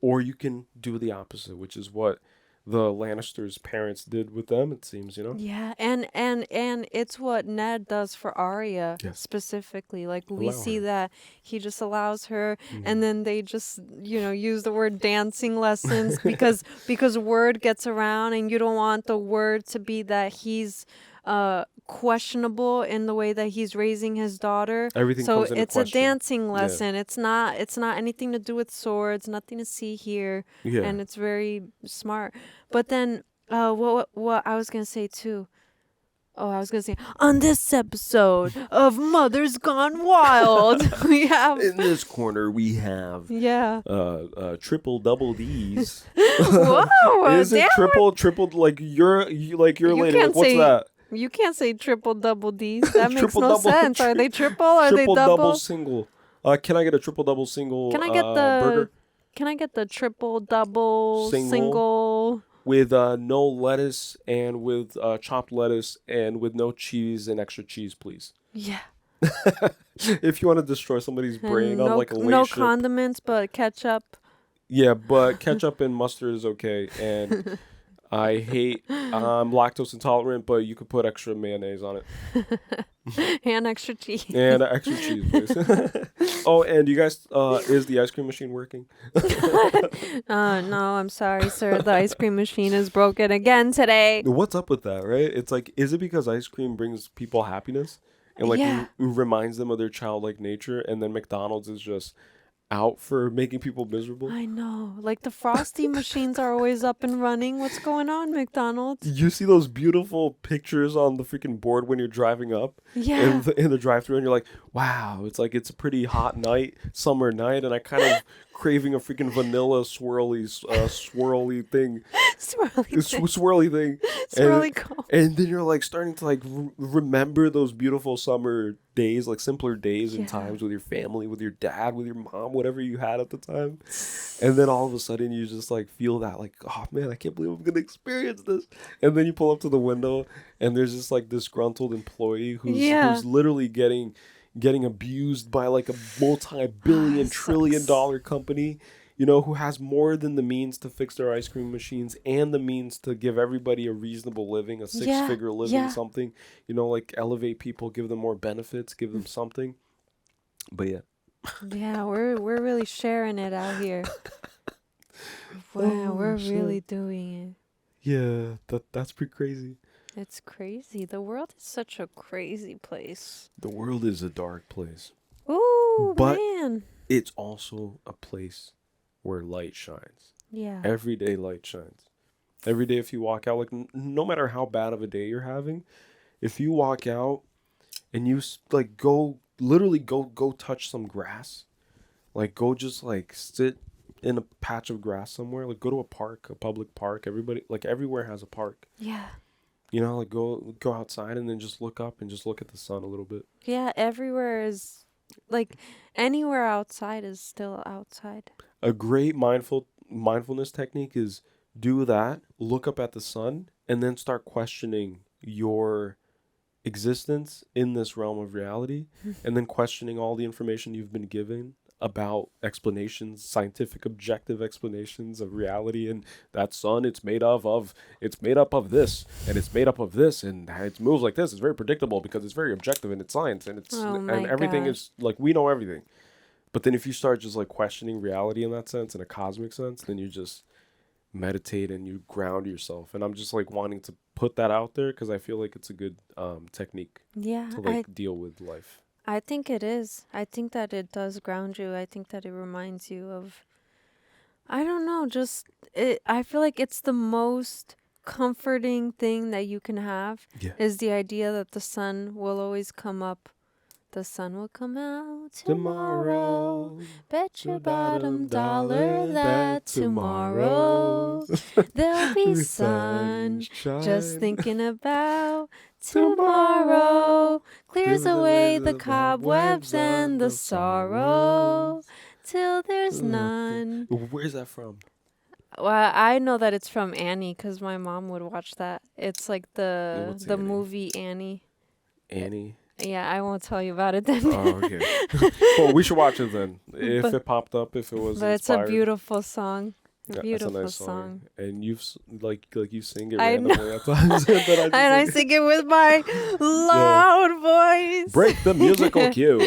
Or you can do the opposite, which is what the Lannisters' parents did with them, it seems, Yeah, and it's what Ned does for Arya specifically. Like we Allow see her. that he just allows her, and then they just use the word dancing lessons because word gets around, and you don't want the word to be that he's questionable in the way that he's raising his daughter. Everything so comes into it's question. a dancing Yeah. lesson. It's not anything to do with swords, nothing to see here. Yeah. And it's very smart. But then what I was gonna say too. Oh, I was gonna say on this episode of Mothers Gone Wild, we have In this corner we have triple double D's. Whoa, Is it damn triple like your lady? can't Like, what's say that? You can't say triple double D's. That makes Triple no double- sense. Are they triple? Are they Triple double? double single. Can I get a triple double single? Can I get the burger Can I get the triple double single? with no lettuce and with chopped lettuce and with no cheese and extra cheese, please? Yeah. If you want to destroy somebody's brain And on no, like a late no ship. condiments, but ketchup. Yeah, but ketchup and mustard is okay. And I hate lactose intolerant, but you could put extra mayonnaise on it. And extra cheese. And extra cheese, please. Oh, and you guys, is the ice cream machine working? No, I'm sorry, sir. The ice cream machine is broken again today. What's up with that, right? It's like, is it because ice cream brings people happiness? And like reminds them of their childlike nature, and then McDonald's is just out for making people miserable? I know. Like the Frosty machines are always up and running. What's going on, McDonald's? You see those beautiful pictures on the freaking board when you're driving up in the drive-thru, and you're like, wow, it's like it's a pretty hot night, summer night, and I kind of craving a freaking vanilla swirly thing. Swirly thing. Swirly cone. And then you're like starting to like remember those beautiful summer days, like simpler days and times with your family, with your dad, with your mom, whatever you had at the time. And then all of a sudden you just like feel that like, oh man, I can't believe I'm gonna experience this. And then you pull up to the window and there's just like disgruntled employee who's literally getting abused by like a multi-billion trillion-dollar company, you know, who has more than the means to fix their ice cream machines and the means to give everybody a reasonable living, a six-figure living, something, you know, like elevate people, give them more benefits, give them something. But yeah, we're really sharing it out here. Wow, we're really doing it. Yeah, that's pretty crazy. It's crazy. The world is such a crazy place. The world is a dark place. Ooh, But man. it's also a place where light shines. Yeah. Every day light shines. Every day if you walk out, like no matter how bad of a day you're having, if you walk out and you like literally go touch some grass, like go just like sit in a patch of grass somewhere, like go to a park, a public park. Everybody, like everywhere has a park. Yeah. You know, like go outside and then just look up and just look at the sun a little bit. Yeah, everywhere is like anywhere outside is still outside. A great mindfulness technique is do that, look up at the sun, and then start questioning your existence in this realm of reality, and then questioning all the information you've been given about explanations, scientific objective explanations of reality. And that sun, it's made up of this, and it's made up of this, and it moves like this. It's very predictable because it's very objective and it's science, and and everything is like, we know everything. But then if you start just like questioning reality in that sense, in a cosmic sense, then you just meditate and you ground yourself. And I'm just like wanting to put that out there because I feel like it's a good technique to like deal with life. I think it is. I think that it does ground you. I think that it reminds you of, I don't know, just I feel like it's the most comforting thing that you can have is the idea that the sun will always come up. The sun will come out tomorrow. Bet your bottom dollar that tomorrow there'll be sun. Just thinking about tomorrow clears away the cobwebs and the sorrow till there's none. Where's that from? Well, I know that it's from Annie because my mom would watch that. It's like the Annie? movie Annie. Annie? Yeah, I won't tell you about it then. Oh, okay. Well, we should watch it then. If it popped up, if it was But inspired. it's a beautiful song. Yeah, Beautiful that's a nice song. And you've like you sing it I randomly know. at times. And I sing it with my loud voice. Break the musical cue.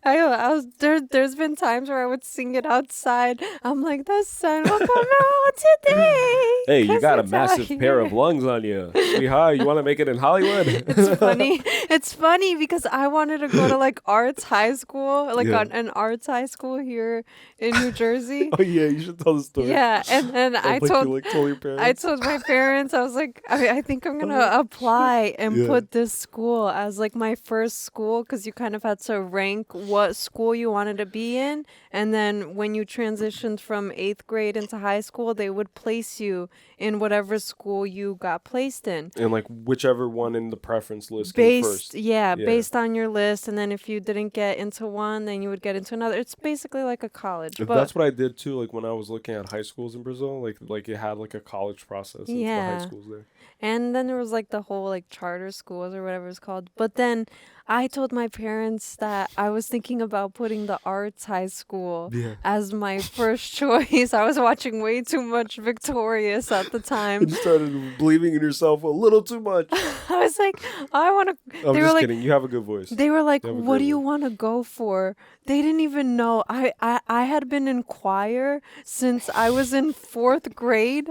I was there's been times where I would sing it outside. I'm like, the sun will come out today. Hey, you 'cause got a it's out massive pair of here. lungs on you. Sweetheart, you want to make it in Hollywood? It's funny. It's funny because I wanted to go to like arts high school, like on an arts high school here in New Jersey. Oh yeah, you should tell the story. Yeah, and I told your parents. I told my parents, I was like, I think I'm gonna apply and put this school as like my first school because you kind of had to rank what school you wanted to be in, and then when you transitioned from 8th grade into high school, they would place you in whatever school you got placed in. And like whichever one in the preference list came first. Based on your list, and then if you didn't get into one, then you would get into another. It's basically like a college. But That's what I did too. Like when I was looking at high schools in Brazil, like it had like a college process into the high schools there. And then there was like the whole like charter schools or whatever it's called. But then I told my parents that I was thinking about putting the arts high school as my first choice. I was watching way too much Victorious at the time. And you started believing in yourself a little too much. I was like, I want to. I'm just kidding. You have a good voice. They were like, what do you want to go for? They didn't even know. I had been in choir since I was in 4th grade.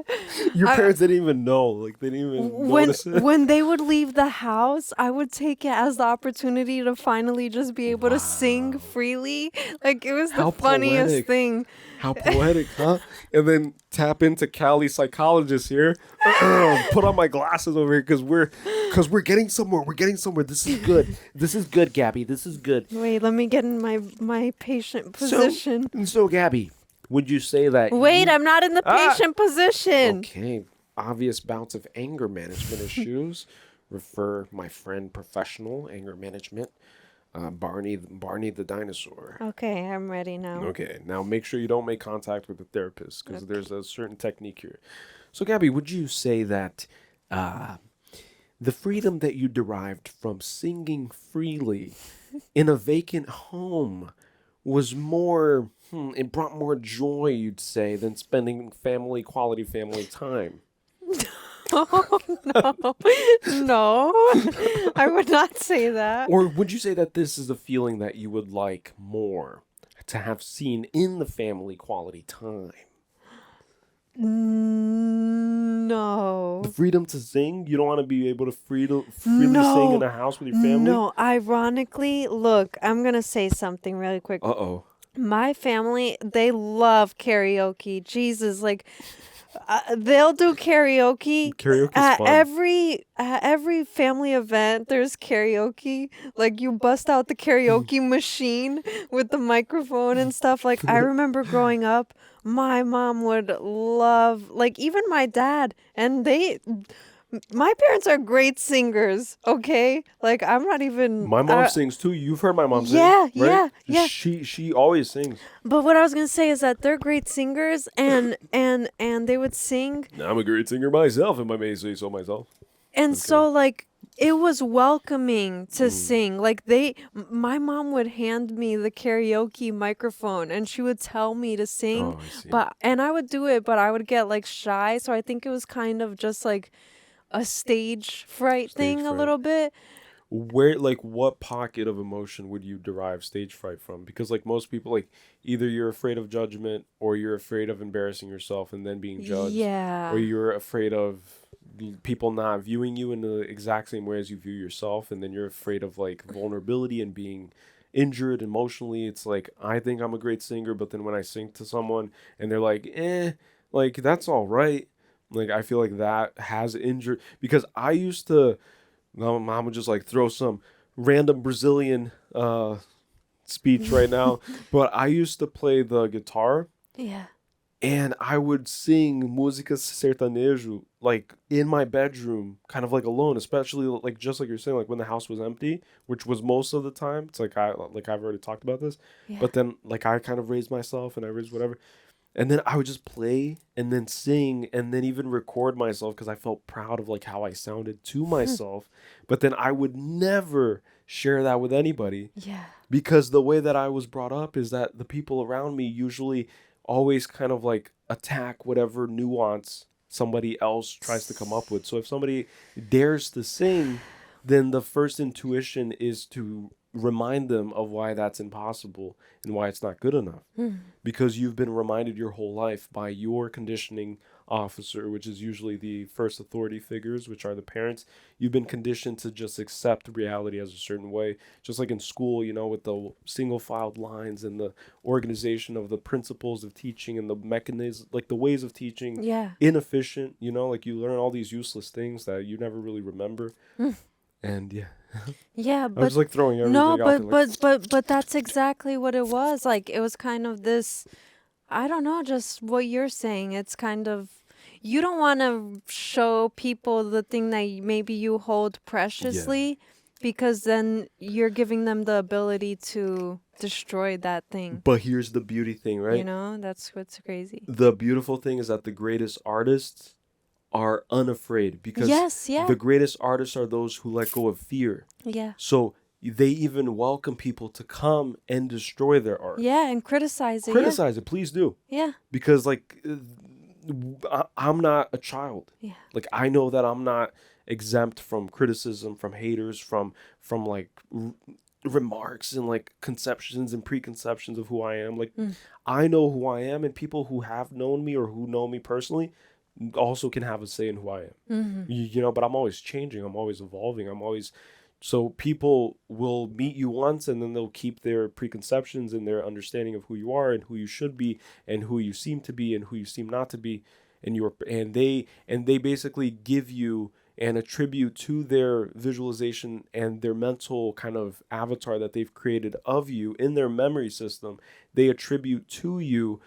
Your parents didn't even know. Like they didn't even notice it. When they would leave the house, I would take it as the opportunity to finally just be able to sing freely. Like it was the funniest poetic. thing. How poetic, huh? And then tap into Cali psychologist here. Put on my glasses over here because we're getting somewhere. We're getting somewhere. This is good. This is good, Gabby. This is good. Wait, let me get in my patient position. So Gabby, would you say that? Wait, I'm not in the patient position. Okay. Obvious bouts of anger management issues. Refer my friend professional anger management. Barney the dinosaur. Okay, I'm ready now. Okay, now make sure you don't make contact with the therapist because there's a certain technique here. So, Gabby, would you say that the freedom that you derived from singing freely in a vacant home was more, it brought more joy, you'd say, than spending quality family time? Oh, no, I would not say that. Or would you say that this is a feeling that you would like more to have seen in the family quality time? No. The freedom to sing? You don't want to be able to freely sing in a house with your family? No, ironically, look, I'm going to say something really quick. Uh-oh. My family, they love karaoke. Jesus, like they'll do karaoke Karaoke's at fun. every family event. There's karaoke. Like you bust out the karaoke machine with the microphone and stuff. Like I remember growing up, my mom would love, like even my dad, and my parents are great singers. Okay, like I'm not even. My mom sings too. You've heard my mom sing, Yeah, right? yeah. She always sings. But what I was gonna say is that they're great singers, and they would sing, I'm a great singer myself, if I may say so myself. and so like it was welcoming to sing. Like my mom would hand me the karaoke microphone, and she would tell me to sing, and I would do it, but I would get like shy. So I think it was kind of just like a stage fright thing a little bit. Where, like, what pocket of emotion would you derive stage fright from? Because, like, most people, like, either you're afraid of judgment or you're afraid of embarrassing yourself and then being judged. Yeah. Or you're afraid of people not viewing you in the exact same way as you view yourself. And then you're afraid of, like, vulnerability and being injured emotionally. It's like, I think I'm a great singer, but then when I sing to someone and they're like, like, that's all right. Like, I feel like that has injured. Because I used to... My mom would just like throw some random Brazilian speech right now. But I used to play the guitar. Yeah. And I would sing música sertanejo like in my bedroom, kind of like alone, especially like just like you're saying, like when the house was empty, which was most of the time. It's like I've already talked about this. Yeah. But then like I kind of raised myself and I raised whatever. And then I would just play and then sing and then even record myself because I felt proud of like how I sounded to myself. But then I would never share that with anybody. Yeah. Because the way that I was brought up is that the people around me usually always kind of like attack whatever nuance somebody else tries to come up with. So if somebody dares to sing, then the first intuition is to remind them of why that's impossible and why it's not good enough. Because you've been reminded your whole life by your conditioning officer, which is usually the first authority figures, which are the parents. You've been conditioned to just accept reality as a certain way, just like in school, you know, with the single filed lines and the organization of the principles of teaching and the mechanism, like the ways of teaching. Inefficient, you know, like you learn all these useless things that you never really remember. And yeah, but I was like throwing everything no, out but there, but that's exactly what it was. Like it was kind of this, I don't know, just what you're saying. It's kind of, you don't want to show people the thing that maybe you hold preciously, because then you're giving them the ability to destroy that thing. But here's the beauty thing, right? You know, that's what's crazy. The beautiful thing is that the greatest artists are unafraid, because the greatest artists are those who let go of fear. Yeah. So they even welcome people to come and destroy their art. Yeah, and criticize it. Criticize it, please do. Yeah. Because like I'm not a child. Yeah. Like I know that I'm not exempt from criticism, from haters, from like remarks and like conceptions and preconceptions of who I am. Like I know who I am, and people who have known me or who know me personally also can have a say in who I am. You know, but I'm always changing, I'm always evolving, so people will meet you once and then they'll keep their preconceptions and their understanding of who you are and who you should be and who you seem to be and who you seem not to be, and they basically give you and attribute to their visualization and their mental kind of avatar that they've created of you in their memory system. They attribute to you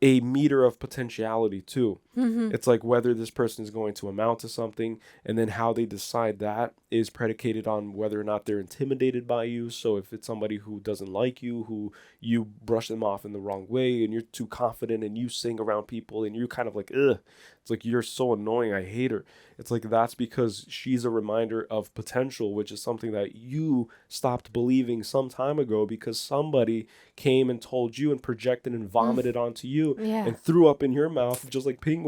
a meter of potentiality too. It's like whether this person is going to amount to something, and then how they decide that is predicated on whether or not they're intimidated by you. So if it's somebody who doesn't like you, who you brush them off in the wrong way, and you're too confident and you sing around people and you're kind of like, ugh, it's like, you're so annoying, I hate her. It's like, that's because she's a reminder of potential, which is something that you stopped believing some time ago because somebody came and told you and projected and vomited onto you and threw up in your mouth, just like penguins.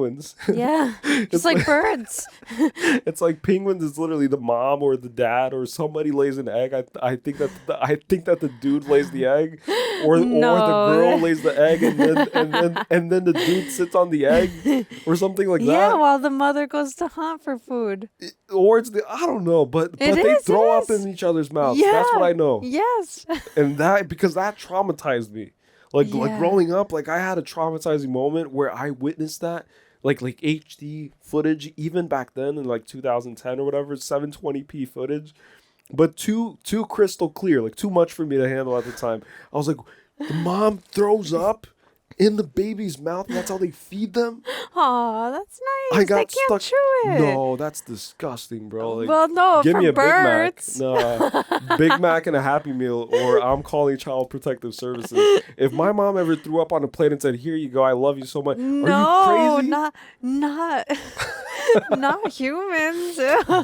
Yeah, just like birds. It's like penguins is literally the mom or the dad or somebody lays an egg. I think that the dude lays the egg, or the girl lays the egg, and then the dude sits on the egg or something like that. Yeah, while the mother goes to hunt for food. Or it's I don't know, but they throw up in each other's mouths. Yeah. That's what I know. Yes. And because that traumatized me. Like Yeah. growing up, like I had a traumatizing moment where I witnessed that. Like HD footage, even back then in like 2010 or whatever, 720p footage, but too crystal clear, like too much for me to handle at the time. I was like, the mom throws up in the baby's mouth, and that's how they feed them. Aw, that's nice. I got they can't stuck. chew it. No, that's disgusting, bro. Like, Well, no, give for me a birds. Big Mac. Nah, Big Mac and a Happy Meal, or I'm calling Child Protective Services. If my mom ever threw up on a plate and said, "Here you go, I love you so much," No, are you crazy? not not humans.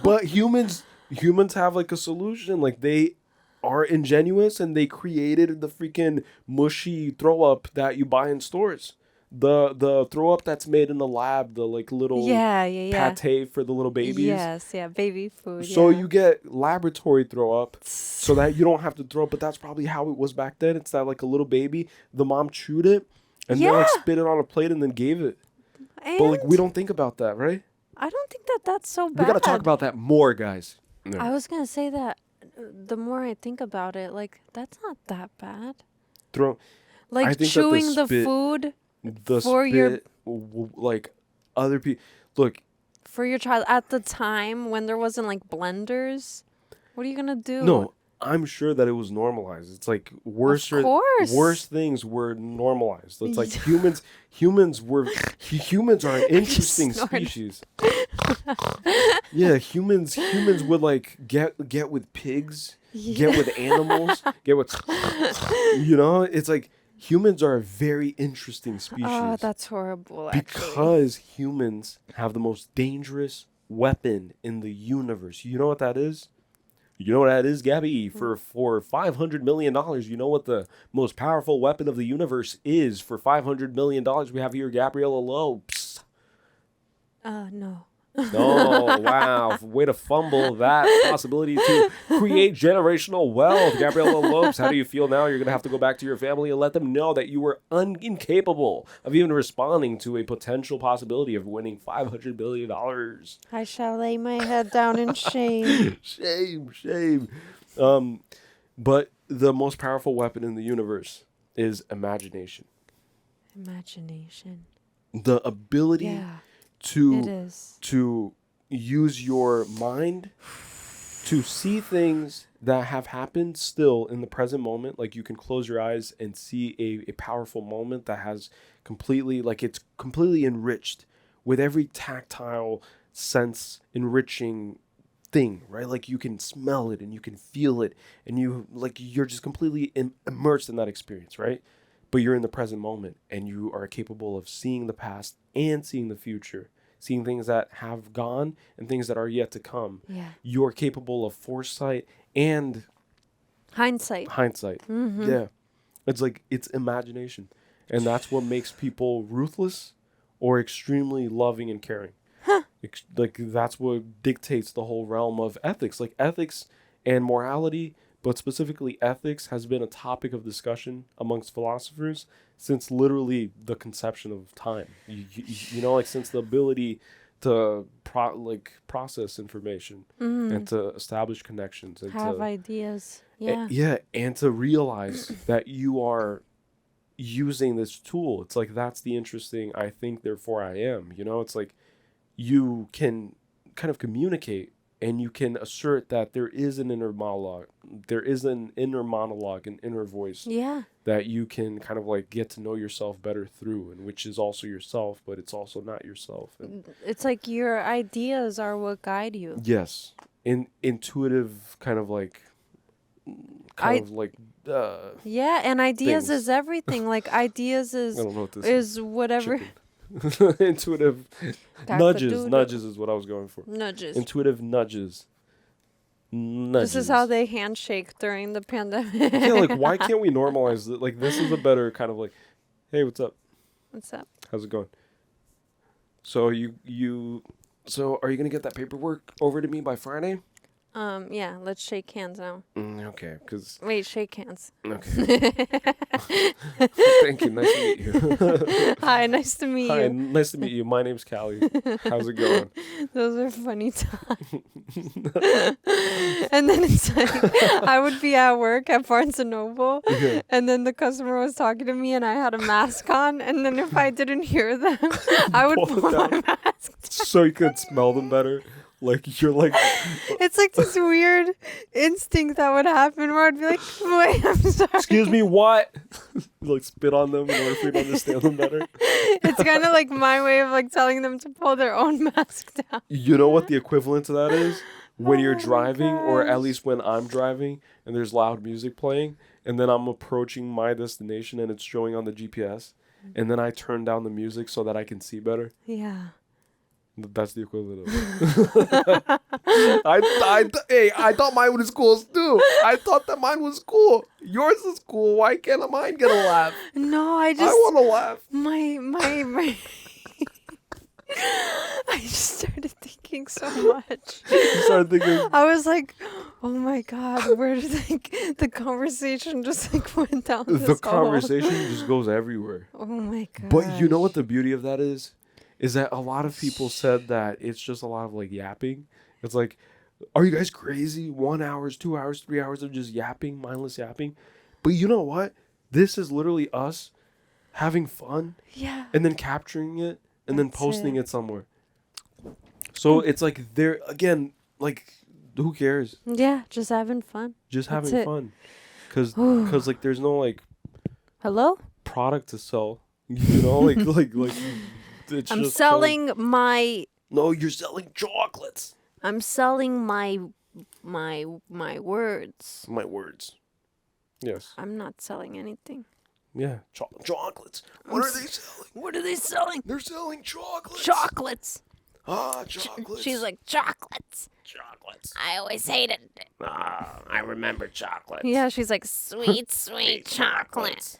But humans have like a solution. Like they are ingenuous and they created the freaking mushy throw up that you buy in stores. The throw up that's made in the lab, the like little yeah. pate for the little babies. Yes, yeah, baby food. So yeah. you get laboratory throw up so that you don't have to throw up, but that's probably how it was back then. It's that like a little baby, the mom chewed it and then like spit it on a plate and then gave it. But like we don't think about that, right? I don't think that that's so bad. We gotta talk about that more, guys. No. I was gonna say that the more I think about it, like that's not that bad. I Like think chewing that the food the for spit, your like other people. Look, for your child at the time when there wasn't like blenders. What are you gonna do? no, I'm sure that it was normalized. It's like worse things were normalized. It's like humans are an interesting species. Yeah, humans would like get with pigs, get with animals, get with it's like humans are a very interesting species. Oh, that's horrible, actually. Because humans have the most dangerous weapon in the universe. You know what that is? You know what that is, Gabby? For $500 million, you know what the most powerful weapon of the universe is for $500 million? We have here Gabriella Lopes. No. Oh, wow. Way to fumble that possibility to create generational wealth. Gabriella Lopes, how do you feel now? You're going to have to go back to your family and let them know that you were incapable of even responding to a potential possibility of winning $500 billion. I shall lay my head down in shame. Shame. But the most powerful weapon in the universe is imagination. Imagination. The ability to use your mind to see things that have happened still in the present moment. Like you can close your eyes and see a powerful moment that has completely, like it's completely enriched with every tactile sense enriching thing, right? Like you can smell it and you can feel it and you're just completely immersed in that experience, right? But you're in the present moment and you are capable of seeing the past and seeing the future, seeing things that have gone and things that are yet to come. Yeah. You're capable of foresight and hindsight. Mm-hmm. Yeah. It's like it's imagination. And that's what makes people ruthless or extremely loving and caring. Like that's what dictates the whole realm of ethics. Like ethics and morality, but specifically ethics, has been a topic of discussion amongst philosophers since literally the conception of time. You know, like since the ability to process information and to establish connections and have to ideas. And to realize that you are using this tool. It's like that's the interesting I think therefore I am. You know, it's like you can kind of communicate and you can assert that there is an inner monologue. There is an inner monologue, an inner voice that you can kind of like get to know yourself better through, and which is also yourself, but it's also not yourself. And it's like your ideas are what guide you. yes. Intuitive kind of like yeah, and ideas things. is everything. Like ideas is I don't know what this is whatever. Intuitive nudges is what I was going for. Nudges. Intuitive nudges. This is how they handshake during the pandemic. Yeah, like why can't we normalize it? Like this is a better kind of like, hey, what's up? What's up? How's it going? So so are you gonna get that paperwork over to me by Friday? Yeah, let's shake hands now. Okay, because... Wait, shake hands. Okay. Thank you. Nice to meet you. Hi, nice to meet Hi, you. nice to meet you. My name's Callie. How's it going? Those are funny times. And then it's like, I would be at work at Barnes & Noble, Yeah. and then the customer was talking to me, and I had a mask on, and then if I didn't hear them, I would Pull it pull my down. mask. So you could smell them better. Like, you're like... It's like this weird instinct that would happen where I'd be like, wait, I'm sorry. Excuse me, what? Like, spit on them in order for you to understand them better. It's kind of like my way of like telling them to pull their own mask down. You know what the equivalent to that is? When you're Oh my driving, or at gosh. least when I'm driving, and there's loud music playing, and then I'm approaching my destination and it's showing on the GPS, and then I turn down the music so that I can see better. Yeah. That's the equivalent of it. I thought mine was cool too. I thought that mine was cool. Yours is cool. Why can't mine get a laugh? No, I want to laugh. My I just started thinking so much. You started thinking. I was like, oh my God, where did the conversation just like went down The this hole? conversation just goes everywhere. Oh my God. But you know what the beauty of that is? Is that a lot of people said that it's just a lot of like yapping. It's like, are you guys crazy? 1 hour, 2 hours, 3 hours of just yapping, mindless yapping. But you know what? This is literally us having fun. Yeah. And then capturing it and then That's posting it. it somewhere. So it's like there again, like who cares? Yeah, just having fun. Just That's having it. fun. Cause like there's no like Hello? product to sell. You know, like it's I'm just selling my No, you're selling chocolates. I'm selling my words. My words. Yes. I'm not selling anything. Yeah. Chocolates. What are they selling? What are they selling? They're selling chocolates. Chocolates. Ah, chocolates. She's like, chocolates. Chocolates. I always hated it. Ah, I remember chocolates. Yeah, she's like Sweet, sweet chocolate.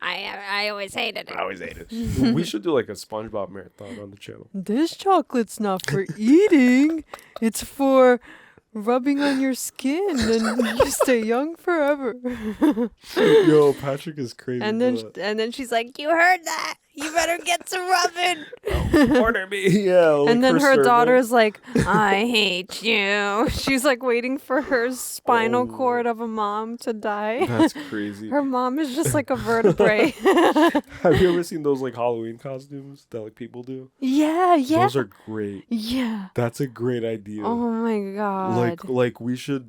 I always hated it. I always ate it. We should do like a SpongeBob marathon on the channel. This chocolate's not for eating. It's for rubbing on your skin and you stay young forever. Yo, Patrick is crazy. And then she's like, "You heard that? You better get to rubbing." Order me. Yeah. Like And then her servant. daughter's like, "I hate you." She's like waiting for her spinal cord of a mom to die. That's crazy. Her mom is just like a vertebrae. Have you ever seen those like Halloween costumes that like people do? Yeah, yeah. Those are great. Yeah. That's a great idea. Oh my God. Like we should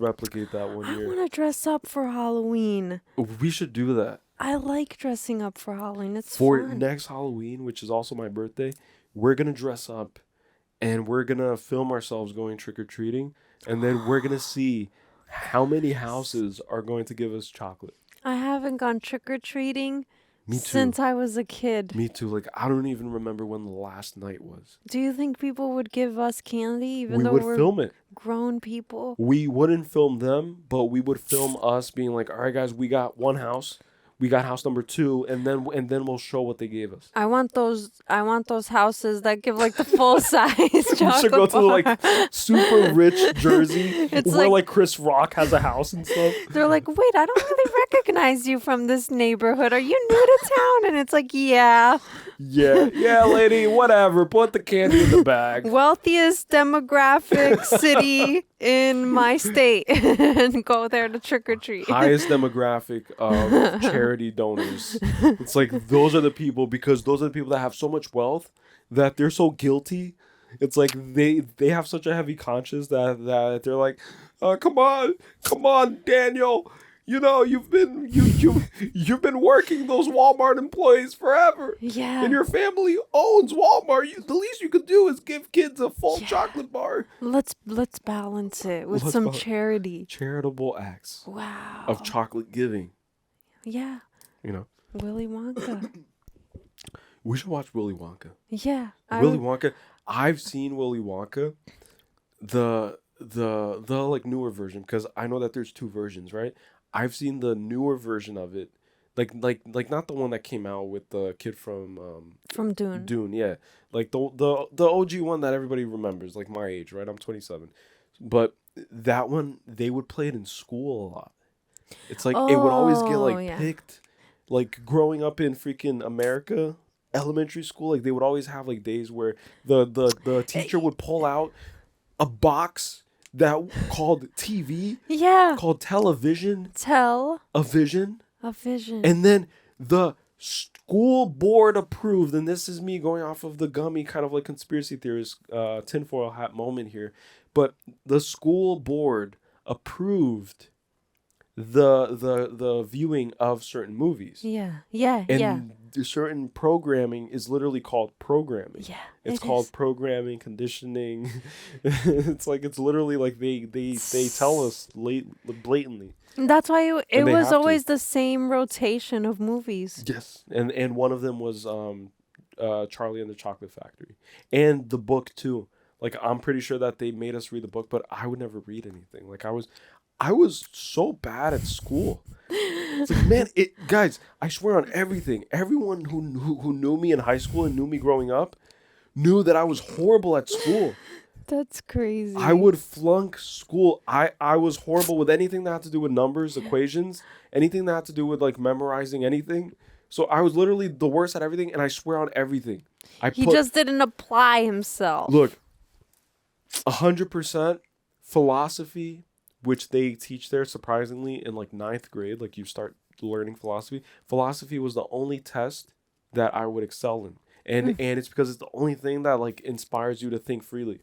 replicate that one I year. want to dress up for Halloween. We should do that. I like dressing up for Halloween. It's For fun. next Halloween, which is also my birthday, we're gonna dress up and we're gonna film ourselves going trick-or-treating, and then we're gonna see how many houses are going to give us chocolate. I haven't gone trick-or-treating Me too. since I was a kid. Me too. Like, I don't even remember when the last night was. Do you think people would give us candy even We though would we're film it. grown people? We wouldn't film them, but we would film us being like, all right, guys, we got one house. We got house number 2, and then we'll show what they gave us. I want those houses that give like the full size chocolate We should go to bar. like super rich Jersey It's where like- like Chris Rock has a house and stuff. They're like, "Wait, I don't really recognize you from this neighborhood. Are you new to town?" And it's like, "Yeah." Yeah, lady, whatever. Put the candy in the bag. Wealthiest demographic city in my state, and go there to trick or treat. Highest demographic of charity donors. It's like those are the people, because those are the people that have so much wealth that they're so guilty. It's like they have such a heavy conscience that they're like, come on, Daniel. You know, you've been working those Walmart employees forever. Yeah. And your family owns Walmart. The least you could do is give kids a full chocolate bar. Let's balance it with Let's some balance- charity. Charitable acts. Wow. Of chocolate giving. Yeah. You know. Willy Wonka. We should watch Willy Wonka. Yeah. Willy Wonka. I've seen Willy Wonka. The like newer version, because I know that there's 2 versions, right? I've seen the newer version of it, like not the one that came out with the kid from Dune. Dune, yeah, like the OG one that everybody remembers, like my age, right? I'm 27, But that one, they would play it in school a lot. It's like it would always get like picked. Like growing up in freaking America, elementary school, like they would always have like days where the teacher would pull out a box that called TV, called television, a vision, and then the school board approved. And this is me going off of the gummy kind of like conspiracy theorist tinfoil hat moment here, but the school board approved the viewing of certain movies. And certain programming is literally called programming. It's called programming, conditioning. It's like it's literally like they tell us blatantly. That's why it was always the same rotation of movies. Yes, and one of them was Charlie and the Chocolate Factory, and the book too. Like I'm pretty sure that they made us read the book, but I would never read anything. Like I was so bad at school. It's like, man, guys, I swear on everything. Everyone who knew me in high school and knew me growing up knew that I was horrible at school. That's crazy. I would flunk school. I was horrible with anything that had to do with numbers, equations, anything that had to do with like memorizing anything. So I was literally the worst at everything, and I swear on everything. He just didn't apply himself. Look, 100% philosophy, which they teach there surprisingly in like 9th grade, like you start learning philosophy. Philosophy was the only test that I would excel in. And it's because it's the only thing that like inspires you to think freely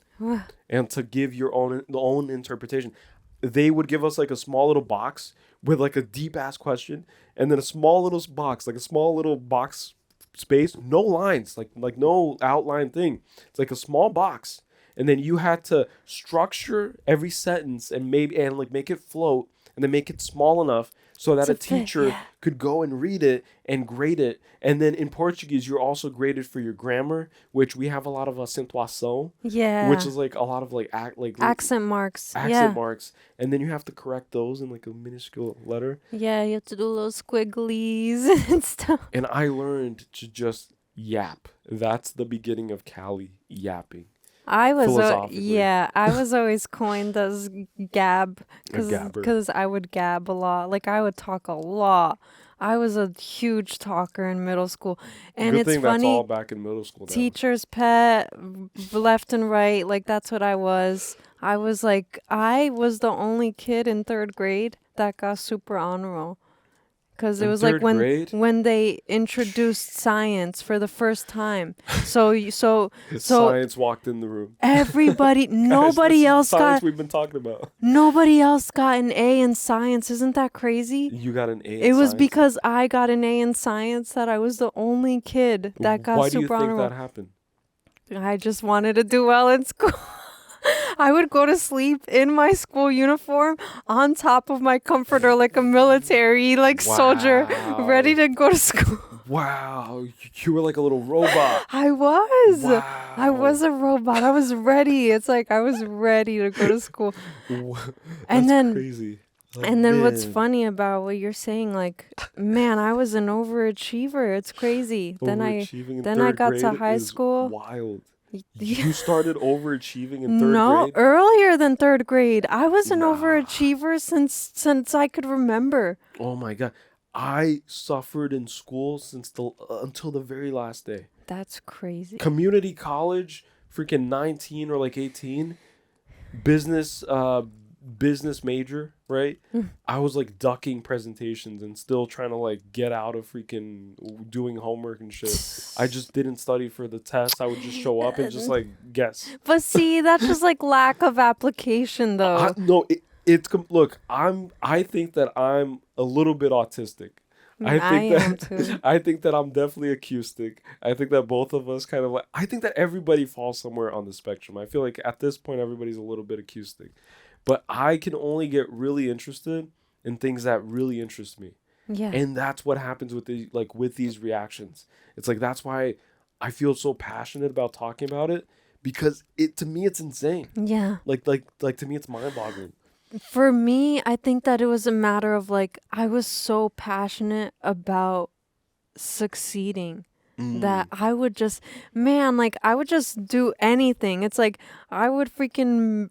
and to give your own interpretation. They would give us like a small little box with like a deep ass question, and then a small little box, like a small little box space, no lines, like no outline thing. It's like a small box. And then you had to structure every sentence and like make it float and then make it small enough so that a teacher could go and read it and grade it. And then in Portuguese, you're also graded for your grammar, which we have a lot of acentuação, which is like a lot of like accent marks. Accent marks. And then you have to correct those in like a minuscule letter. Yeah, you have to do little squigglies and stuff. And I learned to just yap. That's the beginning of Cali, yapping. I was always coined as gab because I would gab a lot. Like I would talk a lot. I was a huge talker in middle school, and Good it's thing funny. That's all back in middle school. Now. Teacher's pet, left and right. Like that's what I was. I was the only kid in 3rd grade that got super honor roll. Because it was like when they introduced science for the first time. So science walked in the room. Everybody, nobody else got. We've been talking about. Nobody else got an A in science. Isn't that crazy? You got an A. It was because I got an A in science that I was the only kid that got super honor roll. Why do you think that happened? I just wanted to do well in school. I would go to sleep in my school uniform on top of my comforter like a military soldier ready to go to school. Wow, you were like a little robot. I was. Wow. I was a robot. I was ready. It's like I was ready to go to school. That's crazy. And then what's funny about what you're saying, like, man, I was an overachiever. It's crazy. Then I got to high school. Wild. You started overachieving in 3rd grade? No, earlier than 3rd grade. I was an overachiever since I could remember. Oh my God. I suffered in school until the very last day. That's crazy. Community college, freaking 19 or like 18. Business major, right? I was like ducking presentations and still trying to like get out of freaking doing homework and shit. I just didn't study for the test. I would just show up and just like guess. But see, that's just like lack of application though. Look, I think that I'm a little bit autistic. I think that I'm definitely acoustic. I think that both of us kind of like, I think that everybody falls somewhere on the spectrum. I feel like at this point everybody's a little bit acoustic. But I can only get really interested in things that really interest me. Yeah. And that's what happens with these reactions. It's like that's why I feel so passionate about talking about it, because to me it's insane. Yeah. Like to me it's mind-boggling. For me, I think that it was a matter of like I was so passionate about succeeding. that I would just, man, like I would just do anything. It's like I would freaking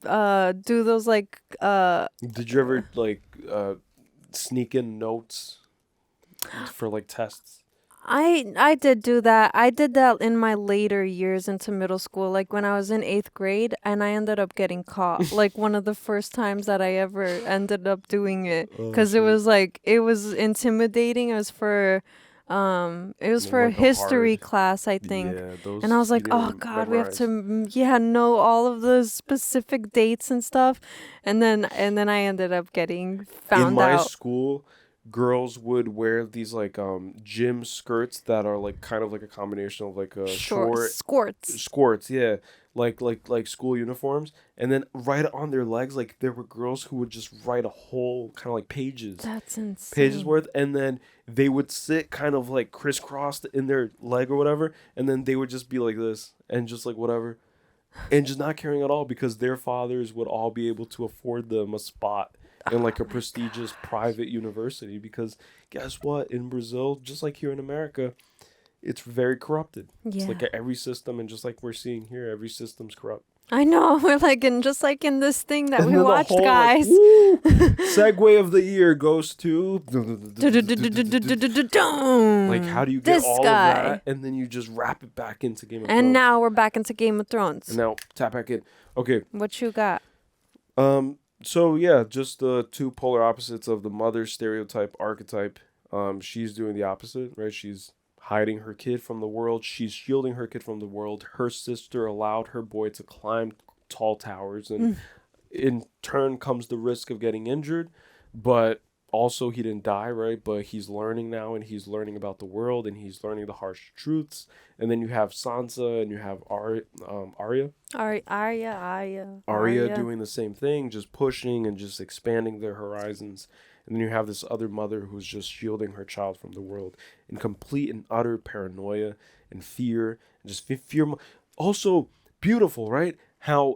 do those like Did you ever like sneak in notes for like tests? I did do that. I did that in my later years into middle school, like when I was in 8th grade, and I ended up getting caught. Like one of the first times that I ever ended up doing it, because it was like it was intimidating. It was for a Like a history hard- class, I think. Yeah, those And I was you like, didn't oh God, we have memorize. to know all of the specific dates and stuff. And then I ended up getting found In my out. school, girls would wear these like gym skirts that are like kind of like a combination of like a short Squirts. yeah, like school uniforms, and then right on their legs, like there were girls who would just write a whole kind of like pages That's pages insane. worth, and then they would sit kind of like crisscrossed in their leg or whatever, and then they would just be like this and just like whatever, and just not caring at all because their fathers would all be able to afford them a spot in like a prestigious private university, because guess what, in Brazil, just like here in America, it's very corrupted. It's like Yeah. every system, and just like we're seeing here, every system's corrupt. I know. We're like just like in this thing that And we then the watched, whole, like, guys. woo, segue of the year goes to like, how do you get This all guy. of that and then you just wrap it back into Game of And Thrones? now we're back into Game of Thrones. And now tap back in. Okay. What you got? So yeah, just the two polar opposites of the mother stereotype archetype. She's doing the opposite, right? She's hiding her kid from the world. She's shielding her kid from the world. Her sister allowed her boy to climb tall towers, and in turn comes the risk of getting injured, but also he didn't die, right? But he's learning now, and he's learning about the world, and he's learning the harsh truths. And then you have Sansa, and you have Arya. Arya doing the same thing, just pushing and just expanding their horizons. And then you have this other mother who's just shielding her child from the world in complete and utter paranoia and fear, and just fear. Also beautiful, right? How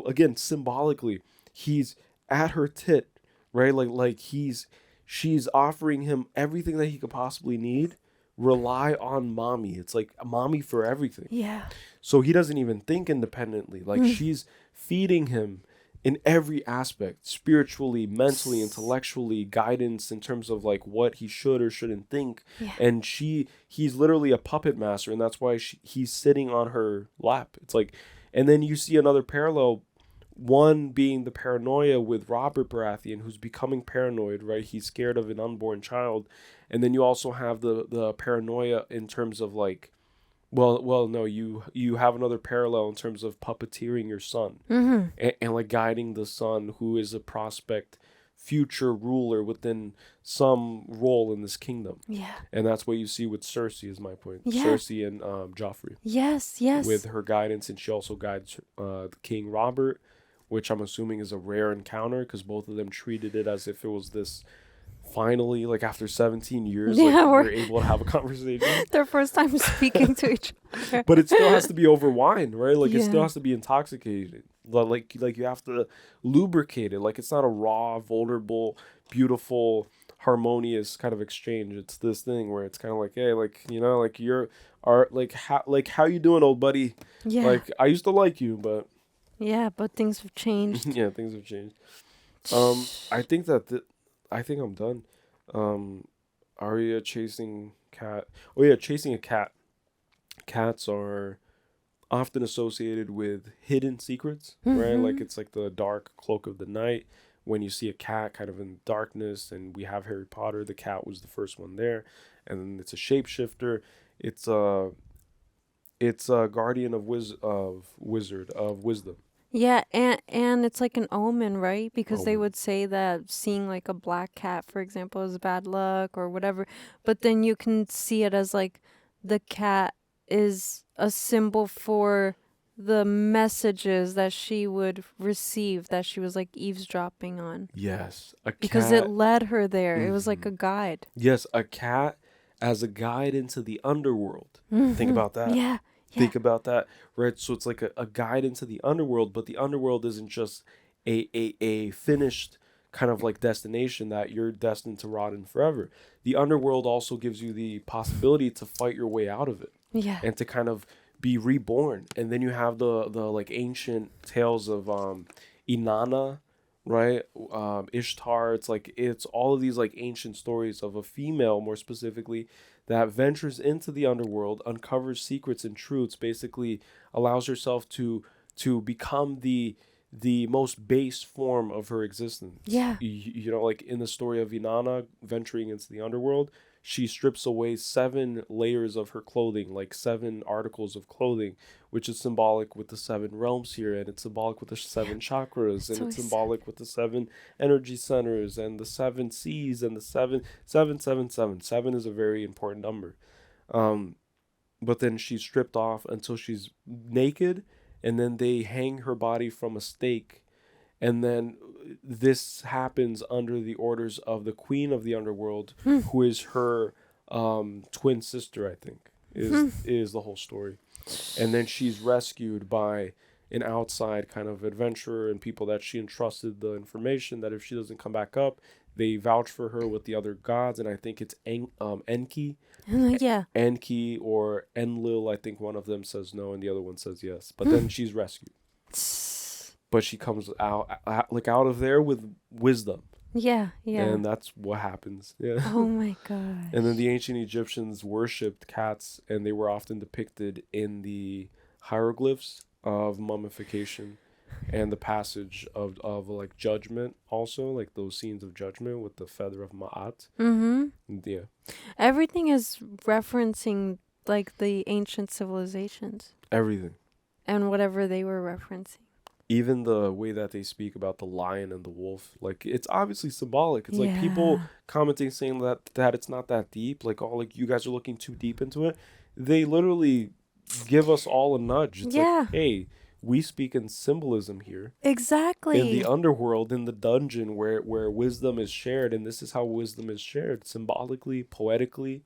again, symbolically, he's at her tit, right? Like she's offering him everything that he could possibly need. Rely on mommy. It's like a mommy for everything. Yeah. So he doesn't even think independently. Like she's feeding him in every aspect, spiritually, mentally, intellectually, guidance in terms of like what he should or shouldn't think. Yeah. And he's literally a puppet master, and that's why he's sitting on her lap. It's like, and then you see another parallel, one being the paranoia with Robert Baratheon, who's becoming paranoid, right? He's scared of an unborn child. And then you also have the paranoia in terms of like, well, no, you have another parallel in terms of puppeteering your son, and like guiding the son who is a prospect future ruler within some role in this kingdom. Yeah. And that's what you see with Cersei, is my point. Yeah. Cersei and Joffrey. Yes. With her guidance, and she also guides King Robert, which I'm assuming is a rare encounter because both of them treated it as if it was this. Finally, like after 17 years, like, we're able to have a conversation. Their first time speaking to each other. But it still has to be over wine, right? Like it still Yeah. has to be intoxicated. Like you have to lubricate it. Like it's not a raw, vulnerable, beautiful, harmonious kind of exchange. It's this thing where it's kind of like, hey, like, you know, like how you doing, old buddy? Yeah. Like I used to like you, but Yeah, but things have changed. yeah, things have changed. I think that I think I'm done. Arya chasing cat. Oh yeah, chasing a cat. Cats are often associated with hidden secrets, right? Like it's like the dark cloak of the night. When you see a cat kind of in darkness, and we have Harry Potter, the cat was the first one there, and then it's a shapeshifter. It's a guardian of wizard of wisdom. Yeah, and it's like an omen, right? Because they Omen. would say that seeing like a black cat, for example, is bad luck or whatever. But then you can see it as like the cat is a symbol for the messages that she would receive, that she was like eavesdropping on. Yes, a cat. Because it led her there. It was like a guide. Yes, a cat as a guide into the underworld. Think about that. Yeah. Think about that, right? So it's like a guide into the underworld, but the underworld isn't just a finished kind of like destination that you're destined to rot in forever. The underworld also gives you the possibility to fight your way out of it. Yeah. and to kind of be reborn. And then you have the like ancient tales of Inanna, right? Ishtar. It's all of these like ancient stories of a female, more specifically, that ventures into the underworld, uncovers secrets and truths, basically allows herself to become the most base form of her existence. Yeah. You know, like in the story of Inanna venturing into the underworld, she strips away 7 layers of her clothing, like 7 articles of clothing, which is symbolic with the 7 realms here, and it's symbolic with the 7 chakras, and it's symbolic with the 7 energy centers, and the 7 seas, and the 7. 7 is a very important number. But then she's stripped off until she's naked, and then they hang her body from a stake. And then this happens under the orders of the queen of the underworld, who is her twin sister, I think, is the whole story. And then she's rescued by an outside kind of adventurer and people that she entrusted the information that if she doesn't come back up, they vouch for her with the other gods. And I think it's Enki. Yeah. Enki or Enlil, I think one of them says no and the other one says yes. But then she's rescued. But she comes out of there with wisdom. Yeah, yeah. And that's what happens. Yeah. Oh my god. And then the ancient Egyptians worshipped cats, and they were often depicted in the hieroglyphs of mummification and the passage of like judgment also, like those scenes of judgment with the feather of Ma'at. Yeah. Everything is referencing like the ancient civilizations. Everything. And whatever they were referencing. Even the way that they speak about the lion and the wolf, like it's obviously symbolic. It's like people commenting saying that it's not that deep, like, oh, like you guys are looking too deep into it. They literally give us all a nudge. It's like, hey, we speak in symbolism here. Exactly. In the underworld, in the dungeon where wisdom is shared, and this is how wisdom is shared, symbolically, poetically,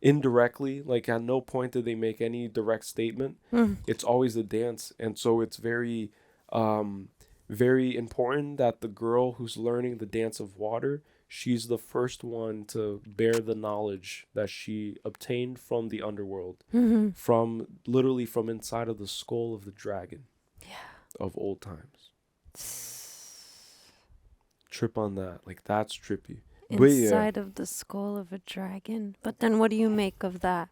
indirectly. Like at no point did they make any direct statement. It's always a dance. And so it's very very important that the girl who's learning the dance of water, she's the first one to bear the knowledge that she obtained from the underworld, from literally from inside of the skull of the dragon of old times. Trip on that. Like that's trippy. Inside of the skull of a dragon. But then what do you make of that?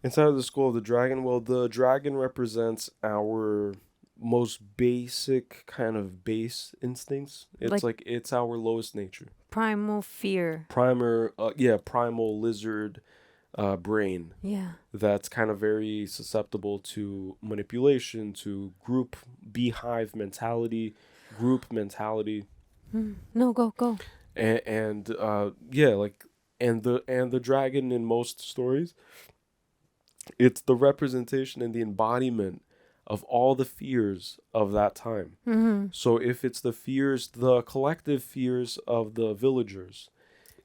Inside of the skull of the dragon, well, the dragon represents our most basic kind of base instincts. It's like it's our lowest nature. Primal fear. Primal lizard brain. Yeah. That's kind of very susceptible to manipulation, to beehive mentality, group mentality. No, go. And the dragon in most stories, it's the representation and the embodiment of all the fears of that time. So if it's the collective fears of the villagers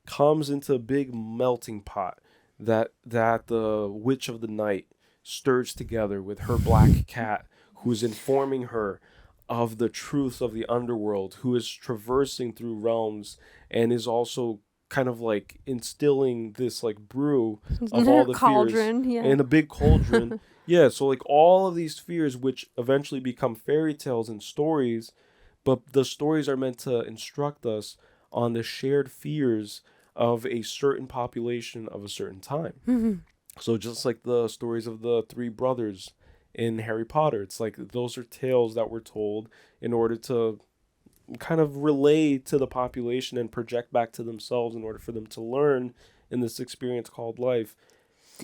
comes into a big melting pot that the witch of the night stirs together with her black cat, who's informing her of the truth of the underworld, who is traversing through realms and is also kind of like instilling this like brew of all the cauldron, fears in a big cauldron. Yeah, so like all of these fears, which eventually become fairy tales and stories, but the stories are meant to instruct us on the shared fears of a certain population of a certain time. So just like the stories of the 3 brothers in Harry Potter, it's like those are tales that were told in order to kind of relay to the population and project back to themselves in order for them to learn in this experience called life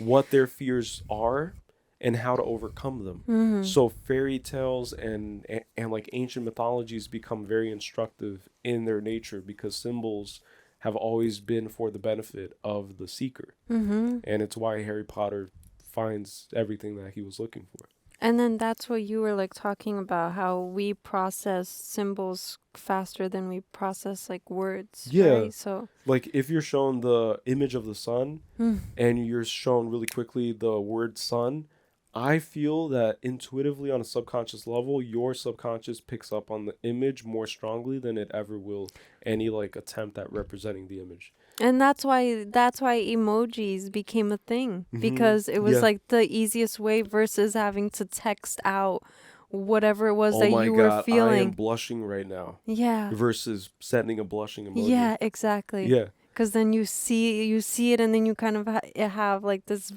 what their fears are and how to overcome them. So fairy tales and like ancient mythologies become very instructive in their nature because symbols have always been for the benefit of the seeker. And it's why Harry Potter finds everything that he was looking for. And then that's what you were like talking about, how we process symbols faster than we process like words. Yeah. Right? So like if you're shown the image of the sun and you're shown really quickly the word sun, I feel that intuitively on a subconscious level, your subconscious picks up on the image more strongly than it ever will any like attempt at representing the image. And that's why emojis became a thing, because it was Yeah. like the easiest way versus having to text out whatever it was Oh that my you were God, I am feeling. blushing right now. Yeah. Versus sending a blushing emoji. Yeah, exactly. Yeah. Because then you see it, and then you kind of have like this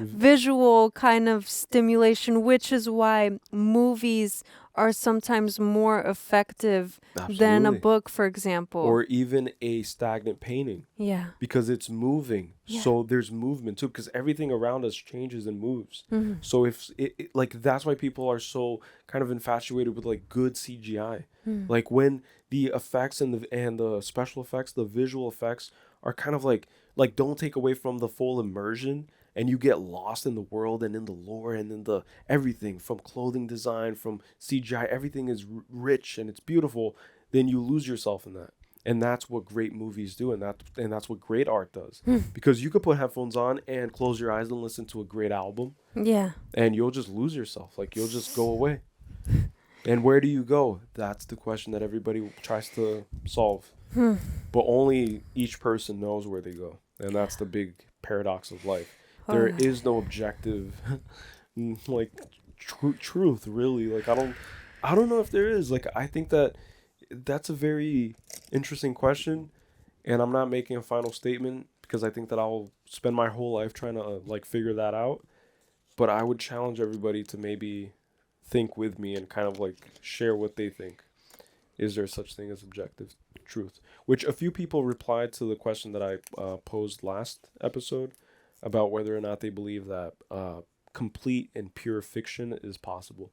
visual kind of stimulation, which is why movies are sometimes more effective than a Absolutely. book, for example. Or even a stagnant painting. Yeah. Because it's moving. Yeah. So there's movement too, because everything around us changes and moves. Mhm. So if like that's why people are so kind of infatuated with like good CGI. Mm. Like when the effects and the special effects, the visual effects are kind of like don't take away from the full immersion, and you get lost in the world and in the lore and in the everything from clothing design, from CGI, everything is rich and it's beautiful, then you lose yourself in that. And that's what great movies do, and that's what great art does. Because you could put headphones on and close your eyes and listen to a great album. Yeah. And you'll just lose yourself. Like you'll just go away. And where do you go? That's the question that everybody tries to solve. But only each person knows where they go. And that's the big paradox of life. There is no objective like truth, really. Like I don't know if there is. Like I think that's a very interesting question, and I'm not making a final statement because I think that I'll spend my whole life trying to like figure that out. But I would challenge everybody to maybe think with me and kind of like share what they think. Is there such thing as objective truth? Which a few people replied to the question that I posed last episode about whether or not they believe that complete and pure fiction is possible.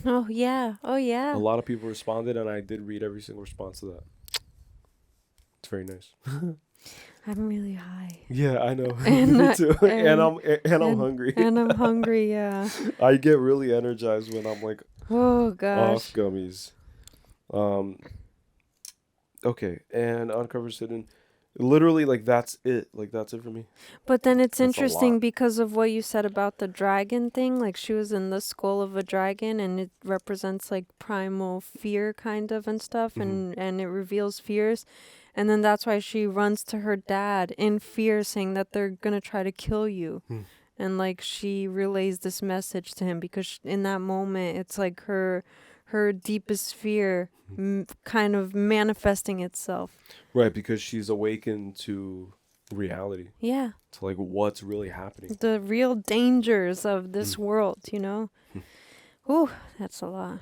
Oh yeah. Oh yeah. A lot of people responded, and I did read every single response to that. It's very nice. I'm really high. Yeah, I know. And Me too. And I'm hungry. And I'm hungry. Yeah. I get really energized when I'm like Oh gosh. off gummies. Okay, and Uncover Hidden. Literally, like that's it. Like that's it for me. But then it's That's a interesting lot. because of what you said about the dragon thing. Like she was in the skull of a dragon, and it represents like primal fear, kind of, and stuff, and it reveals fears. And then that's why she runs to her dad in fear, saying that they're gonna try to kill you. And like she relays this message to him because in that moment, it's like her deepest fear kind of manifesting itself. Right, because she's awakened to reality. Yeah. To like what's really happening. The real dangers of this world, you know? Ooh, that's a lot.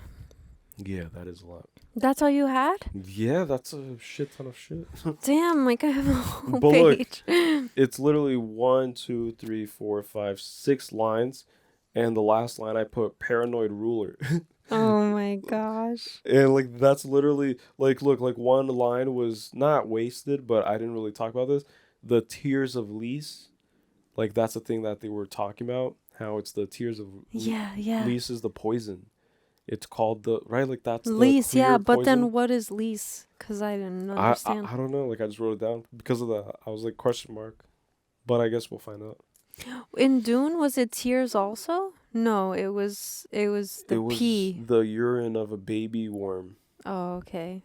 Yeah, that is a lot. That's all you had? Yeah, that's a shit ton of shit. Damn, like I have a whole But page. look, it's literally 1, 2, 3, 4, 5, 6 lines, and the last line I put paranoid ruler. Oh my gosh. And like that's literally like look, like one line was not wasted, but I didn't really talk about this. The tears of Lys, like that's the thing that they were talking about. How it's the tears of Yeah. Lys is the poison. It's called the right, like that's Lease, the yeah, clear but then poison. what is lease? Because I didn't understand. I don't know. Like I just wrote it down because of the I was like question mark, but I guess we'll find out. In Dune, was it tears also? No, it was the It was pee. the urine of a baby worm, Oh, okay.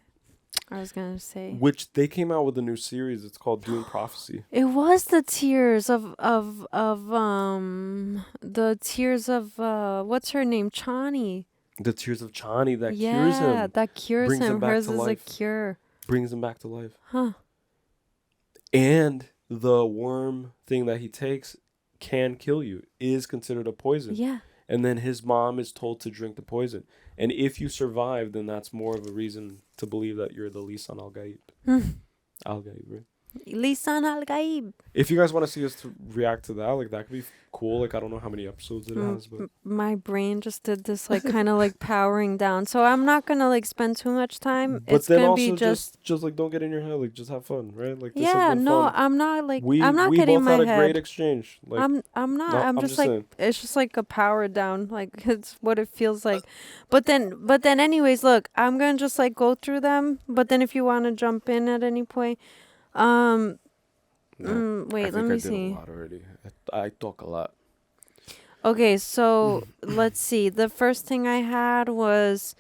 I was gonna say which they came out with a new series. It's called Dune Prophecy. it was the tears of the tears of what's her name, Chani. The tears of Chani that Yeah, cures him. that cures brings him. back Hers to is a life. cure. Brings him back to life. Huh. And the worm thing that he takes can kill you, is considered a poison. Yeah. And then his mom is told to drink the poison. And if you survive, then that's more of a reason to believe that you're the Lisan al-Gaib. Al-Gaib, right? Lisan al-Gaib. If you guys want to see us to react to that, like that could be cool. Like I don't know how many episodes it has, but My brain just did this like kind of like powering down. So I'm not gonna like spend too much time. but It's then gonna also be just like don't get in your head. Like just have fun, right? Like this has yeah. been No, fun. I'm not like we I'm not we getting both my had a head. great exchange. Like I'm not. no, I'm just like saying. it's just like a power down. Like it's what it feels like. But then anyways, look, I'm gonna just like go through them. But then if you want to jump in at any point, wait, I let think me I did see. a lot already. I talk a lot. Okay, so let's see. The first thing I had was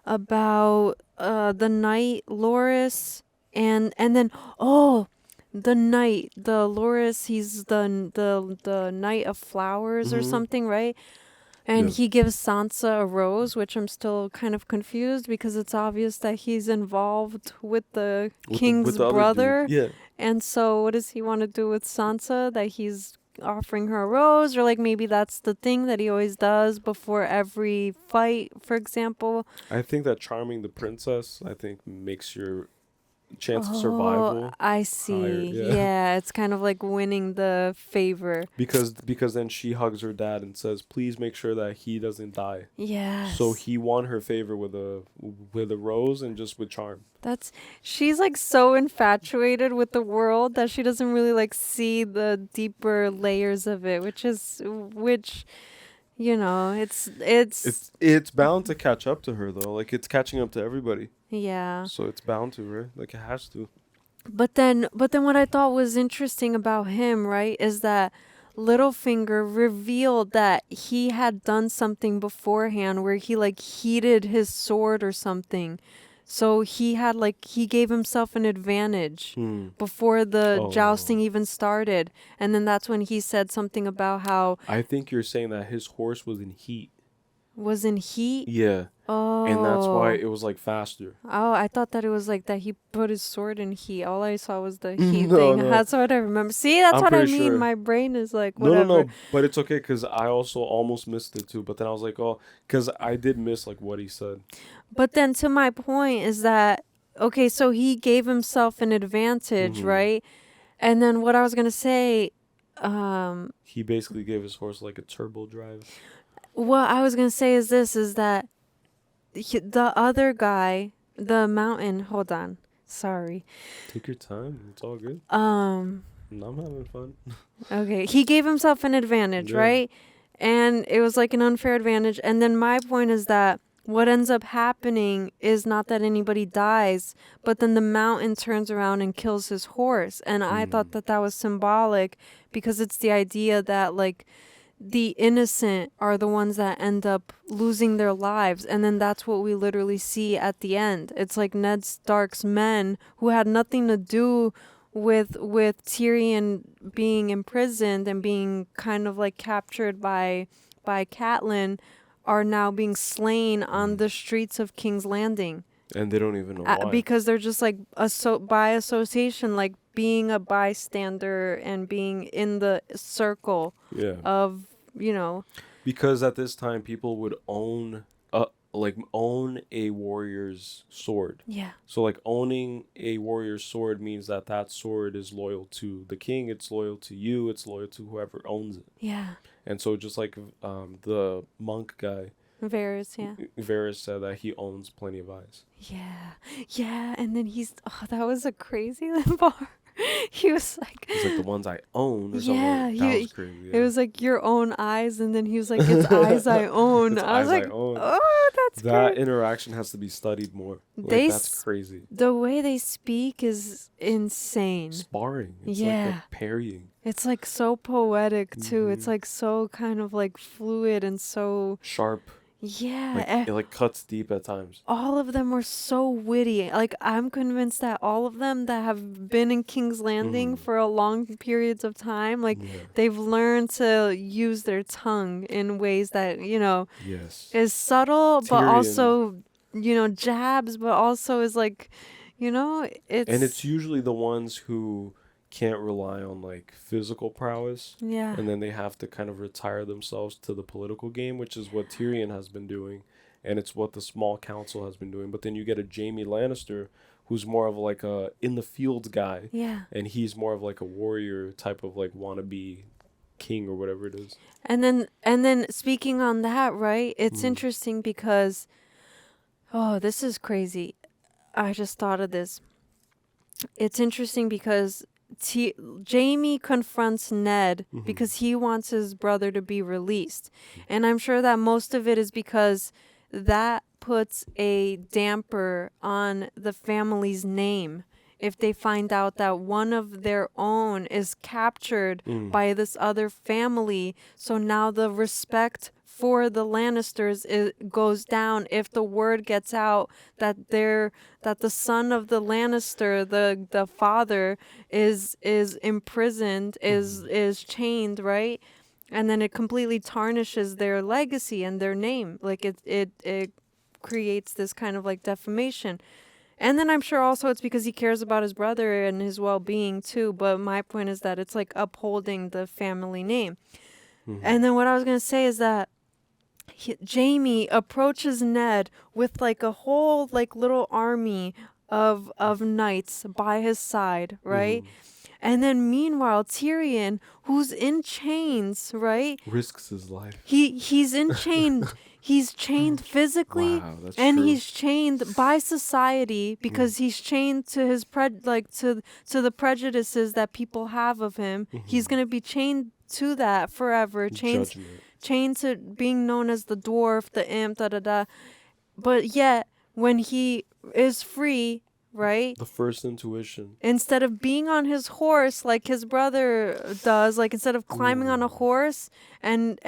about the night Loras and then the knight, the Loras, he's the knight of flowers or something, right? And he gives Sansa a rose, which I'm still kind of confused because it's obvious that he's involved with the king's brother. Yeah. And so what does he want to do with Sansa? That he's offering her a rose, or like maybe that's the thing that he always does before every fight, for example. I think that charming the princess, I think, makes your chance of survival I see. higher. Yeah, it's kind of like winning the favor. Because then she hugs her dad and says, "Please make sure that he doesn't die." Yes. So he won her favor with a rose and just with charm. She's like so infatuated with the world that she doesn't really like see the deeper layers of it, which you know, it's bound to catch up to her though. Like it's catching up to everybody. Yeah. So it's bound to, right? Like it has to. But then what I thought was interesting about him, right, is that Littlefinger revealed that he had done something beforehand where he like heated his sword or something. So he gave himself an advantage before the jousting even started. And then that's when he said something about how... I think you're saying that his horse was in heat. Was in heat? Yeah. Oh. And that's why it was like faster. Oh, I thought that it was like that he put his sword in heat. All I saw was the heat thing. No. That's what I remember. See, that's what I mean. Sure. My brain is like, whatever. No. But it's okay because I also almost missed it too. But then I was like, because I did miss like what he said. But then to my point is that, okay, so he gave himself an advantage, right? And then what I was going to say... he basically gave his horse like a turbo drive. What I was going to say is that the other guy, the mountain, hold on, sorry. Take your time. It's all good. I'm having fun. Okay, he gave himself an advantage, right? And it was like an unfair advantage. And then my point is that what ends up happening is not that anybody dies, but then the mountain turns around and kills his horse. And I thought that was symbolic because it's the idea that like the innocent are the ones that end up losing their lives. And then that's what we literally see at the end. It's like Ned Stark's men who had nothing to do with Tyrion being imprisoned and being kind of like captured by Catelyn are now being slain on the streets of King's Landing. And they don't even know why. Because they're just like by association, like being a bystander and being in the circle of, you know. Because at this time, people would own a warrior's sword. Yeah. So like owning a warrior's sword means that sword is loyal to the king. It's loyal to you. It's loyal to whoever owns it. Yeah. And so just like the monk guy. Varys said that he owns plenty of eyes. Yeah. And then that was a crazy bar. He was like... He's like, the ones I own or something. That was crazy. Yeah. It was like, your own eyes. And then he was like, it's eyes I own. I was like, oh, that's that great. interaction has to be studied more. Like, that's crazy. The way they speak is insane. Sparring. It's like parrying. It's like so poetic too. It's like so kind of like fluid and so... Sharp. Yeah. It like cuts deep at times. All of them were so witty. Like, I'm convinced that all of them that have been in King's Landing for a long periods of time, like they've learned to use their tongue in ways that, you know, is subtle, but also, you know, jabs, but also is like, you know, it's usually the ones who can't rely on like physical prowess. Yeah. And then they have to kind of retire themselves to the political game, which is what Tyrion has been doing. And it's what the small council has been doing. But then you get a Jaime Lannister who's more of like a in the fields guy. Yeah. And he's more of like a warrior type of like wannabe king or whatever it is. And then speaking on that, right? It's interesting because this is crazy. I just thought of this. It's interesting because Jaime confronts Ned because he wants his brother to be released. And I'm sure that most of it is because that puts a damper on the family's name. If they find out that one of their own is captured by this other family, so now the respect for the Lannisters goes down if the word gets out that the son of the Lannister, the father, is imprisoned, is chained, right? And then it completely tarnishes their legacy and their name. Like it creates this kind of like defamation. And then I'm sure also it's because he cares about his brother and his well-being too. But my point is that it's like upholding the family name. And then what I was going to say is that Jaime approaches Ned with like a whole like little army of knights by his side, right? And then meanwhile, Tyrion, who's in chains, right? Risks his life. He's in chain. He's chained physically, Wow, that's and true. he's chained by society because he's chained to his to the prejudices that people have of him. He's gonna be chained to that forever. Chained to being known as the dwarf, the imp, da da da. But yet, when he is free, right? The first intuition. Instead of being on his horse like his brother does, like instead of climbing on a horse and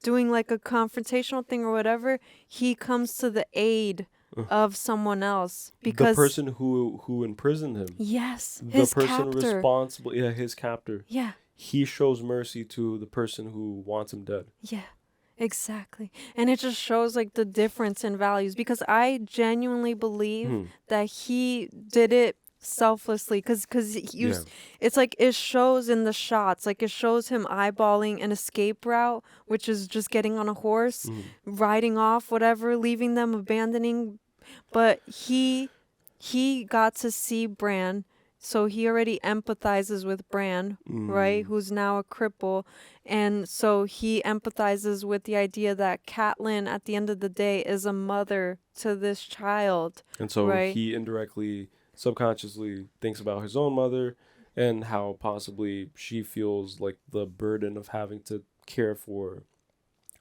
doing like a confrontational thing or whatever, he comes to the aid of someone else because the person who imprisoned him. Yes, the his person captor. responsible. Yeah, his captor. Yeah. He shows mercy to the person who wants him dead. Yeah. Exactly. And it just shows like the difference in values because I genuinely believe that he did it selflessly because it's like it shows in the shots, like it shows him eyeballing an escape route, which is just getting on a horse, riding off, whatever, leaving them, abandoning. But he got to see Bran. So he already empathizes with Bran, right? Who's now a cripple. And so he empathizes with the idea that Catelyn, at the end of the day, is a mother to this child. And so right? he indirectly, subconsciously thinks about his own mother and how possibly she feels like the burden of having to care for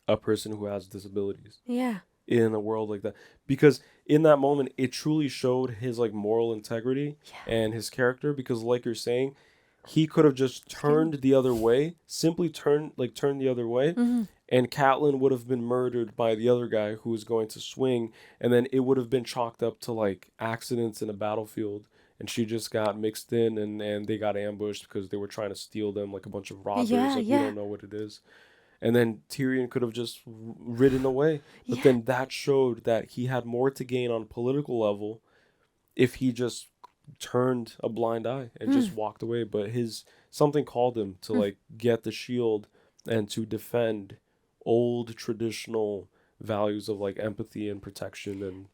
a person who has disabilities. Yeah. In a world like that, because in that moment it truly showed his like moral integrity and his character, because like you're saying, he could have just turned the other way, simply turned the other way, and Catelyn would have been murdered by the other guy who was going to swing, and then it would have been chalked up to like accidents in a battlefield, and she just got mixed in and they got ambushed because they were trying to steal them like a bunch of robbers. We don't know what it is. And then Tyrion could have just ridden away. But then that showed that he had more to gain on a political level if he just turned a blind eye and just walked away. But something called him to like get the shield and to defend old traditional values of like empathy and protection and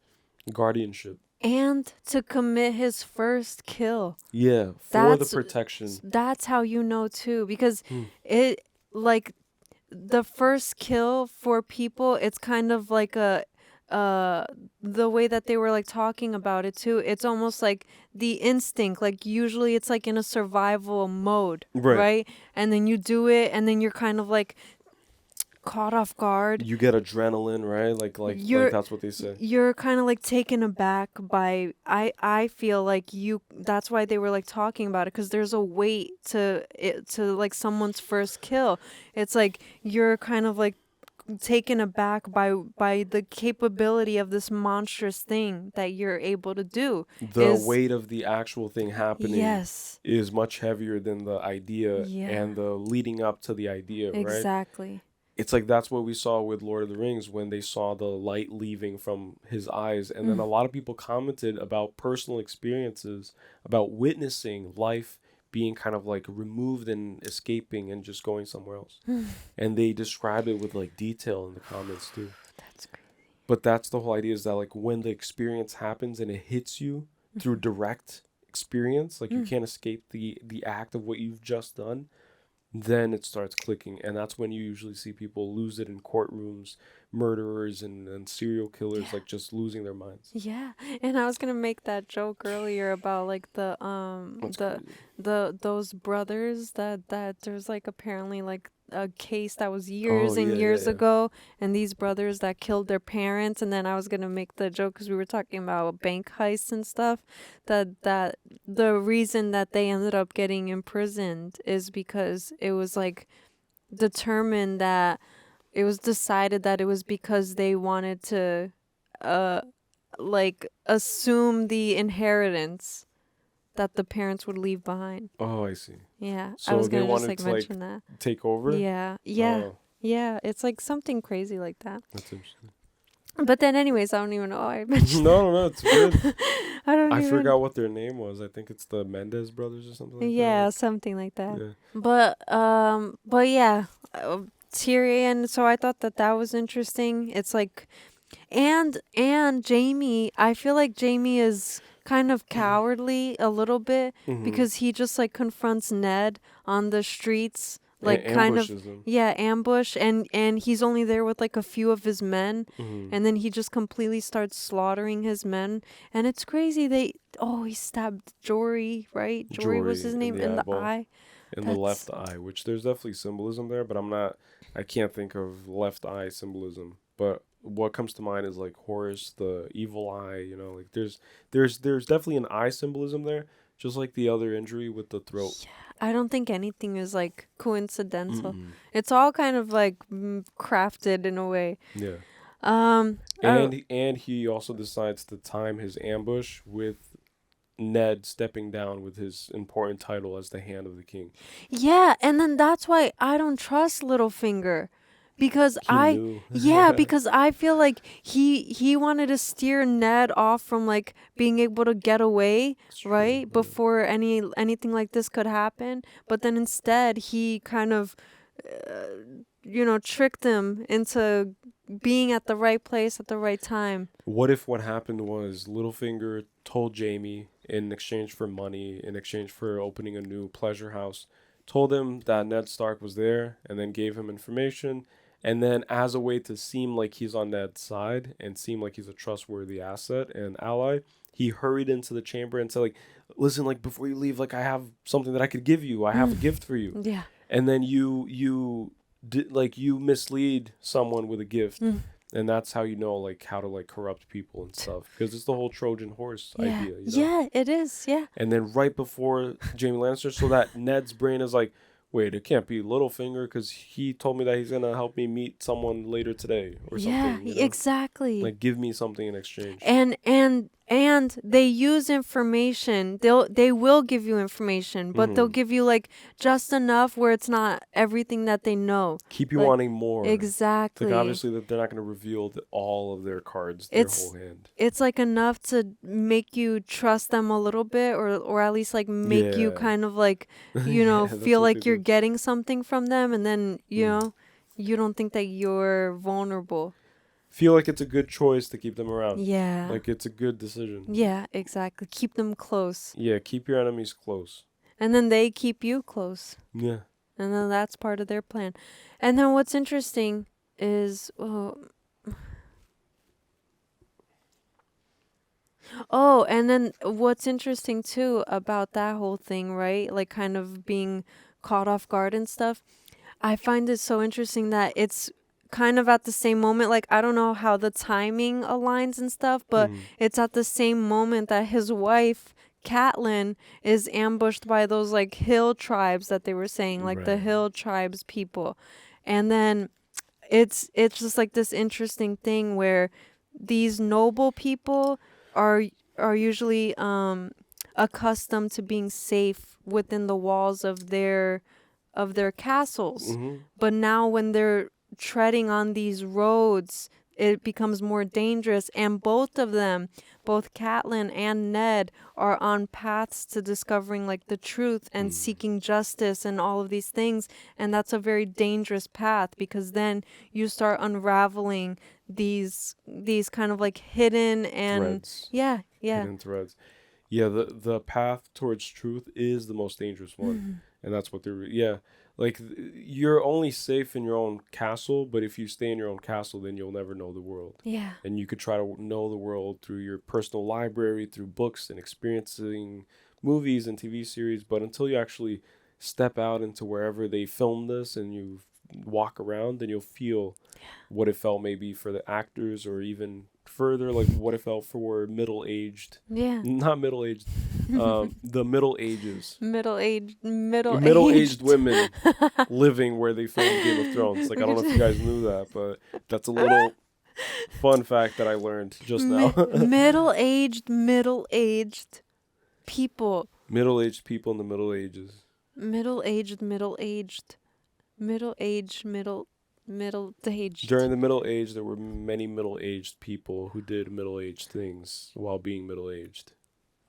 guardianship. And to commit his first kill. Yeah, for the protection. That's how you know too. Because it like... the first kill for people, it's kind of like the way that they were like talking about it too, it's almost like the instinct, like usually it's like in a survival mode, right? And then you do it and then you're kind of like caught off guard. You get adrenaline, right? Like that's what they say. You're kind of like taken aback by I feel like that's why they were like talking about it, because there's a weight to like someone's first kill. It's like you're kind of like taken aback by the capability of this monstrous thing that you're able to do. The weight of the actual thing happening is much heavier than the idea and the leading up to the idea, right? Exactly. It's like that's what we saw with Lord of the Rings when they saw the light leaving from his eyes. And then a lot of people commented about personal experiences, about witnessing life being kind of like removed and escaping and just going somewhere else. And they describe it with like detail in the comments too. That's crazy. But that's the whole idea, is that like when the experience happens and it hits you through direct experience, like you can't escape the act of what you've just done, then it starts clicking. And that's when you usually see people lose it in courtrooms, murderers and serial killers, like just losing their minds. Yeah. And I was gonna make that joke earlier about like those brothers that there's like apparently like a case that was years and years ago, and these brothers that killed their parents. And then I was gonna make the joke, because we were talking about bank heists and stuff, that the reason that they ended up getting imprisoned is because it was like determined that decided that it was because they wanted to like assume the inheritance that the parents would leave behind. Oh, I see. Yeah, I So was they gonna just wanted like to mention that. take over. Yeah, Oh, it's like something crazy like that. that's interesting. But then, anyways, I don't even know why I mentioned. No, it's good. I forgot what their name was. I think it's the Mendez brothers or something like Yeah, that. something like that. Yeah. But yeah, Tyrion. So I thought that was interesting. It's like, and Jamie. I feel like Jamie is kind of cowardly a little bit Mhm. because he just like confronts Ned on the streets, like kind of ambushes him. ambush, and he's only there with like a few of his men, Mhm. and then he just completely starts slaughtering his men, and it's crazy. He stabbed Jory, right? Jory was his name, in the eyeball. eye. In the left eye, which there's definitely symbolism there, but I can't think of left eye symbolism. But what comes to mind is like Horus, the evil eye, like there's definitely an eye symbolism there, just like the other injury with the throat. I don't think anything is like coincidental. Mm-mm. It's all kind of like crafted in a way. Yeah. I don't- And he also decides to time his ambush with Ned stepping down with his important title as the Hand of the King. Yeah, and then that's why I don't trust Littlefinger, because knew. because I feel like he wanted to steer Ned off from like being able to get away, right? Before anything like this could happen, but then instead he kind of tricked him into being at the right place at the right time. What if what happened was Littlefinger told Jamie, in exchange for money, in exchange for opening a new pleasure house, told him that Ned Stark was there, and then gave him information, and then as a way to seem like he's on Ned's side and seem like he's a trustworthy asset and ally, he hurried into the chamber and said, like, listen, like, before you leave, like, I have something that I could give you. I have a gift for you. Yeah. And then you mislead someone with a gift. And that's how you know, like, how to, like, corrupt people and stuff. Because it's the whole Trojan horse idea, Yeah, it is, yeah. And then right before Jaime Lannister, so that Ned's brain is like, wait, it can't be Littlefinger because he told me that he's going to help me meet someone later today or something. Yeah, exactly. Like, give me something in exchange. And they use information. They will give you information, but they'll give you like just enough where it's not everything that they know. Keep you wanting more. Exactly. Like, obviously that they're not going to reveal all of their cards, their whole hand. It's like enough to make you trust them a little bit, or at least like make you kind of like feel like you're getting something from them, and then you don't think that you're vulnerable. Feel like it's a good choice to keep them around. Yeah. Like it's a good decision. Yeah, exactly. Keep them close. Yeah, keep your enemies close. And then they keep you close. Yeah. And then that's part of their plan. And then what's interesting is and then what's interesting too about that whole thing, right? Like kind of being caught off guard and stuff. I find it so interesting that it's kind of at the same moment, like I don't know how the timing aligns and stuff, but it's at the same moment that his wife Catelyn is ambushed by those like hill tribes that they were saying, like the hill tribes people. And then it's just like this interesting thing where these noble people are usually accustomed to being safe within the walls of their castles. But now when they're treading on these roads, it becomes more dangerous, and both of them, both Catelyn and Ned, are on paths to discovering like the truth and seeking justice and all of these things, and that's a very dangerous path, because then you start unraveling these kind of like hidden and threads. Hidden threads. Yeah, the path towards truth is the most dangerous one. And that's what they're like, you're only safe in your own castle, but if you stay in your own castle, then you'll never know the world. Yeah. And you could try to know the world through your personal library, through books and experiencing movies and TV series, but until you actually step out into wherever they filmed this and you walk around, then you'll feel what it felt maybe for the actors, or even further, like what it felt for middle-aged. Yeah. Not middle-aged. The Middle Ages. Middle-aged women living where they filmed Game of Thrones. Like, I don't know if you guys knew that, but that's a little fun fact that I learned just now. Middle-aged people. Middle-aged people in the Middle Ages. Middle-aged. During the Middle Age, there were many middle-aged people who did middle-aged things while being middle-aged.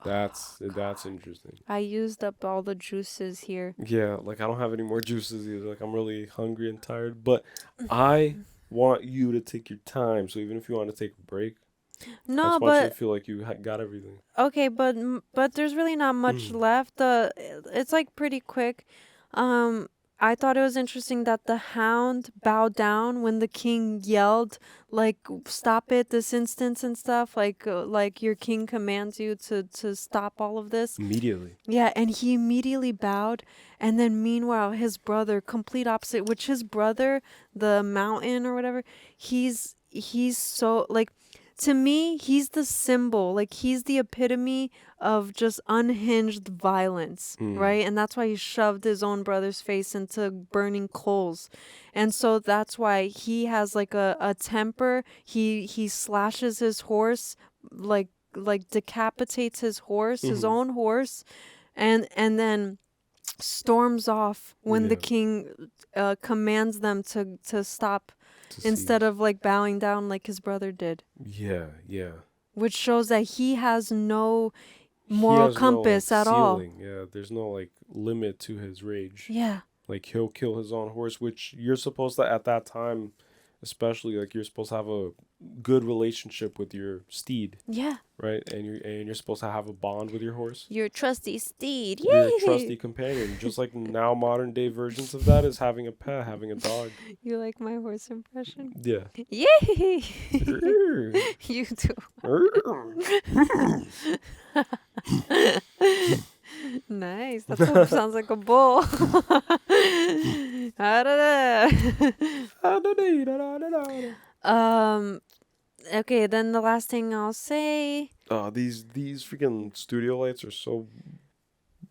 That's interesting. I used up all the juices here. Yeah, like, I don't have any more juices either. Like, I'm really hungry and tired. But I want you to take your time. So even if you want to take a break, I just want you to feel like you got everything. Okay, but there's really not much left. It's like pretty quick. I thought it was interesting that the Hound bowed down when the king yelled, like, "Stop it! This instance and stuff." Like your king commands you to stop all of this Immediately. Yeah, and he immediately bowed, and then meanwhile his brother, complete opposite. Which his brother, the Mountain or whatever, he's so like. To me, he's the symbol, like he's the epitome of just unhinged violence, right? And that's why he shoved his own brother's face into burning coals. And so that's why he has like a temper. He slashes his horse, like decapitates his horse, his own horse, and then storms off when the king commands them to stop instead of like bowing down like his brother did. Yeah. Which shows that he has no moral compass at all. Yeah, there's no like limit to his rage. Yeah. Like, he'll kill his own horse, which you're supposed to, at that time, especially, like, you're supposed to have a good relationship with your steed. Yeah. Right? And you're supposed to have a bond with your horse. Your trusty steed. Yay! Your trusty companion. Just like now modern day versions of that is having a pet, having a dog. You like my horse impression? Yeah. Yay! You too. Nice. That sounds like a bull. Okay, then the last thing I'll say. These freaking studio lights are so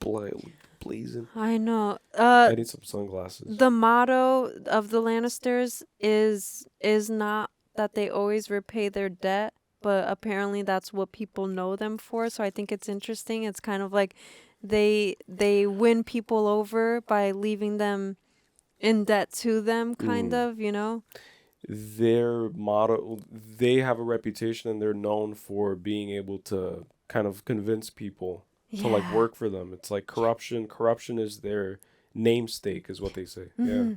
blazing. I know. I need some sunglasses. The motto of the Lannisters is not that they always repay their debt, but apparently that's what people know them for. So I think it's interesting. It's kind of like they win people over by leaving them in debt to them, kind of, you know? Their motto, they have a reputation and they're known for being able to kind of convince people to like work for them. It's like corruption. Corruption is their namesake, is what they say. Yeah.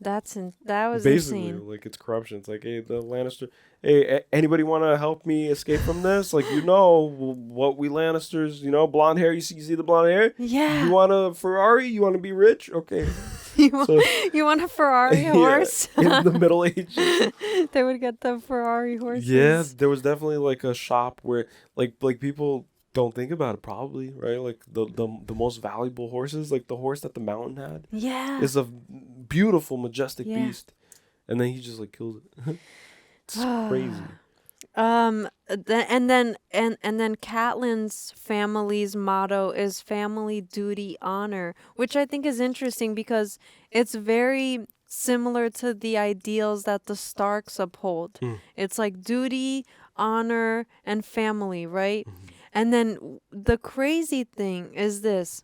That was basically insane. Like, it's corruption. It's like, hey, the Lannister, hey, anybody want to help me escape from this? Like, what we Lannisters, blonde hair. You see the blonde hair? Yeah. You want a Ferrari? You want to be rich? Okay. You want a Ferrari horse? Yeah, in the Middle Ages. They would get the Ferrari horses. Yeah, there was definitely like a shop where like people don't think about it, probably, right? Like the most valuable horses, like the horse that the Mountain had, is a beautiful, majestic beast, and then he just like kills it. It's crazy. And then Catelyn's family's motto is family, duty, honor, which I think is interesting because it's very similar to the ideals that the Starks uphold. It's like duty, honor, and family, right? And then the crazy thing is that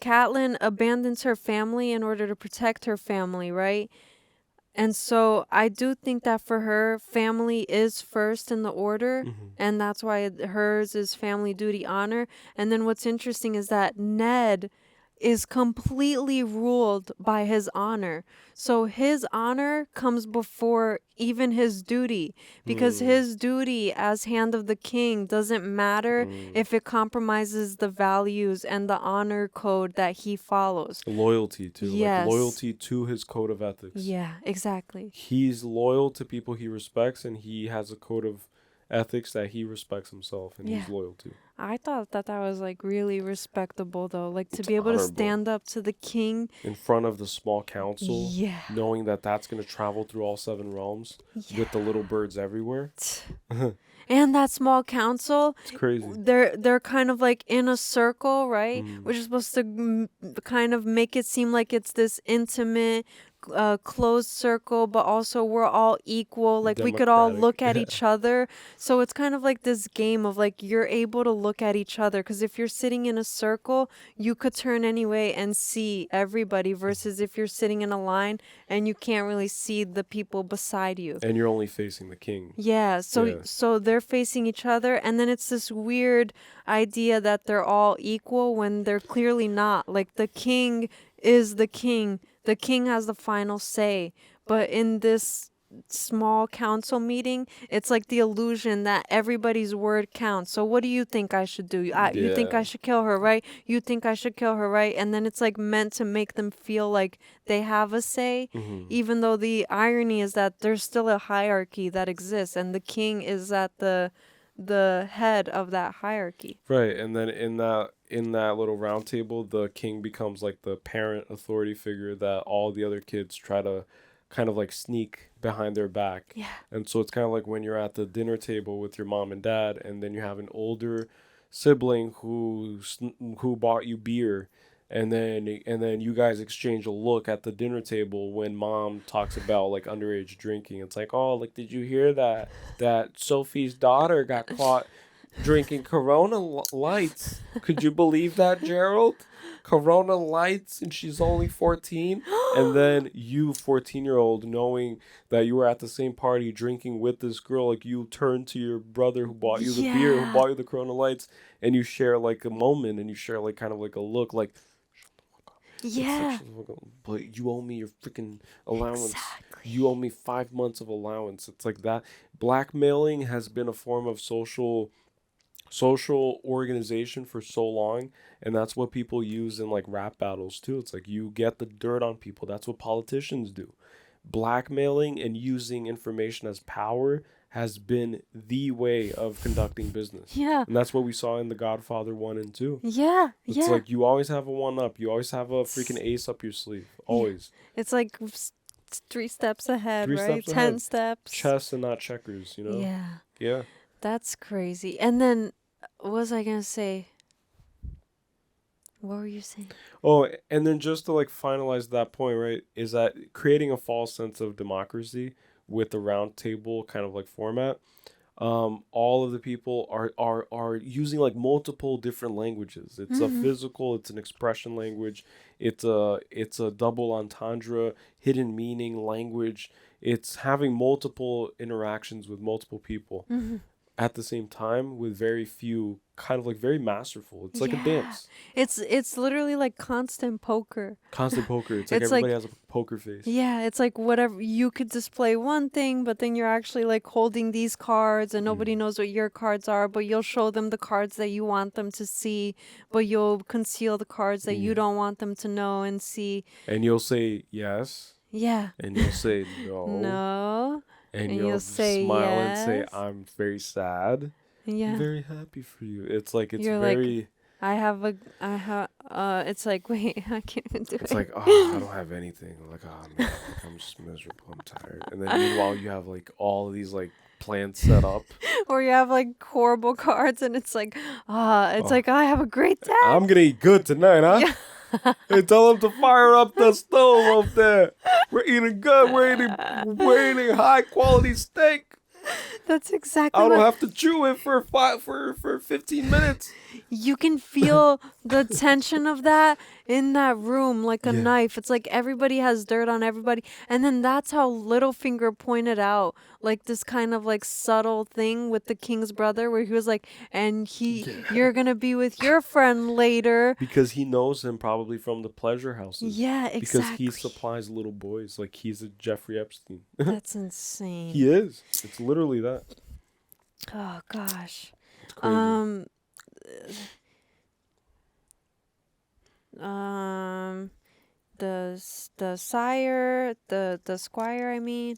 Catelyn abandons her family in order to protect her family, right? And so I do think that for her, family is first in the order, and that's why hers is family, duty, honor. And then what's interesting is that Ned is completely ruled by his honor. So his honor comes before even his duty, because his duty as Hand of the King doesn't matter if it compromises the values and the honor code that he follows. Loyalty too. Yes. Like loyalty to his code of ethics. Yeah, exactly. He's loyal to people he respects, and he has a code of ethics that he respects himself and he's loyal to. I thought that was like really respectable though, like to It's be able to honorable. stand up to the king In front of the small council, Yeah. knowing that that's going to travel through all 7 realms with the little birds everywhere. and that small council. It's crazy. They're kind of like in a circle, right? Mm. Which is supposed to kind of make it seem like it's this intimate, closed circle, but also we're all equal. Like we could all look at each other. So it's kind of like this game of like you're able to look at each other, because if you're sitting in a circle, you could turn anyway and see everybody, versus if you're sitting in a line and you can't really see the people beside you. And you're only facing the king. Yeah, so they're facing each other, and then it's this weird idea that they're all equal when they're clearly not. Like the king is the king. The king has the final say. But in this small council meeting, it's like the illusion that everybody's word counts. So what do you think I should do? You think I should kill her, right? You think I should kill her, right? And then it's like meant to make them feel like they have a say, even though the irony is that there's still a hierarchy that exists, and the king is at the head of that hierarchy. Right, and then in that little round table, the king becomes like the parent authority figure that all the other kids try to kind of like sneak behind their back. Yeah. And so it's kind of like when you're at the dinner table with your mom and dad, and then you have an older sibling who bought you beer, and then you guys exchange a look at the dinner table when mom talks about like underage drinking. It's like, oh, like, did you hear that Sophie's daughter got caught drinking Corona Lights? Could you believe that, Gerald? Corona Lights, and she's only 14. And then you, 14-year-old, knowing that you were at the same party drinking with this girl, like you turn to your brother who bought you the beer, who bought you the Corona Lights, and you share like a moment, and you share like kind of like a look, like, yeah, but you owe me your freaking allowance. You owe me 5 months of allowance. It's like that. Blackmailing has been a form of social organization for so long, and that's what people use in like rap battles too. It's like you get the dirt on people. That's what politicians do. Blackmailing and using information as power has been the way of conducting business. Yeah. And that's what we saw in The Godfather 1 and 2. Yeah. It's like you always have a one up. You always have a freaking ace up your sleeve. Always. It's like 3 steps ahead, 3 right? steps 10 ahead. steps. Chess and not checkers, you know? Yeah. Yeah. That's crazy. And then, what was I going to say? What were you saying? Oh, and then just to like finalize that point, right, is that creating a false sense of democracy with the round table kind of like format. All of the people are using like multiple different languages. It's a physical, it's an expression language, it's a double entendre, hidden meaning language. It's having multiple interactions with multiple people at the same time with very few, kind of like very masterful. It's like a dance. It's literally like constant poker. Constant poker. It's like It's everybody like- has a poker face. Yeah, it's like whatever, you could display one thing, but then you're actually like holding these cards and nobody knows what your cards are, but you'll show them the cards that you want them to see, but you'll conceal the cards that you don't want them to know and see. And you'll say yes. Yeah. And you'll say no. No. And you'll you'll say smile yes. and say, I'm very sad. Yeah. I'm very happy for you. It's like, it's You're very... like, it's like, wait, I can't even do it. It's like, oh, I don't have anything. I'm like, oh, man, like, I'm just miserable. I'm tired. And then meanwhile, you have like all of these like plans set up. Or you have like horrible cards and it's like, like, I have a great day. I'm going to eat good tonight, huh? Yeah. Hey, tell them to fire up the stove up there. We're eating good. We're eating high quality steak. That's exactly I don't what... have to chew it for 15 minutes. You can feel the tension of that in that room like a knife. It's like everybody has dirt on everybody. And then that's how Littlefinger pointed out like this kind of like subtle thing with the king's brother where he was like, and you're going to be with your friend later. Because he knows him probably from the pleasure houses. Yeah, exactly. Because he supplies little boys. Like he's a Jeffrey Epstein. That's insane. He is. It's literally that. Oh, gosh. It's crazy. The sire, the squire, I mean,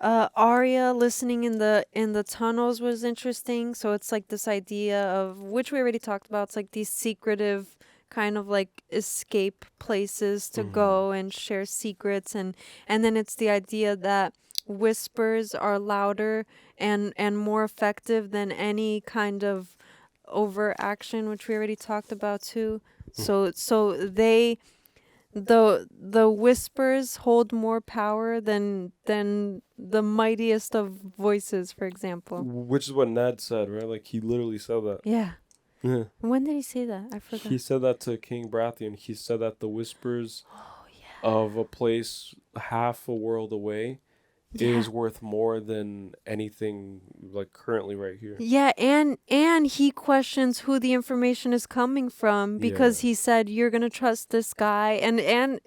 Arya listening in the tunnels was interesting. So it's like this idea of, which we already talked about. It's like these secretive kind of like escape places to go and share secrets, and then it's the idea that whispers are louder and more effective than any kind of overt action, which we already talked about too. So the whispers hold more power than the mightiest of voices, for example. Which is what Ned said, right? Like, he literally said that. Yeah. Yeah. When did he say that? I forgot. He said that to King Baratheon. He said that the whispers of a place half a world away is worth more than anything like currently right here. Yeah, and he questions who the information is coming from, because he said, you're gonna trust this guy, and A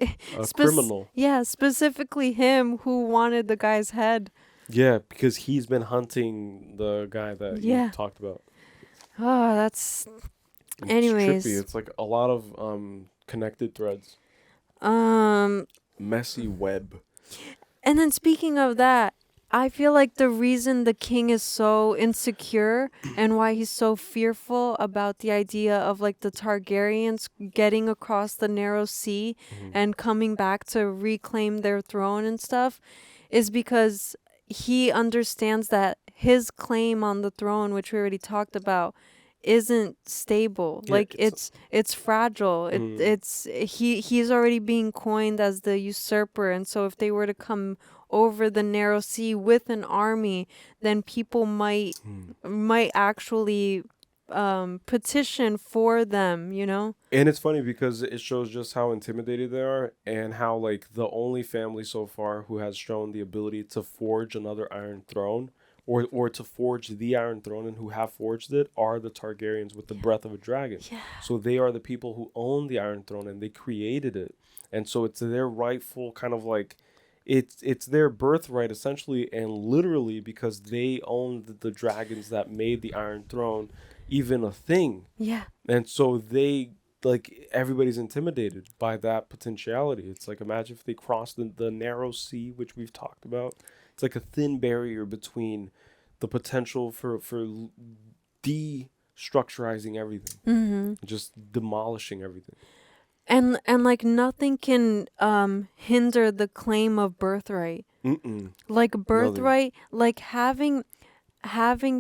criminal. Yeah, specifically him, who wanted the guy's head. Yeah, because he's been hunting the guy that you talked about. Oh, that's. It's Anyways, trippy. It's like a lot of connected threads. Messy web. And then speaking of that, I feel like the reason the king is so insecure and why he's so fearful about the idea of like the Targaryens getting across the narrow sea and coming back to reclaim their throne and stuff is because he understands that his claim on the throne, which we already talked about, isn't stable. Yeah, Like it's fragile. He's already being coined as the usurper, and so if they were to come over the narrow sea with an army, then people might actually petition for them, you know? And it's funny because it shows just how intimidated they are, and how like the only family so far who has shown the ability to forge another Iron Throne, or to forge the Iron Throne, and who have forged it, are the Targaryens with the breath of a dragon. Yeah. So they are the people who own the Iron Throne, and they created it. And so it's their rightful kind of like, it's their birthright essentially and literally, because they own the dragons that made the Iron Throne even a thing. Yeah. And so they, like, everybody's intimidated by that potentiality. It's like, imagine if they crossed the narrow sea, which we've talked about. It's like a thin barrier between the potential for destructurizing everything, just demolishing everything. And like nothing can hinder the claim of birthright. Like birthright, like having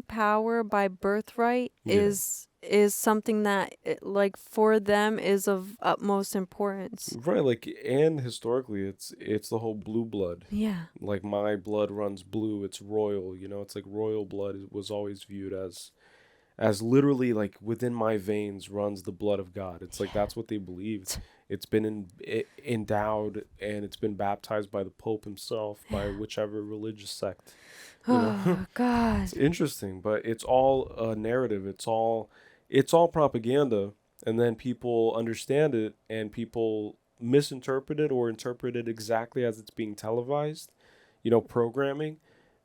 power by birthright is something that like for them is of utmost importance. Right, like, and historically it's the whole blue blood. Yeah. Like, my blood runs blue, it's royal, you know, it's like royal blood was always viewed as literally, like, within my veins runs the blood of God. It's like, that's what they believed. It's been endowed, and it's been baptized by the Pope himself, by whichever religious sect. Oh God. It's interesting, but it's all a narrative. It's all propaganda, and then people understand it, and people misinterpret it or interpret it exactly as it's being televised, you know, programming,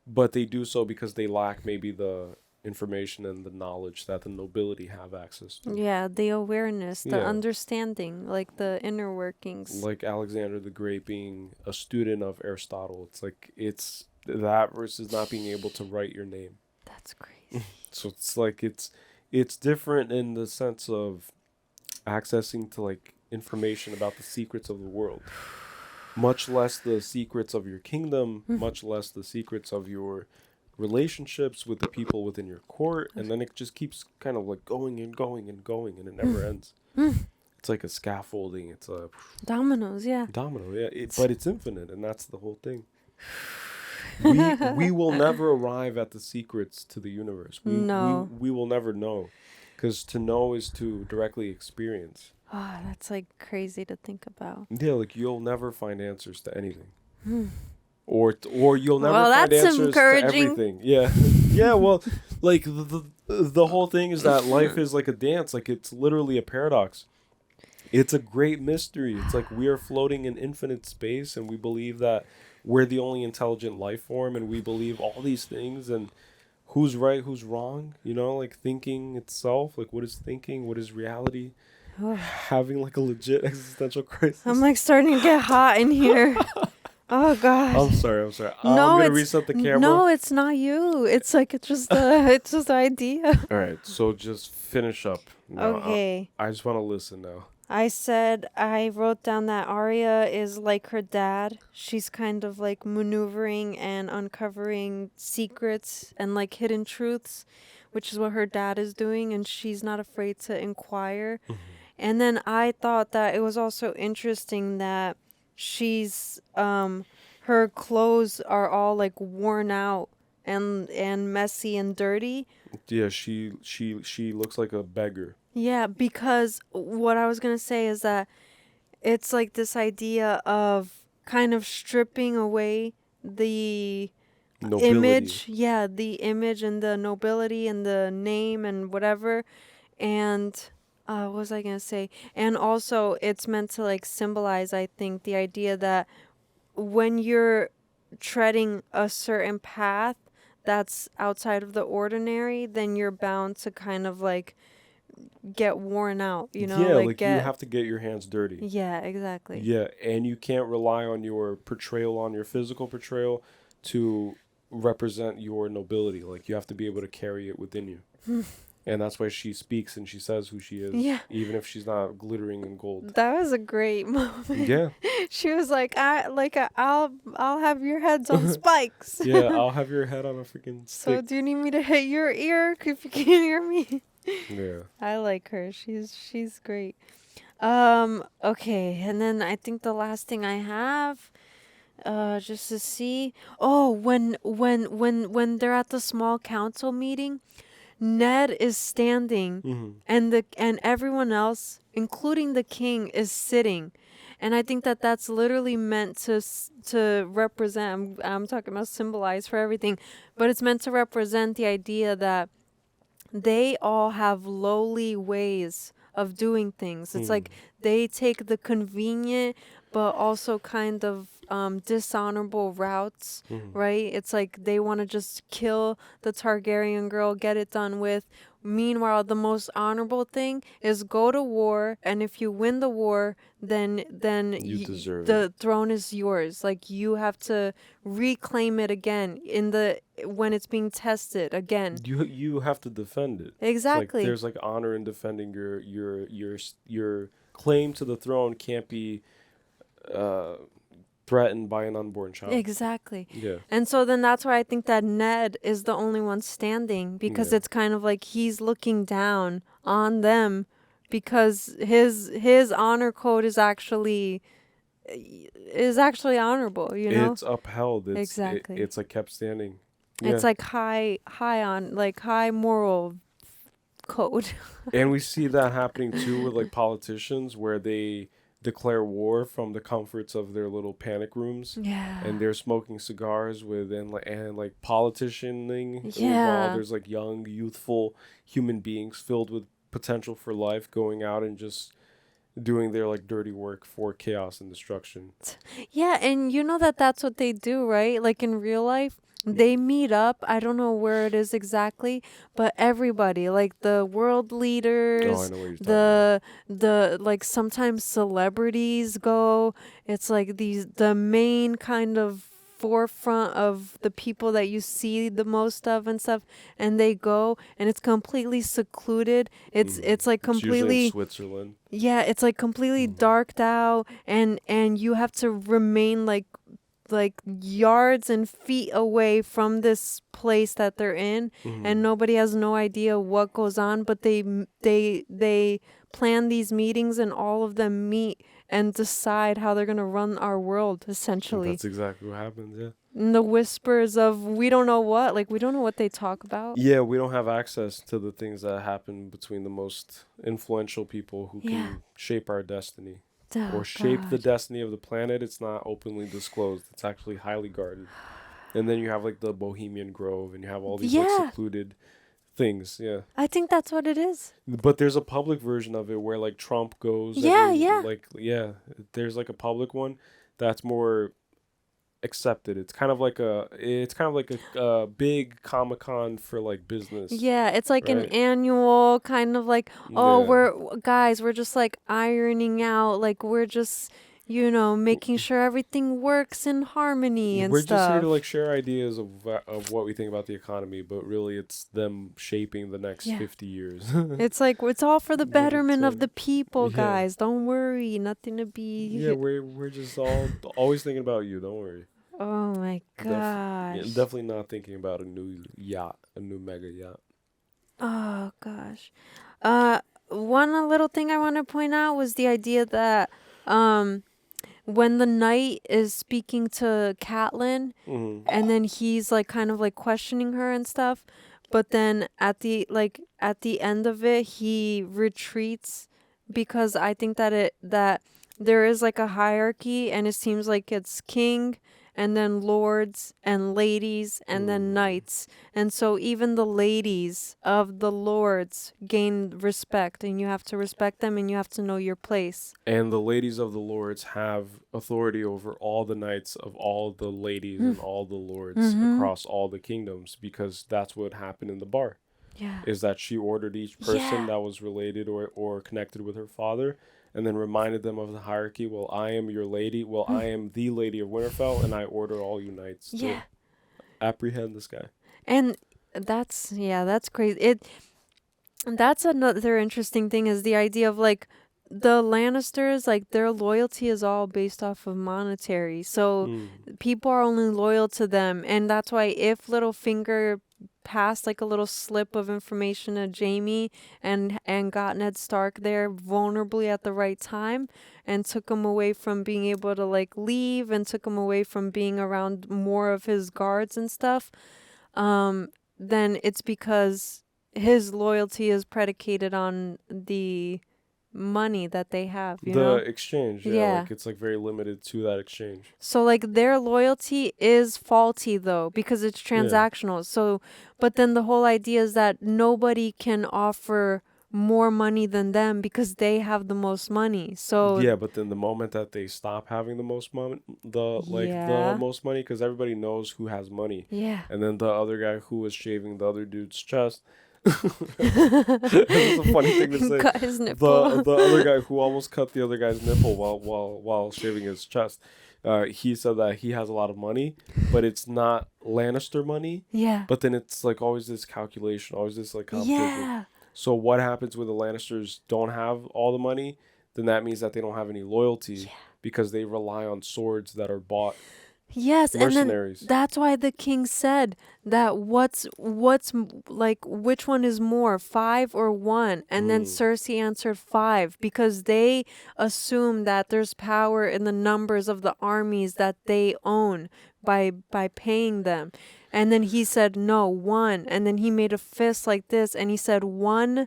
but they do so because they lack maybe the information and the knowledge that the nobility have access to. Yeah, the awareness, the understanding, like the inner workings. Like Alexander the Great being a student of Aristotle. It's like, it's that versus not being able to write your name. That's crazy. So it's like, it's different in the sense of accessing to like information about the secrets of the world, much less the secrets of your kingdom, much less the secrets of your relationships with the people within your court, and then it just keeps kind of like going and going and going, and it never ends. It's like a scaffolding. It's a dominoes, yeah. Domino, yeah. But it's infinite, and that's the whole thing. We will never arrive at the secrets to the universe. We will never know, because to know is to directly experience. Oh, that's like crazy to think about. Yeah, like, you'll never find answers to anything. Or you'll never find that's answers encouraging. to everything. Yeah. Yeah, well, like, the whole thing is that life is like a dance. Like, it's literally a paradox. It's a great mystery. It's like we are floating in infinite space, and we believe that we're the only intelligent life form, and we believe all these things, and who's right, who's wrong, you know, like thinking itself, like what is thinking, what is reality, having like a legit existential crisis. I'm like starting to get hot in here. Oh God. I'm sorry. I'm No, gonna it's reset the camera. no, it's not you. It's like it's just an idea. All right, so just finish up. Now, Okay. I just want to listen now. I said I wrote down that Arya is like her dad. She's kind of like maneuvering and uncovering secrets and like hidden truths, which is what her dad is doing, and she's not afraid to inquire. And then I thought that it was also interesting that she's her clothes are all like worn out and messy and dirty. Yeah, she looks like a beggar. Yeah, because what I was going to say is that it's like this idea of kind of stripping away the Nobility. image. Yeah, the image and the nobility and the name and whatever. And what was I going to say? And also it's meant to like symbolize, I think, the idea that when you're treading a certain path that's outside of the ordinary, then you're bound to kind of like get worn out, you know? Yeah, like you have to get your hands dirty. Yeah, exactly. Yeah, and you can't rely on your portrayal, on your physical portrayal, to represent your nobility. Like you have to be able to carry it within you. And that's why she speaks and she says who she is, Yeah. even if she's not glittering in gold. That was a great moment. Yeah. She was like, I'll have your heads on spikes. Yeah, I'll have your head on a freaking stick. So do you need me to hit your ear if you can hear me? Yeah. I like her. She's great. Okay, and then I think the last thing I have just to see, when they're at the small council meeting, Ned is standing and everyone else, including the king, is sitting. And I think that that's literally meant to represent, I'm talking about symbolize for everything, but it's meant to represent the idea that they all have lowly ways of doing things. It's like they take the convenient but also kind of dishonorable routes, right? It's like they want to just kill the Targaryen girl, get it done with. Meanwhile, the most honorable thing is go to war, and if you win the war, then you deserve the throne is yours. Like you have to reclaim it again when it's being tested again. You have to defend it. Exactly. It's like there's like honor in defending your claim to the throne can't be threatened by an unborn child. Exactly. Yeah. And so then that's why I think that Ned is the only one standing, because it's kind of like he's looking down on them because his honor code is actually honorable, you know? It's upheld. Exactly. It's like kept standing. It's like high moral code. And we see that happening too with like politicians where they declare war from the comforts of their little panic rooms. Yeah. And they're smoking cigars and like politicianing involved. There's like young, youthful human beings filled with potential for life going out and just doing their like dirty work for chaos and destruction. Yeah, and you know that's what they do, right? Like in real life, they meet up. I don't know where it is exactly, but everybody, like the world leaders, I know what you're talking the like sometimes celebrities go. It's like the main kind of forefront of the people that you see the most of and stuff, and they go, and it's completely secluded. It's like It's usually completely in Switzerland. Yeah, it's like completely darked out, and you have to remain like yards and feet away from this place that they're in, and nobody has no idea what goes on, but they plan these meetings, and all of them meet and decide how they're going to run our world, essentially. That's exactly what happens, yeah. And the whispers of we don't know what they talk about. Yeah, we don't have access to the things that happen between the most influential people who can shape our destiny. Oh, or shape the God. destiny of the planet. It's not openly disclosed. It's actually highly guarded. And then you have like the Bohemian Grove, and you have all these like secluded things. Yeah. I think that's what it is. But there's a public version of it where like Trump goes. There's like a public one that's more accepted. It's kind of like a big Comic-Con for like business. Yeah, it's like an right? annual kind of like, we're just like ironing out, like we're just making sure everything works in harmony and We're stuff. just here to like share ideas of what we think about the economy, but really it's them shaping the next 50 years. It's like it's all for the betterment of the people, yeah. guys. Don't worry, nothing to be. Yeah, we're just always thinking about you. Don't worry. Oh my gosh. Definitely not thinking about a new yacht, a new mega yacht. Oh gosh. One little thing I want to point out was the idea that when the knight is speaking to Catelyn, and then he's like kind of like questioning her and stuff, but then at the end of it he retreats, because I think that there is like a hierarchy, and it seems like it's king, and then lords and ladies and then knights. And so even the ladies of the lords gain respect, and you have to respect them, and you have to know your place. And the ladies of the lords have authority over all the knights of all the ladies and all the lords across all the kingdoms, because that's what happened in the bar. Yeah. Is that she ordered each person that was related or connected with her father, and then reminded them of the hierarchy. Well, I am your lady. Well, I am the lady of Winterfell, and I order all you knights to apprehend this guy. And that's crazy. That's another interesting thing, is the idea of like the Lannisters, like their loyalty is all based off of monetary. So people are only loyal to them, and that's why if Littlefinger passed like a little slip of information to Jaime and got Ned Stark there vulnerably at the right time, and took him away from being able to like leave, and took him away from being around more of his guards and stuff, then it's because his loyalty is predicated on the money that they have, The exchange, like it's like very limited to that exchange. So like their loyalty is faulty though, because it's transactional. So but then the whole idea is that nobody can offer more money than them because they have the most money. So yeah, but then the moment that they stop having the most money, the most money, because everybody knows who has money. Yeah. And then the other guy who was shaving the other dude's chest. It's a funny thing to say. Cut his nipple. The other guy who almost cut the other guy's nipple while shaving his chest. He said that he has a lot of money, but it's not Lannister money. Yeah. But then it's like always this calculation, always this like competition. Yeah. So what happens when the Lannisters don't have all the money? Then that means that they don't have any loyalty because they rely on swords that are bought. Yes, mercenaries. And then that's why the king said that what's like, which one is more, 5 or 1? And then Cersei answered 5, because they assume that there's power in the numbers of the armies that they own by paying them. And then he said no, 1, and then he made a fist like this, and he said one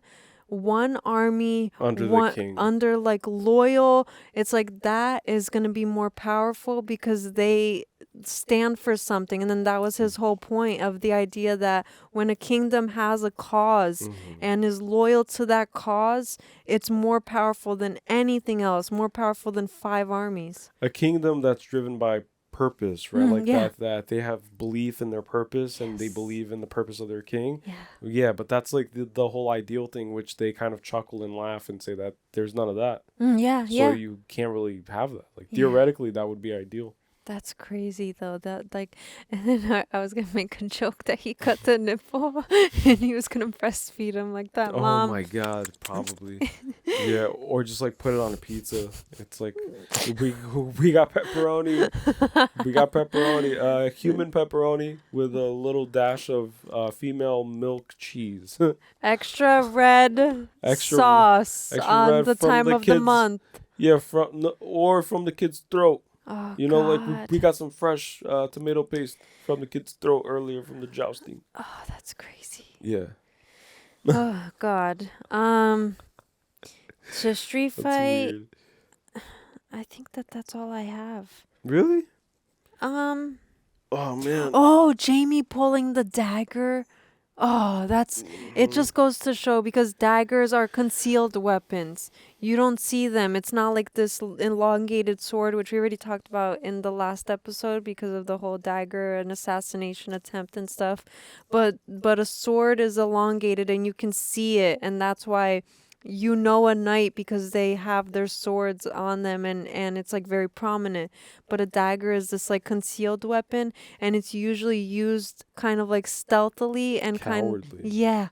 army under the king, under like loyal, it's like that is going to be more powerful because they stand for something. And then that was his whole point of the idea that when a kingdom has a cause and is loyal to that cause, it's more powerful than anything else, more powerful than 5 armies. A kingdom that's driven by purpose, right? That they have belief in their purpose, and they believe in the purpose of their king. But that's like the whole ideal thing, which they kind of chuckle and laugh and say that there's none of that. So you can't really have that. Like theoretically that would be ideal. That's crazy though, that like, and then I was gonna make a joke that he cut the nipple and he was gonna breastfeed him like that. Mom. Oh my god, probably. Yeah, or just like put it on a pizza. It's like we got pepperoni. We got pepperoni, human pepperoni with a little dash of female milk cheese. Extra red sauce on red the time of the month. Yeah, from the kid's throat. Oh, like we got some fresh tomato paste from the kid's throat earlier from the jousting. Oh, that's crazy. Yeah. Oh God. So street fight. Weird. I think that's all I have. Really? Oh man. Oh, Jaime pulling the dagger. Oh, it just goes to show, because daggers are concealed weapons. You don't see them. It's not like this elongated sword, which we already talked about in the last episode because of the whole dagger and assassination attempt and stuff. But a sword is elongated and you can see it, and that's why a knight because they have their swords on them and it's like very prominent. But a dagger is this like concealed weapon, and it's usually used kind of like stealthily and Cowardly. yeah,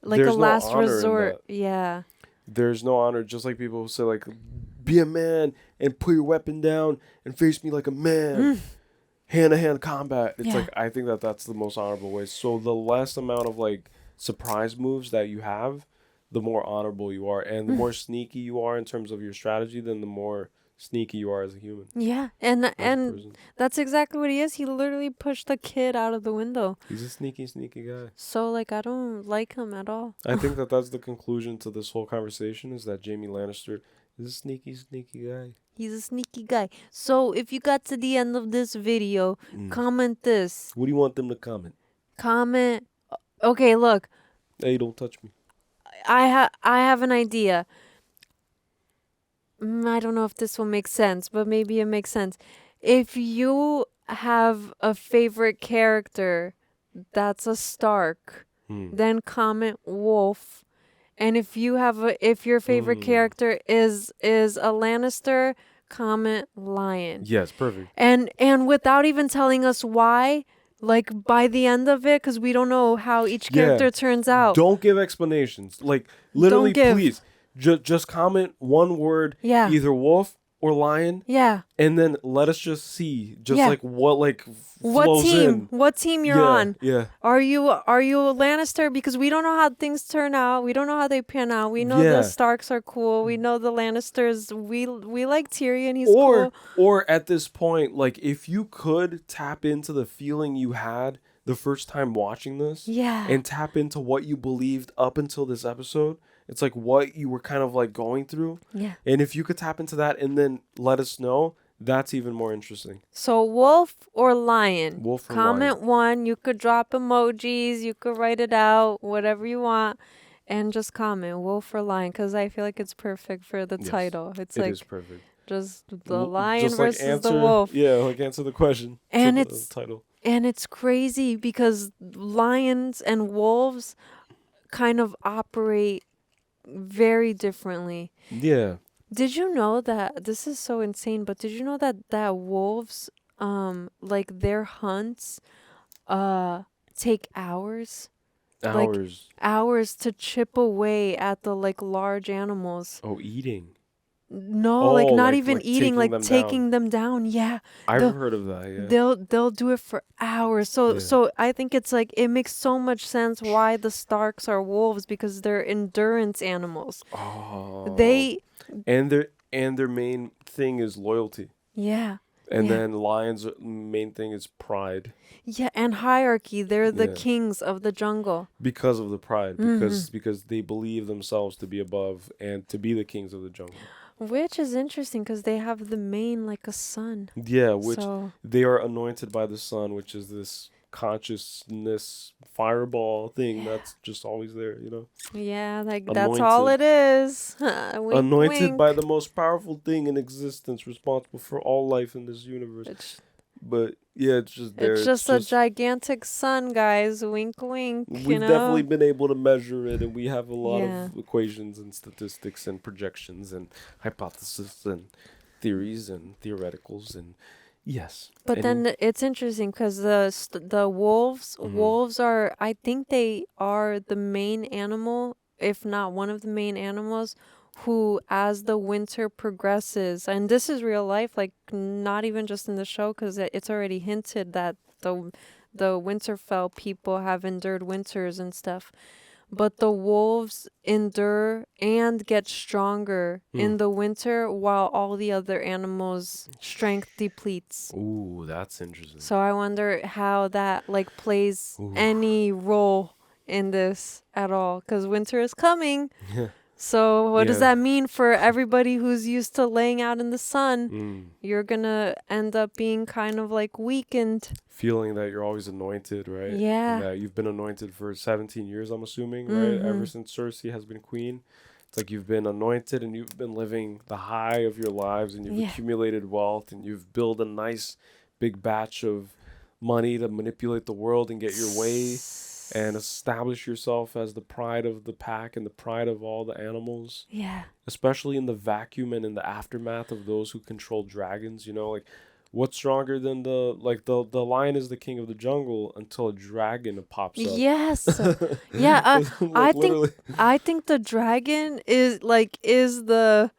like There's a no last honor in resort. that. Yeah. There's no honor, just like people who say like, be a man and put your weapon down and face me like a man. Hand-to-hand combat. It's like, I think that's the most honorable way. So the less amount of like surprise moves that you have, the more honorable you are, and the more sneaky you are in terms of your strategy, then the more sneaky you are as a human. Yeah, and that's exactly what he is. He literally pushed the kid out of the window. He's a sneaky guy. So like, I don't like him at all. I think that's the conclusion to this whole conversation, is that Jaime Lannister is a sneaky guy. He's a sneaky guy. So if you got to the end of this video, comment this. What do you want them to comment? Comment. Okay, look. Hey, don't touch me. I have an idea. I don't know if this will make sense, but maybe it makes sense. If you have a favorite character that's a Stark, then comment Wolf. And if your favorite character is a Lannister, comment Lion. Yes, perfect. And without even telling us why, like by the end of it, because we don't know how each character turns out. Don't give explanations. Like, literally, please. Just comment one word, either wolf or lion, and then let us just see, like what flows in. What team you're on. Yeah. Are you a Lannister? Because we don't know how things turn out. We don't know how they pan out. We know the Starks are cool. We know the Lannisters. We like Tyrion. He's cool. Or at this point, like, if you could tap into the feeling you had the first time watching this, and tap into what you believed up until this episode. It's like what you were kind of like going through. Yeah. And if you could tap into that and then let us know, that's even more interesting. So wolf or lion? Wolf or Comment lion. one. You could drop emojis. You could write it out. Whatever you want. And just comment wolf or lion. Because I feel like it's perfect for the title. It is perfect. Just the lion just versus answer, the wolf. Yeah, like answer the question. And it's the title. And it's crazy because lions and wolves kind of operate very differently. Yeah. Did you know that this is so insane, but did you know that wolves like their hunts take hours? Like, hours to chip away at the like large animals. Oh, eating. No, like not even eating, like taking them down. Yeah. I've heard of that, yeah. They'll do it for hours. So I think it's like it makes so much sense why the Starks are wolves, because they're endurance animals. Oh. And their main thing is loyalty. Yeah. And then lions' main thing is pride. Yeah, and hierarchy. They're the kings of the jungle. Because of the pride, because they believe themselves to be above and to be the kings of the jungle. Which is interesting because they have the mane like a sun. Yeah, which they are anointed by the sun, which is this consciousness fireball thing that's just always there, you know? Yeah, like that's all it is. Wink, anointed wink. by the most powerful thing in existence, responsible for all life in this universe. But yeah, it's just there. It's just a gigantic sun, guys. Wink, wink. We've definitely been able to measure it, and we have a lot of equations and statistics and projections and hypotheses and theories and theoreticals and yes. But then it's interesting because the wolves are, I think they are the main animal, if not one of the main animals, who, as the winter progresses, and this is real life, like not even just in the show, because it's already hinted that the Winterfell people have endured winters and stuff, but the wolves endure and get stronger in the winter while all the other animals' strength depletes. Ooh, that's interesting. So I wonder how that like plays any role in this at all, because winter is coming. So what does that mean for everybody who's used to laying out in the sun? You're going to end up being kind of like weakened. Feeling that you're always anointed, right? Yeah. And that you've been anointed for 17 years, I'm assuming, right? Ever since Cersei has been queen. It's like you've been anointed and you've been living the high of your lives and you've accumulated wealth and you've built a nice big batch of money to manipulate the world and get your way. and establish yourself as the pride of the pack and the pride of all the animals. Yeah. Especially in the vacuum and in the aftermath of those who control dragons, you know, like what's stronger than the lion is the king of the jungle until a dragon pops up. Yes. Yeah, I think the dragon is the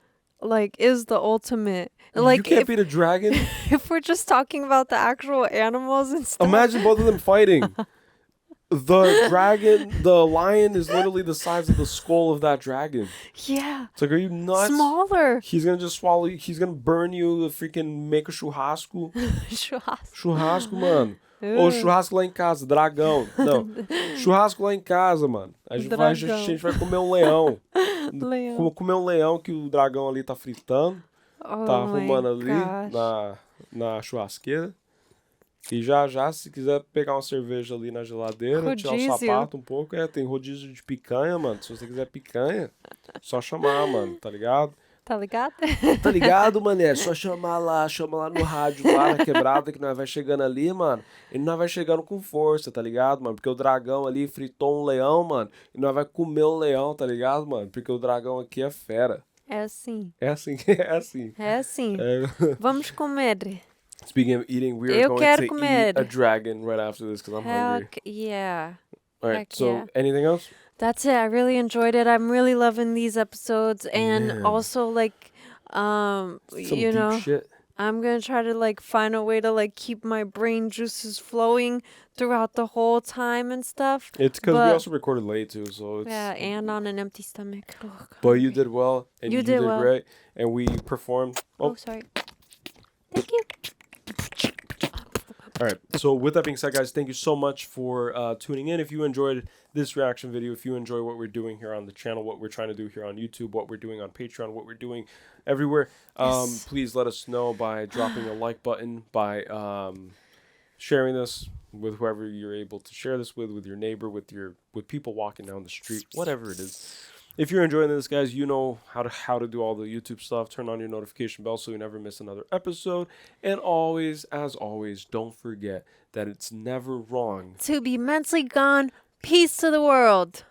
ultimate. Like, you can't beat a dragon. If we're just talking about the actual animals and stuff. Imagine both of them fighting. The dragon, the lion is literally the size of the skull of that dragon. Yeah. It's like, are you nuts? Smaller. He's gonna just swallow you. He's gonna burn you, freaking make a churrasco. Churrasco, mano. Ô, churrasco lá em casa, dragão. Não, churrasco lá em casa, mano. A gente vai comer um leão. Comer um leão que o dragão ali tá fritando. Tá arrumando ali na churrasqueira. E já, se quiser pegar uma cerveja ali na geladeira, tirar o sapato um pouco, tem rodízio de picanha, mano. Se você quiser picanha, só chamar, mano, tá ligado? Tá ligado? Tá ligado, mané? Só chama lá no rádio, lá na quebrada, que nós vai chegando ali, mano. E nós vai chegando com força, tá ligado, mano? Porque o dragão ali fritou um leão, mano. E nós vai comer o leão, tá ligado, mano? Porque o dragão aqui é fera. É assim. É assim, é assim. É assim. Vamos comer. Speaking of eating, we are going to eat a dragon right after this because I'm hungry. Yeah. All right, so anything else? That's it. I really enjoyed it. I'm really loving these episodes. And also, like, Some you deep know, shit. I'm going to try to, like, find a way to, like, keep my brain juices flowing throughout the whole time and stuff. It's because we also recorded late, too, so it's... Yeah, and on an empty stomach. Oh, but you did well, and you did well. great, and we performed... Oh, sorry. Thank you. All right, so with that being said, guys, thank you so much for tuning in. If you enjoyed this reaction video, if you enjoy what we're doing here on the channel, what we're trying to do here on YouTube, what we're doing on Patreon, what we're doing everywhere, please let us know by dropping a like button, by sharing this with whoever you're able to share this with your neighbor, with people walking down the street, whatever it is. If you're enjoying this, guys, you know how to do all the YouTube stuff. Turn on your notification bell so you never miss another episode. And always, as always, don't forget that it's never wrong to be mentally gone. Peace to the world.